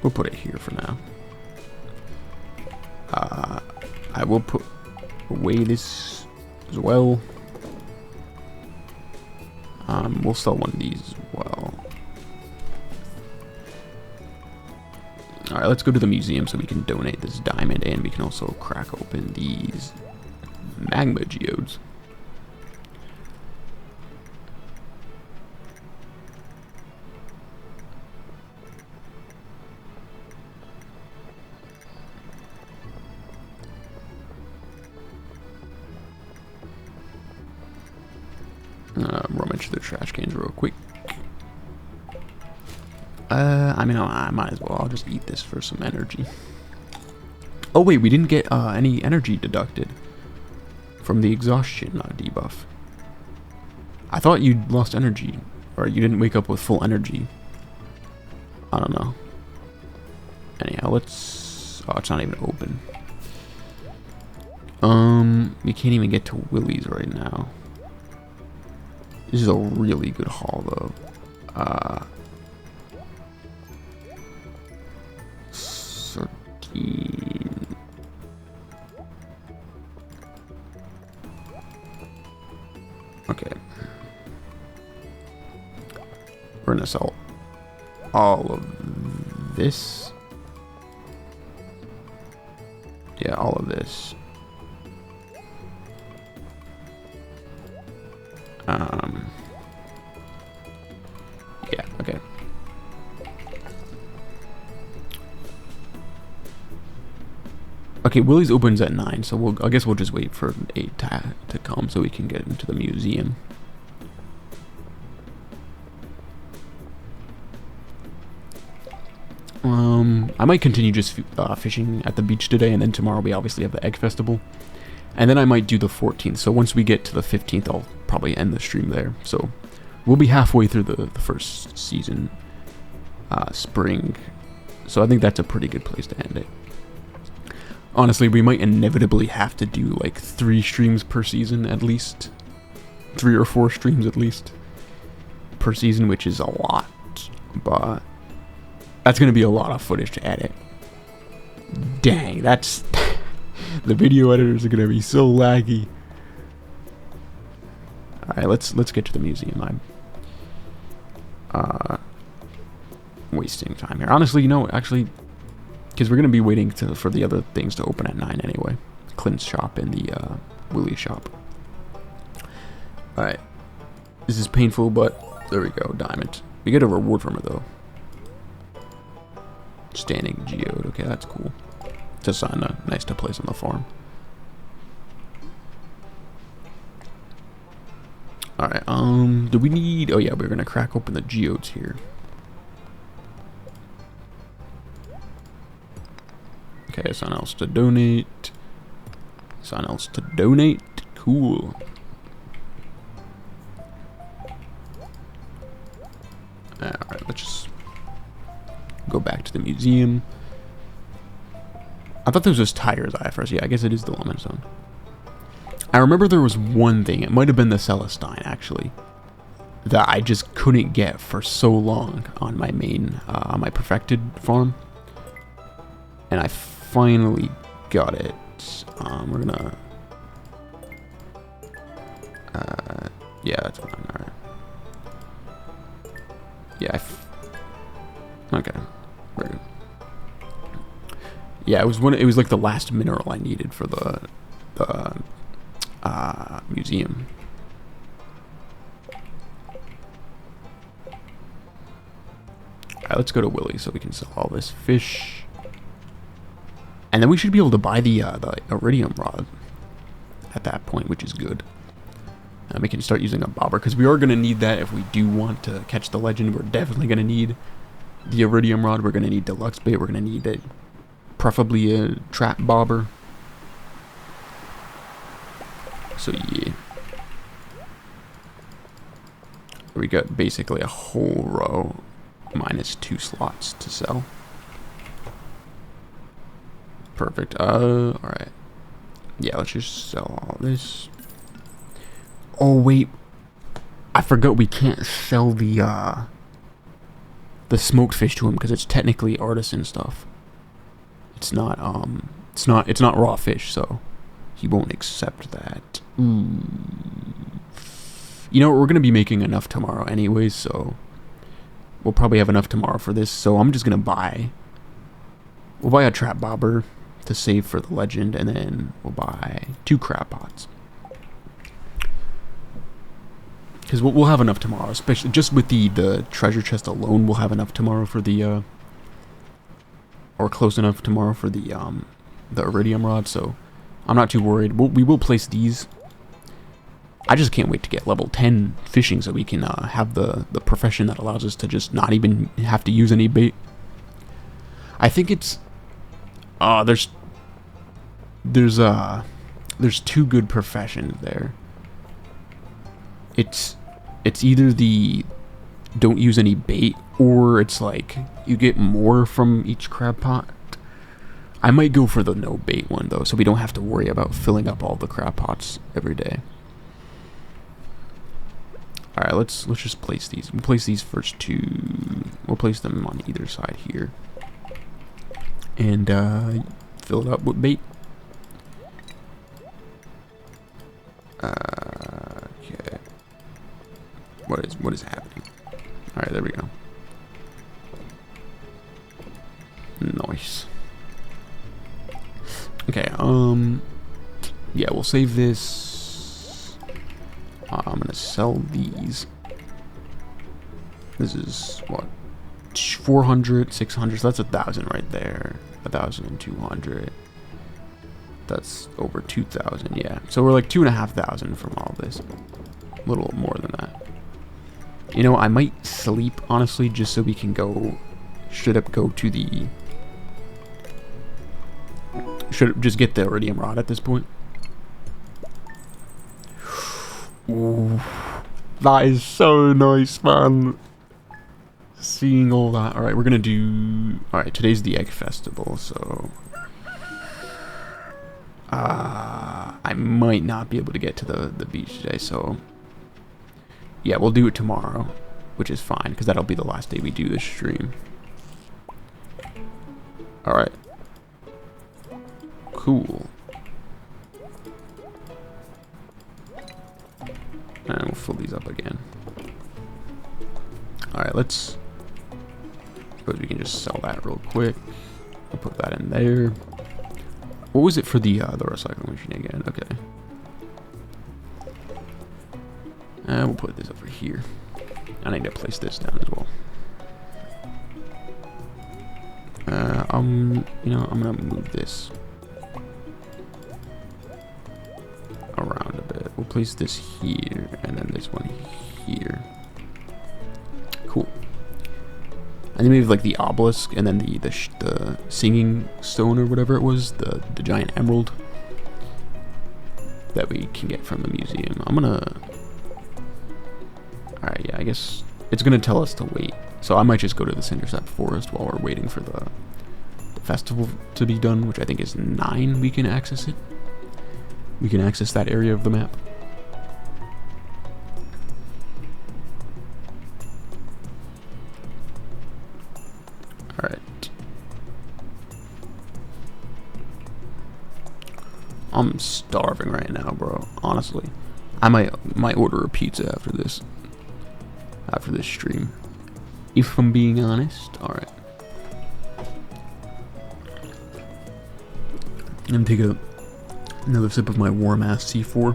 We'll put it here for now. I will put away this as well. We'll sell one of these as well. Alright, let's go to the museum so we can donate this diamond, and we can also crack open these magma geodes. Rummage through the trash cans real quick. I mean, I might as well. I'll just eat this for some energy. Oh wait, we didn't get any energy deducted from the exhaustion debuff. I thought you lost energy, or you didn't wake up with full energy. I don't know. Anyhow, let's... Oh, it's not even open. We can't even get to Willie's right now. This is a really good haul, though. 13. Okay. We're gonna sell all of this. Yeah, all of this. Yeah, okay. Okay, Willie's opens at 9, so I guess we'll just wait for 8 to come so we can get into the museum. I might continue just fishing at the beach today, and then tomorrow we obviously have the egg festival. And then I might do the 14th, so once we get to the 15th, I'll probably end the stream there. So we'll be halfway through the first season, spring. So I think that's a pretty good place to end it. Honestly, we might inevitably have to do like 3 streams per season at least. 3 or 4 streams at least per season, which is a lot. But that's going to be a lot of footage to edit. Dang, that's... The video editors are going to be so laggy. Alright, let's get to the museum. wasting time here. Honestly, you know, actually, because we're going to be waiting for the other things to open at 9 anyway. Clint's shop and the Willie's shop. Alright. This is painful, but there we go. Diamond. We get a reward from it, though. Standing geode. Okay, that's cool. Just nice to place on the farm. Alright, do we need... Oh, yeah, we're going to crack open the geodes here. Okay, something else to donate. Something else to donate. Cool. Alright, let's just go back to the museum. I thought this was Tiger's Eye first. Yeah, I guess it is the lemon stone. I remember there was one thing. It might have been the Celestine, actually, that I just couldn't get for so long on my main, on my perfected farm. And I finally got it. We're gonna... yeah, that's fine. Alright. Yeah, okay. Very good. Yeah, it was like the last mineral I needed for the museum. Alright, let's go to Willie's so we can sell all this fish. And then we should be able to buy the iridium rod at that point, which is good. And we can start using a bobber, because we are going to need that if we do want to catch the legend. We're definitely going to need the iridium rod. We're going to need deluxe bait. We're going to need preferably a trap bobber. So yeah. We got basically a whole row minus 2 slots to sell. Perfect. Alright. Yeah, let's just sell all this. Oh, wait. I forgot we can't sell the smoked fish to him because it's technically artisan stuff. It's not raw fish, so he won't accept that. Ooh. You know, we're going to be making enough tomorrow anyways, so we'll probably have enough tomorrow for this. So I'm just going to we'll buy a trap bobber to save for the legend, and then we'll buy 2 crab pots. Because we'll have enough tomorrow, especially just with the treasure chest alone. We'll have enough tomorrow for the, or close enough tomorrow for the iridium rod, so I'm not too worried. We will place these. I just can't wait to get level 10 fishing so we can have the profession that allows us to just not even have to use any bait. I think it's there's 2 good professions there. It's either the don't use any bait, or it's like you get more from each crab pot. I might go for the no bait one though, so we don't have to worry about filling up all the crab pots every day. Alright, let's just place these. We'll place these first 2. We'll place them on either side here. And fill it up with bait. Okay. What is happening? Alright, there we go. Nice. Okay, yeah, we'll save this. I'm gonna sell these. This is what, 400, 600, so that's 1,000 right there. 1,200. That's over 2,000, yeah. So we're like 2,500 from all this. A little more than that. You know, I might sleep, honestly, just so we can go, should just get the iridium rod at this point. Ooh, that is so nice, man. Seeing all that. Alright, we're gonna do... Alright, today's the egg festival, so... I might not be able to get to the beach today, so... Yeah, we'll do it tomorrow, which is fine, because that'll be the last day we do this stream. Alright. Cool. And we'll fill these up again. Alright, let's... Suppose we can just sell that real quick. I'll put that in there. What was it for the recycling machine again? Okay. We'll put this over here. I need to place this down as well. You know, I'm gonna move this around a bit. We'll place this here, and then this one here. Cool. And then we have like the obelisk, and then the singing stone or whatever it was, the giant emerald that we can get from the museum. I'm gonna. All right, yeah, I guess it's gonna tell us to wait. So I might just go to the Cindersap Forest while we're waiting for the festival to be done, which I think is 9. We can access it. We can access that area of the map. Alright. I'm starving right now, bro. Honestly. I might order a pizza after this. After this stream. If I'm being honest. Alright. I'm gonna take another sip of my warm ass C4.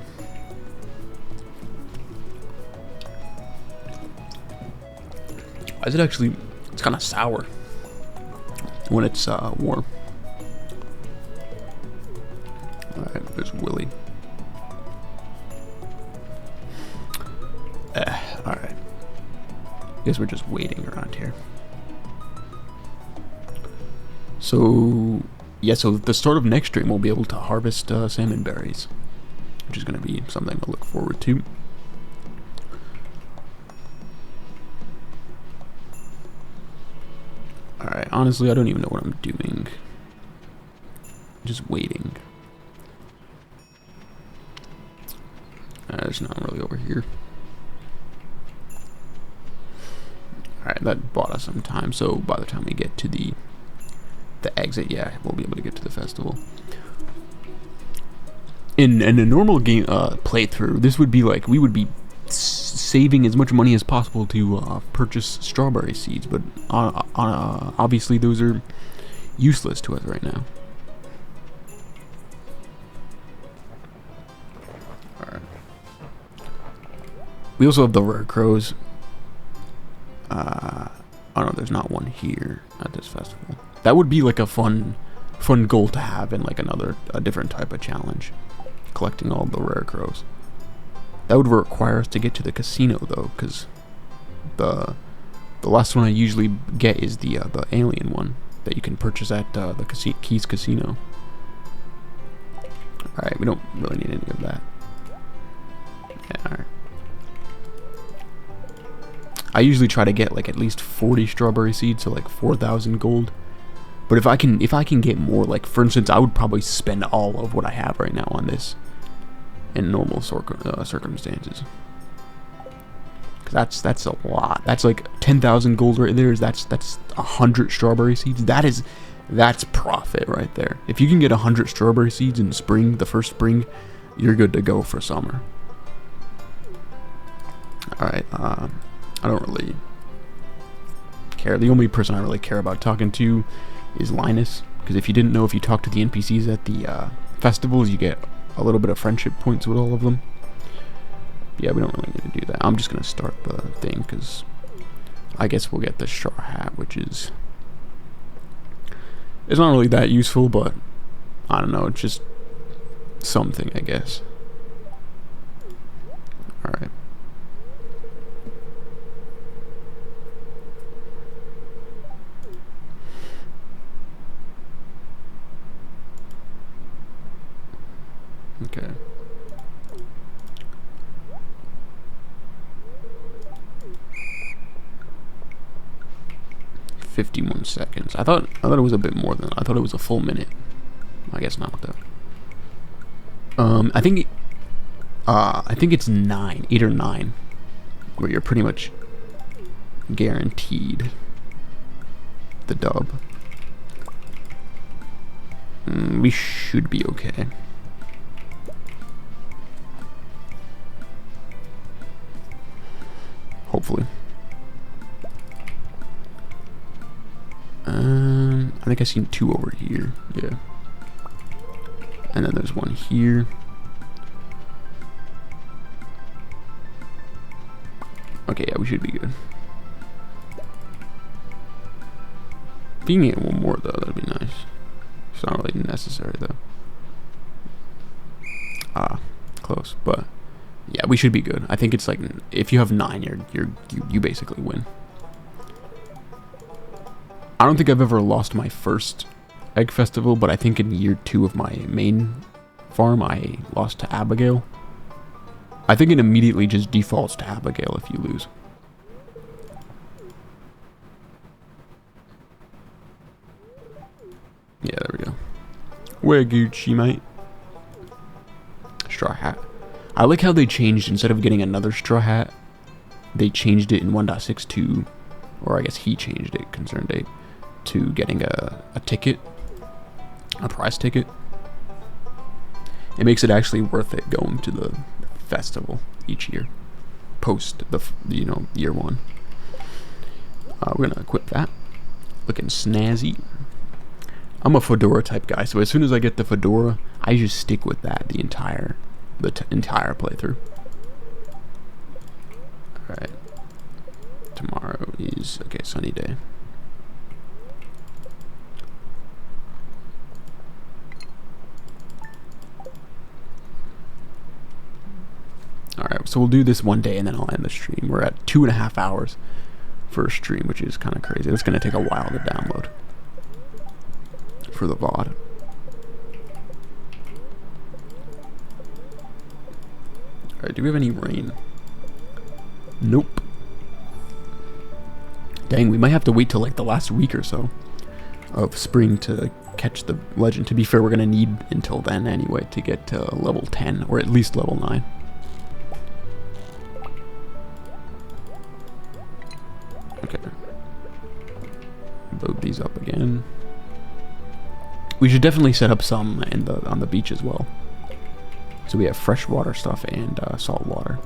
Why is it actually, it's kind of sour when it's warm. Alright, there's Willy. Alright. Guess we're just waiting around here. So, yeah, so at the start of next stream, we'll be able to harvest salmon berries, which is going to be something to look forward to. Alright, honestly, I don't even know what I'm doing. Just waiting. There's nothing really over here. Alright, that bought us some time, so by the time we get to the exit, yeah, we'll be able to get to the festival. In a normal game playthrough, this would be like, we would be saving as much money as possible to purchase strawberry seeds, but obviously those are useless to us right now. Alright. We also have the rare crows. Oh no, there's not one here at this festival. That would be like a fun goal to have in like a different type of challenge. Collecting all the rare crows. That would require us to get to the casino though, because the last one I usually get is the alien one that you can purchase at the Keys Casino. Alright, we don't really need any of that. Yeah, alright. I usually try to get like at least 40 strawberry seeds, so like 4,000 gold. But if I can get more, like for instance, I would probably spend all of what I have right now on this in normal circumstances. Cause that's a lot. That's like 10,000 gold right there. That's 100 strawberry seeds. That's profit right there. If you can get 100 strawberry seeds in spring, the first spring, you're good to go for summer. All right. I don't really care. The only person I really care about talking to is Linus, because if you didn't know, if you talk to the NPCs at the festivals, you get a little bit of friendship points with all of them. Yeah, we don't really need to do that. I'm just gonna start the thing because I guess we'll get the straw hat, which is, it's not really that useful, but I don't know, it's just something, I guess. All right. Okay. $51 seconds. I thought it was a bit more than that. I thought it was a full minute. I guess not though. I think it's 8 or 9, where you're pretty much guaranteed the dub. We should be okay. Hopefully. I think I seen 2 over here. Yeah. And then there's 1 here. Okay, yeah, we should be good. If you can get 1 more though, that'd be nice. It's not really necessary though. Ah, close, but yeah, we should be good. I think it's like if you have 9, you basically win. I don't think I've ever lost my first egg festival, but I think in year 2 of my main farm, I lost to Abigail. I think it immediately just defaults to Abigail if you lose. Yeah, there we go. We're Gucci, mate. Straw hat. I like how they changed, instead of getting another straw hat, they changed it in 1.62, or I guess he changed it, Concerned Date, to getting a ticket, a prize ticket. It makes it actually worth it going to the festival each year, post the year 1. We're gonna equip that. Looking snazzy. I'm a fedora type guy, so as soon as I get the fedora, I just stick with that the entire playthrough. All right. Tomorrow is sunny day. Alright, so we'll do this one day and then I'll end the stream. We're at 2.5 hours for a stream, which is kind of crazy. It's going to take a while to download for the VOD. Alright, do we have any rain? Nope. Dang, we might have to wait till like the last week or so of spring to catch the legend. To be fair, we're going to need until then anyway to get to level 10 or at least level 9. Okay. Load these up again. We should definitely set up some on the beach as well. So we have freshwater stuff and salt water.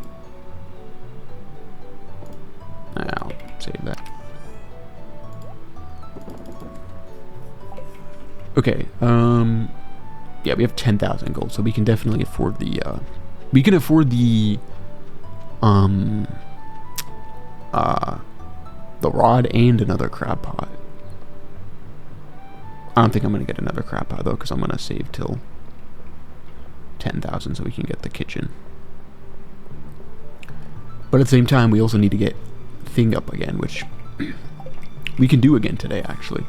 I'll save that. Okay. Yeah, we have 10,000 gold, so we can definitely afford the. We can afford the rod and another crab pot. I don't think I'm going to get another crab pot though, because I'm going to save till 10,000 so we can get the kitchen. But at the same time, we also need to get thing up again, which we can do again today, actually.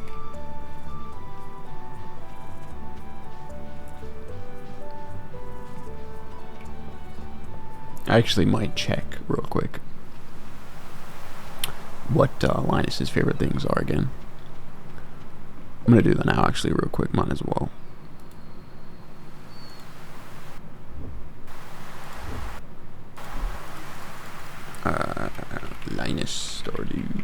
I actually might check real quick what Linus's favorite things are again. I'm gonna do that now, actually, real quick. Might as well. Linus Stardew.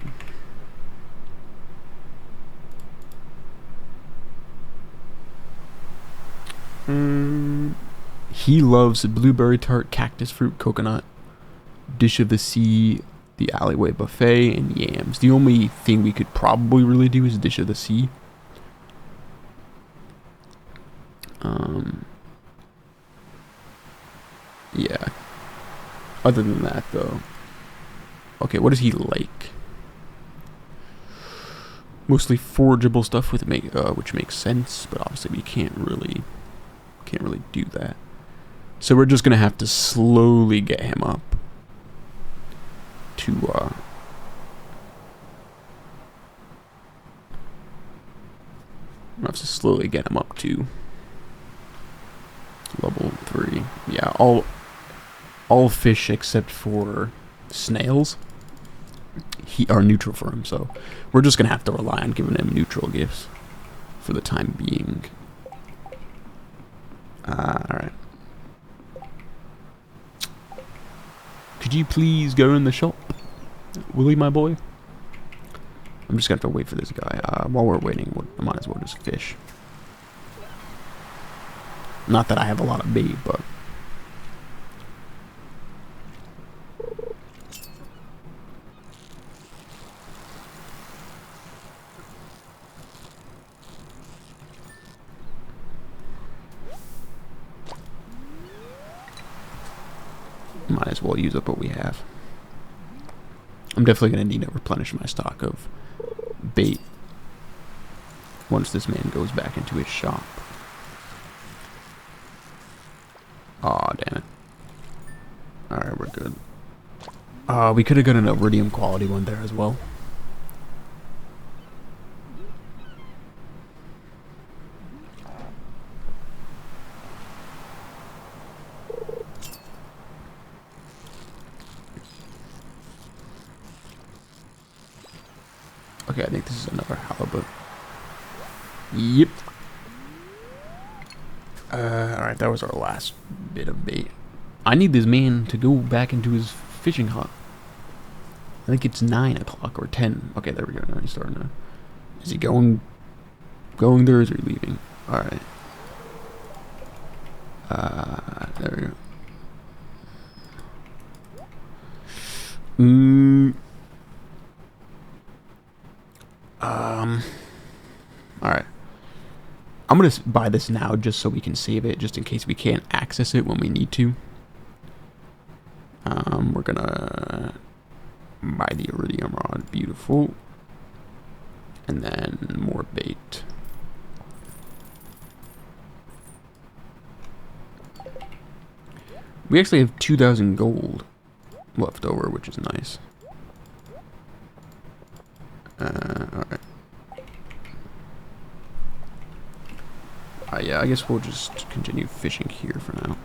He loves blueberry tart, cactus fruit, coconut, dish of the sea, the alleyway buffet, and yams. The only thing we could probably really do is dish of the sea. Yeah. Other than that, though. Okay, what does he like? Mostly forageable stuff with which makes sense, but obviously we can't really do that. So we're just gonna have to slowly get him up to I'm gonna have to slowly get him up to level 3. Yeah, all fish except for snails are neutral for him, so we're just gonna have to rely on giving him neutral gifts for the time being. Alright. Could you please go in the shop, Willie, my boy? I'm just gonna have to wait for this guy. While we're waiting, I might as well just fish. Not that I have a lot of bait, but Might as well use up what we have. I'm definitely going to need to replenish my stock of bait once this man goes back into his shop. Aw, damn it. Alright, we're good. We could have got an iridium quality one there as well. Okay, I think this is another halibut. Yep. Alright, that was our last bit of bait. I need this man to go back into his fishing hut. I think it's 9 o'clock or 10. Okay, there we go. Now he's starting to... Is he going there or is he leaving? Alright. There we go. Alright. I'm gonna buy this now just so we can save it, just in case we can't access it when we need to. We're gonna buy the iridium rod. Beautiful. And then more bait. We actually have 2,000 gold left over, which is nice. Alright. Yeah, I guess we'll just continue fishing here for now.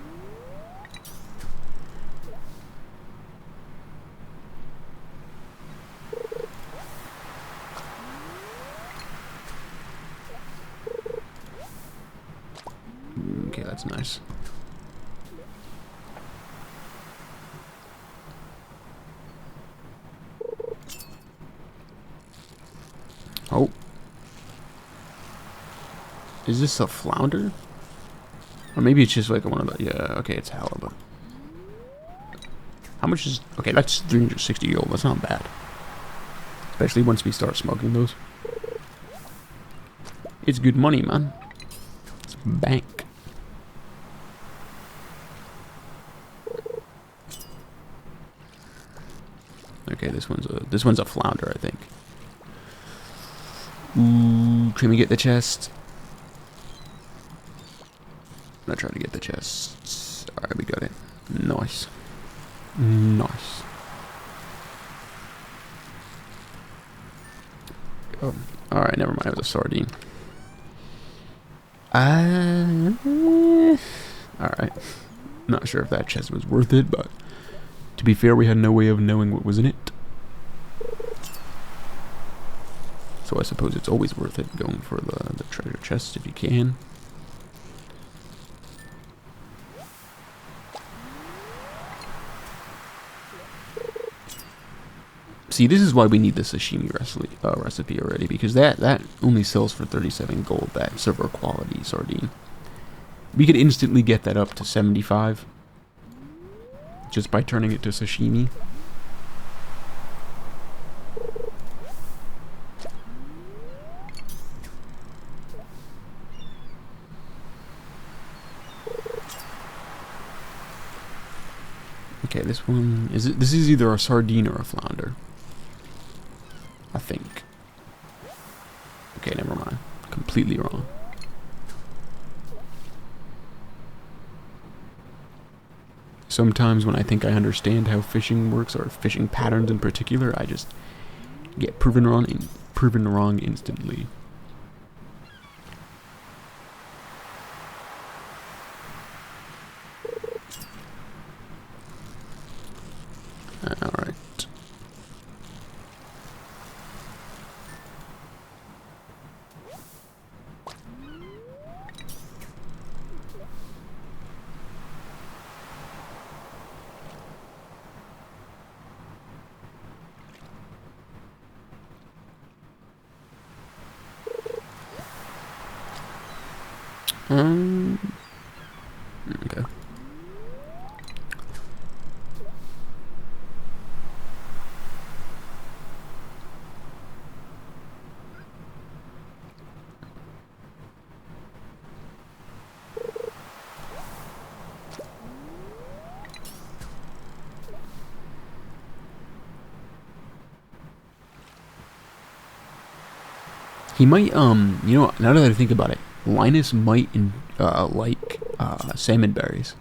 Okay, that's nice. Oh. Is this a flounder? Or maybe it's just like one of the... Yeah, okay, it's halibut. How much is... Okay, that's 360 gold. That's not bad. Especially once we start smoking those. It's good money, man. It's bank. Okay, this one's a flounder, I think. Ooh, can we get the chest? I'm gonna try to get the chest. Alright, we got it. Nice. Nice. Oh, alright, never mind. It was a sardine. Alright. Not sure if that chest was worth it, but to be fair, we had no way of knowing what was in it. So I suppose it's always worth it going for the treasure chest if you can. See, this is why we need the sashimi recipe already, because that only sells for 37 gold, that silver quality sardine. We could instantly get that up to 75 just by turning it to sashimi. Okay, this one this is either a sardine or a flounder. I think. Okay, never mind. Completely wrong. Sometimes when I think I understand how fishing works, or fishing patterns in particular, I just get proven wrong instantly. Alright. Okay. He might, you know, now that I think about it, Linus might like salmon berries.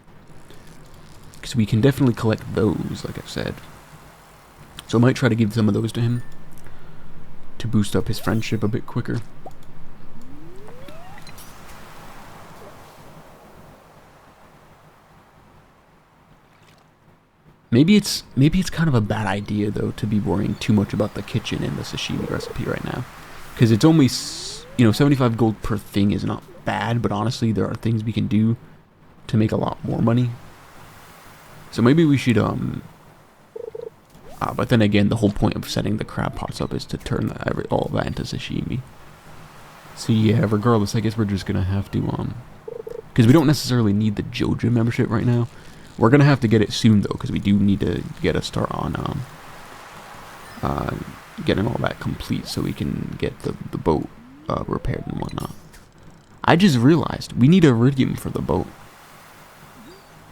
Because we can definitely collect those, like I said. So I might try to give some of those to him to boost up his friendship a bit quicker. Maybe it's kind of a bad idea though to be worrying too much about the kitchen and the sashimi recipe right now, because it's only 75 gold per thing is not bad, but honestly there are things we can do to make a lot more money. So maybe we should but then again, the whole point of setting the crab pots up is to turn all of that into sashimi. So yeah, regardless, I guess we're just gonna have to because we don't necessarily need the Joja membership right now. We're gonna have to get it soon though, because we do need to get a start on getting all that complete so we can get the boat repaired and whatnot. I just realized we need iridium for the boat,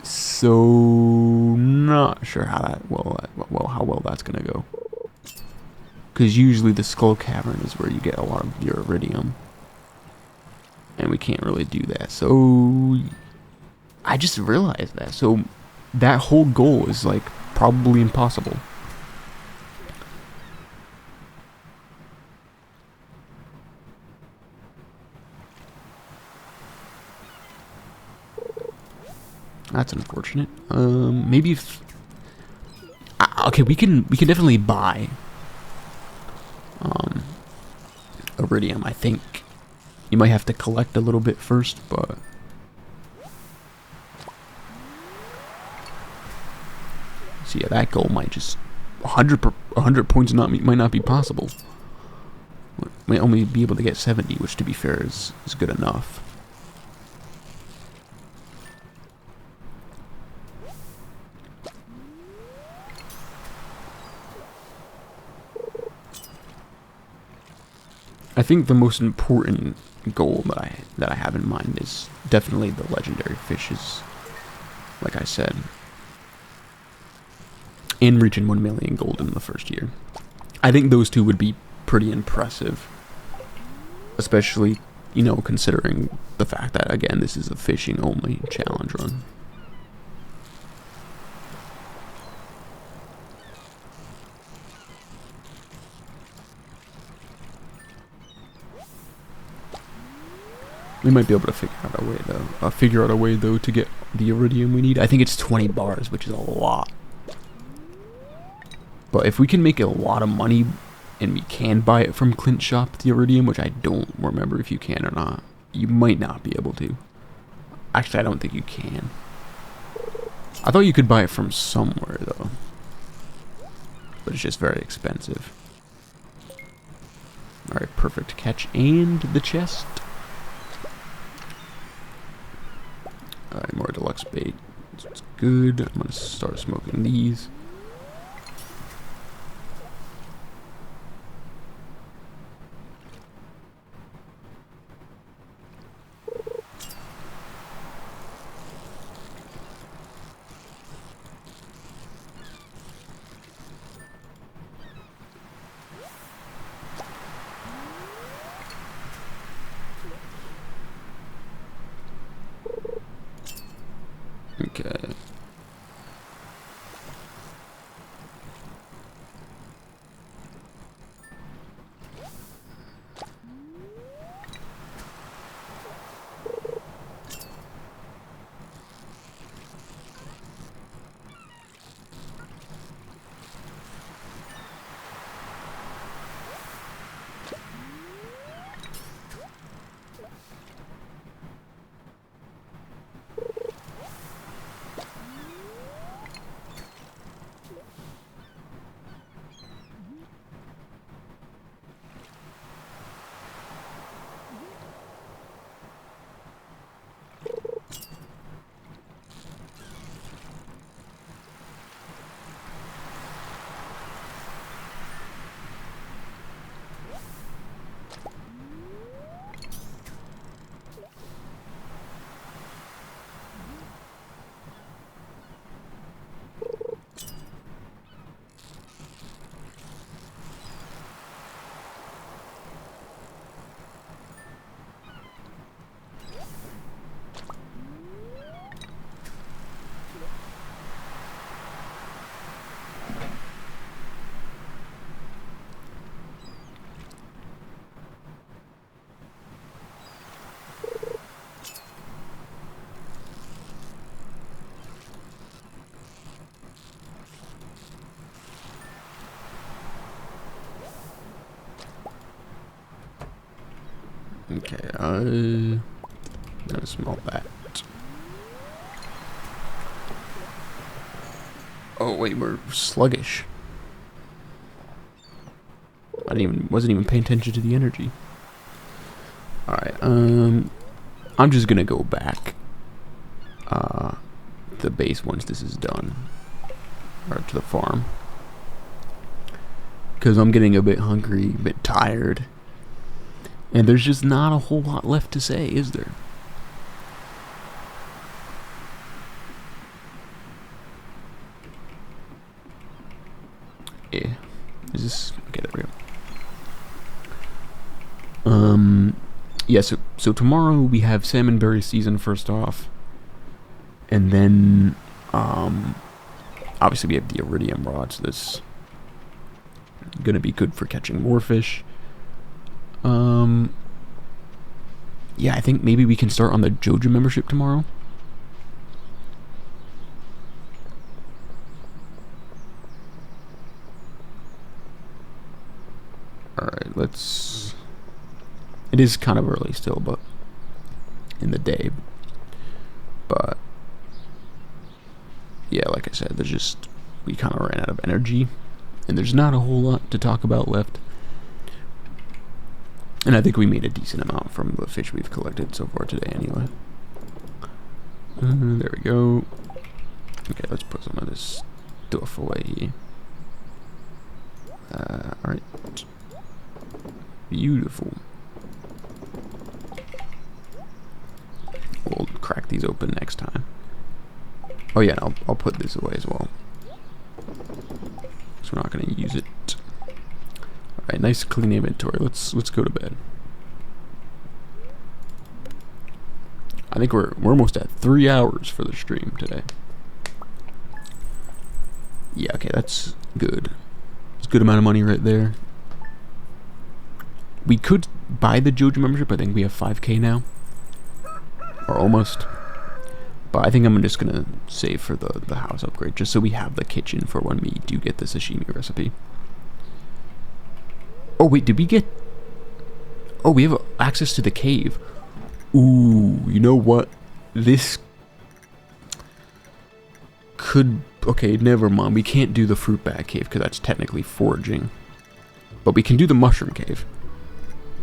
so not sure how that how well that's gonna go. Because usually the Skull Cavern is where you get a lot of your iridium, and we can't really do that. So I just realized that. So that whole goal is like probably impossible. That's unfortunate. Maybe if okay, we can definitely buy iridium. I think you might have to collect a little bit first, but so yeah, that goal might just 100 points might not be possible. Might only be able to get 70, which to be fair is good enough. I think the most important goal that I have in mind is definitely the legendary fishes, like I said, and reaching 1 million gold in the first year. I think those two would be pretty impressive, especially, you know, considering the fact that, again, this is a fishing only challenge run. We might be able to figure out a way though to get the iridium we need. I think it's 20 bars, which is a lot. But if we can make a lot of money and we can buy it from Clint Shop, the iridium, which I don't remember if you can or not. You might not be able to. Actually, I don't think you can. I thought you could buy it from somewhere though, but it's just very expensive. Alright, perfect catch and the chest. Alright, more deluxe bait. It's good. I'm gonna start smoking these. Okay. Okay, gotta smell that. Oh wait, we're sluggish. Wasn't even paying attention to the energy. Alright, I'm just gonna go back the base once this is done. Or to the farm. Because I'm getting a bit hungry, a bit tired. And there's just not a whole lot left to say, is there? Yeah. Is this... Okay, there we go. Yeah, so tomorrow we have salmonberry season first off. And then, obviously we have the iridium rods. That's gonna be good for catching more fish. Yeah, I think maybe we can start on the Jojo membership tomorrow. Alright, let's... It is kind of early still, but... in the day. But... yeah, like I said, there's just... we kind of ran out of energy. And there's not a whole lot to talk about left. And I think we made a decent amount from the fish we've collected so far today anyway. There we go. Okay, let's put some of this stuff away. Alright. Beautiful. We'll crack these open next time. Oh yeah, I'll put this away as well. So we're not going to use it. Alright, nice clean inventory. Let's go to bed. I think we're almost at 3 hours for the stream today. Yeah, okay, that's good. It's a good amount of money right there. We could buy the Jojo membership. I think we have 5k now. Or almost. But I think I'm just going to save for the house upgrade. Just so we have the kitchen for when we do get the sashimi recipe. Oh, wait, did we get... oh, we have access to the cave. Ooh, you know what? This could... okay, never mind. We can't do the fruit bag cave because that's technically foraging. But we can do the mushroom cave.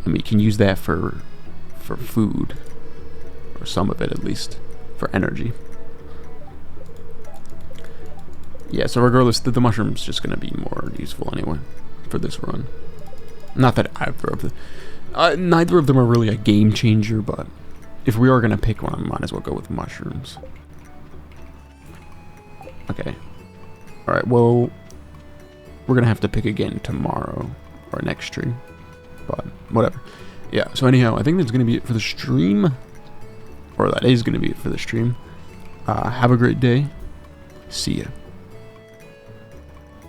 And we can use that for food. Or some of it, at least. For energy. Yeah, so regardless, the mushroom's just going to be more useful anyway. For this run. Not that either of them... neither of them are really a game changer, but if we are going to pick one, I might as well go with mushrooms. Okay. Alright, well, we're going to have to pick again tomorrow, or next stream, but whatever. Yeah, so anyhow, I think that's going to be it for the stream, or that is going to be it for the stream. Have a great day. See ya.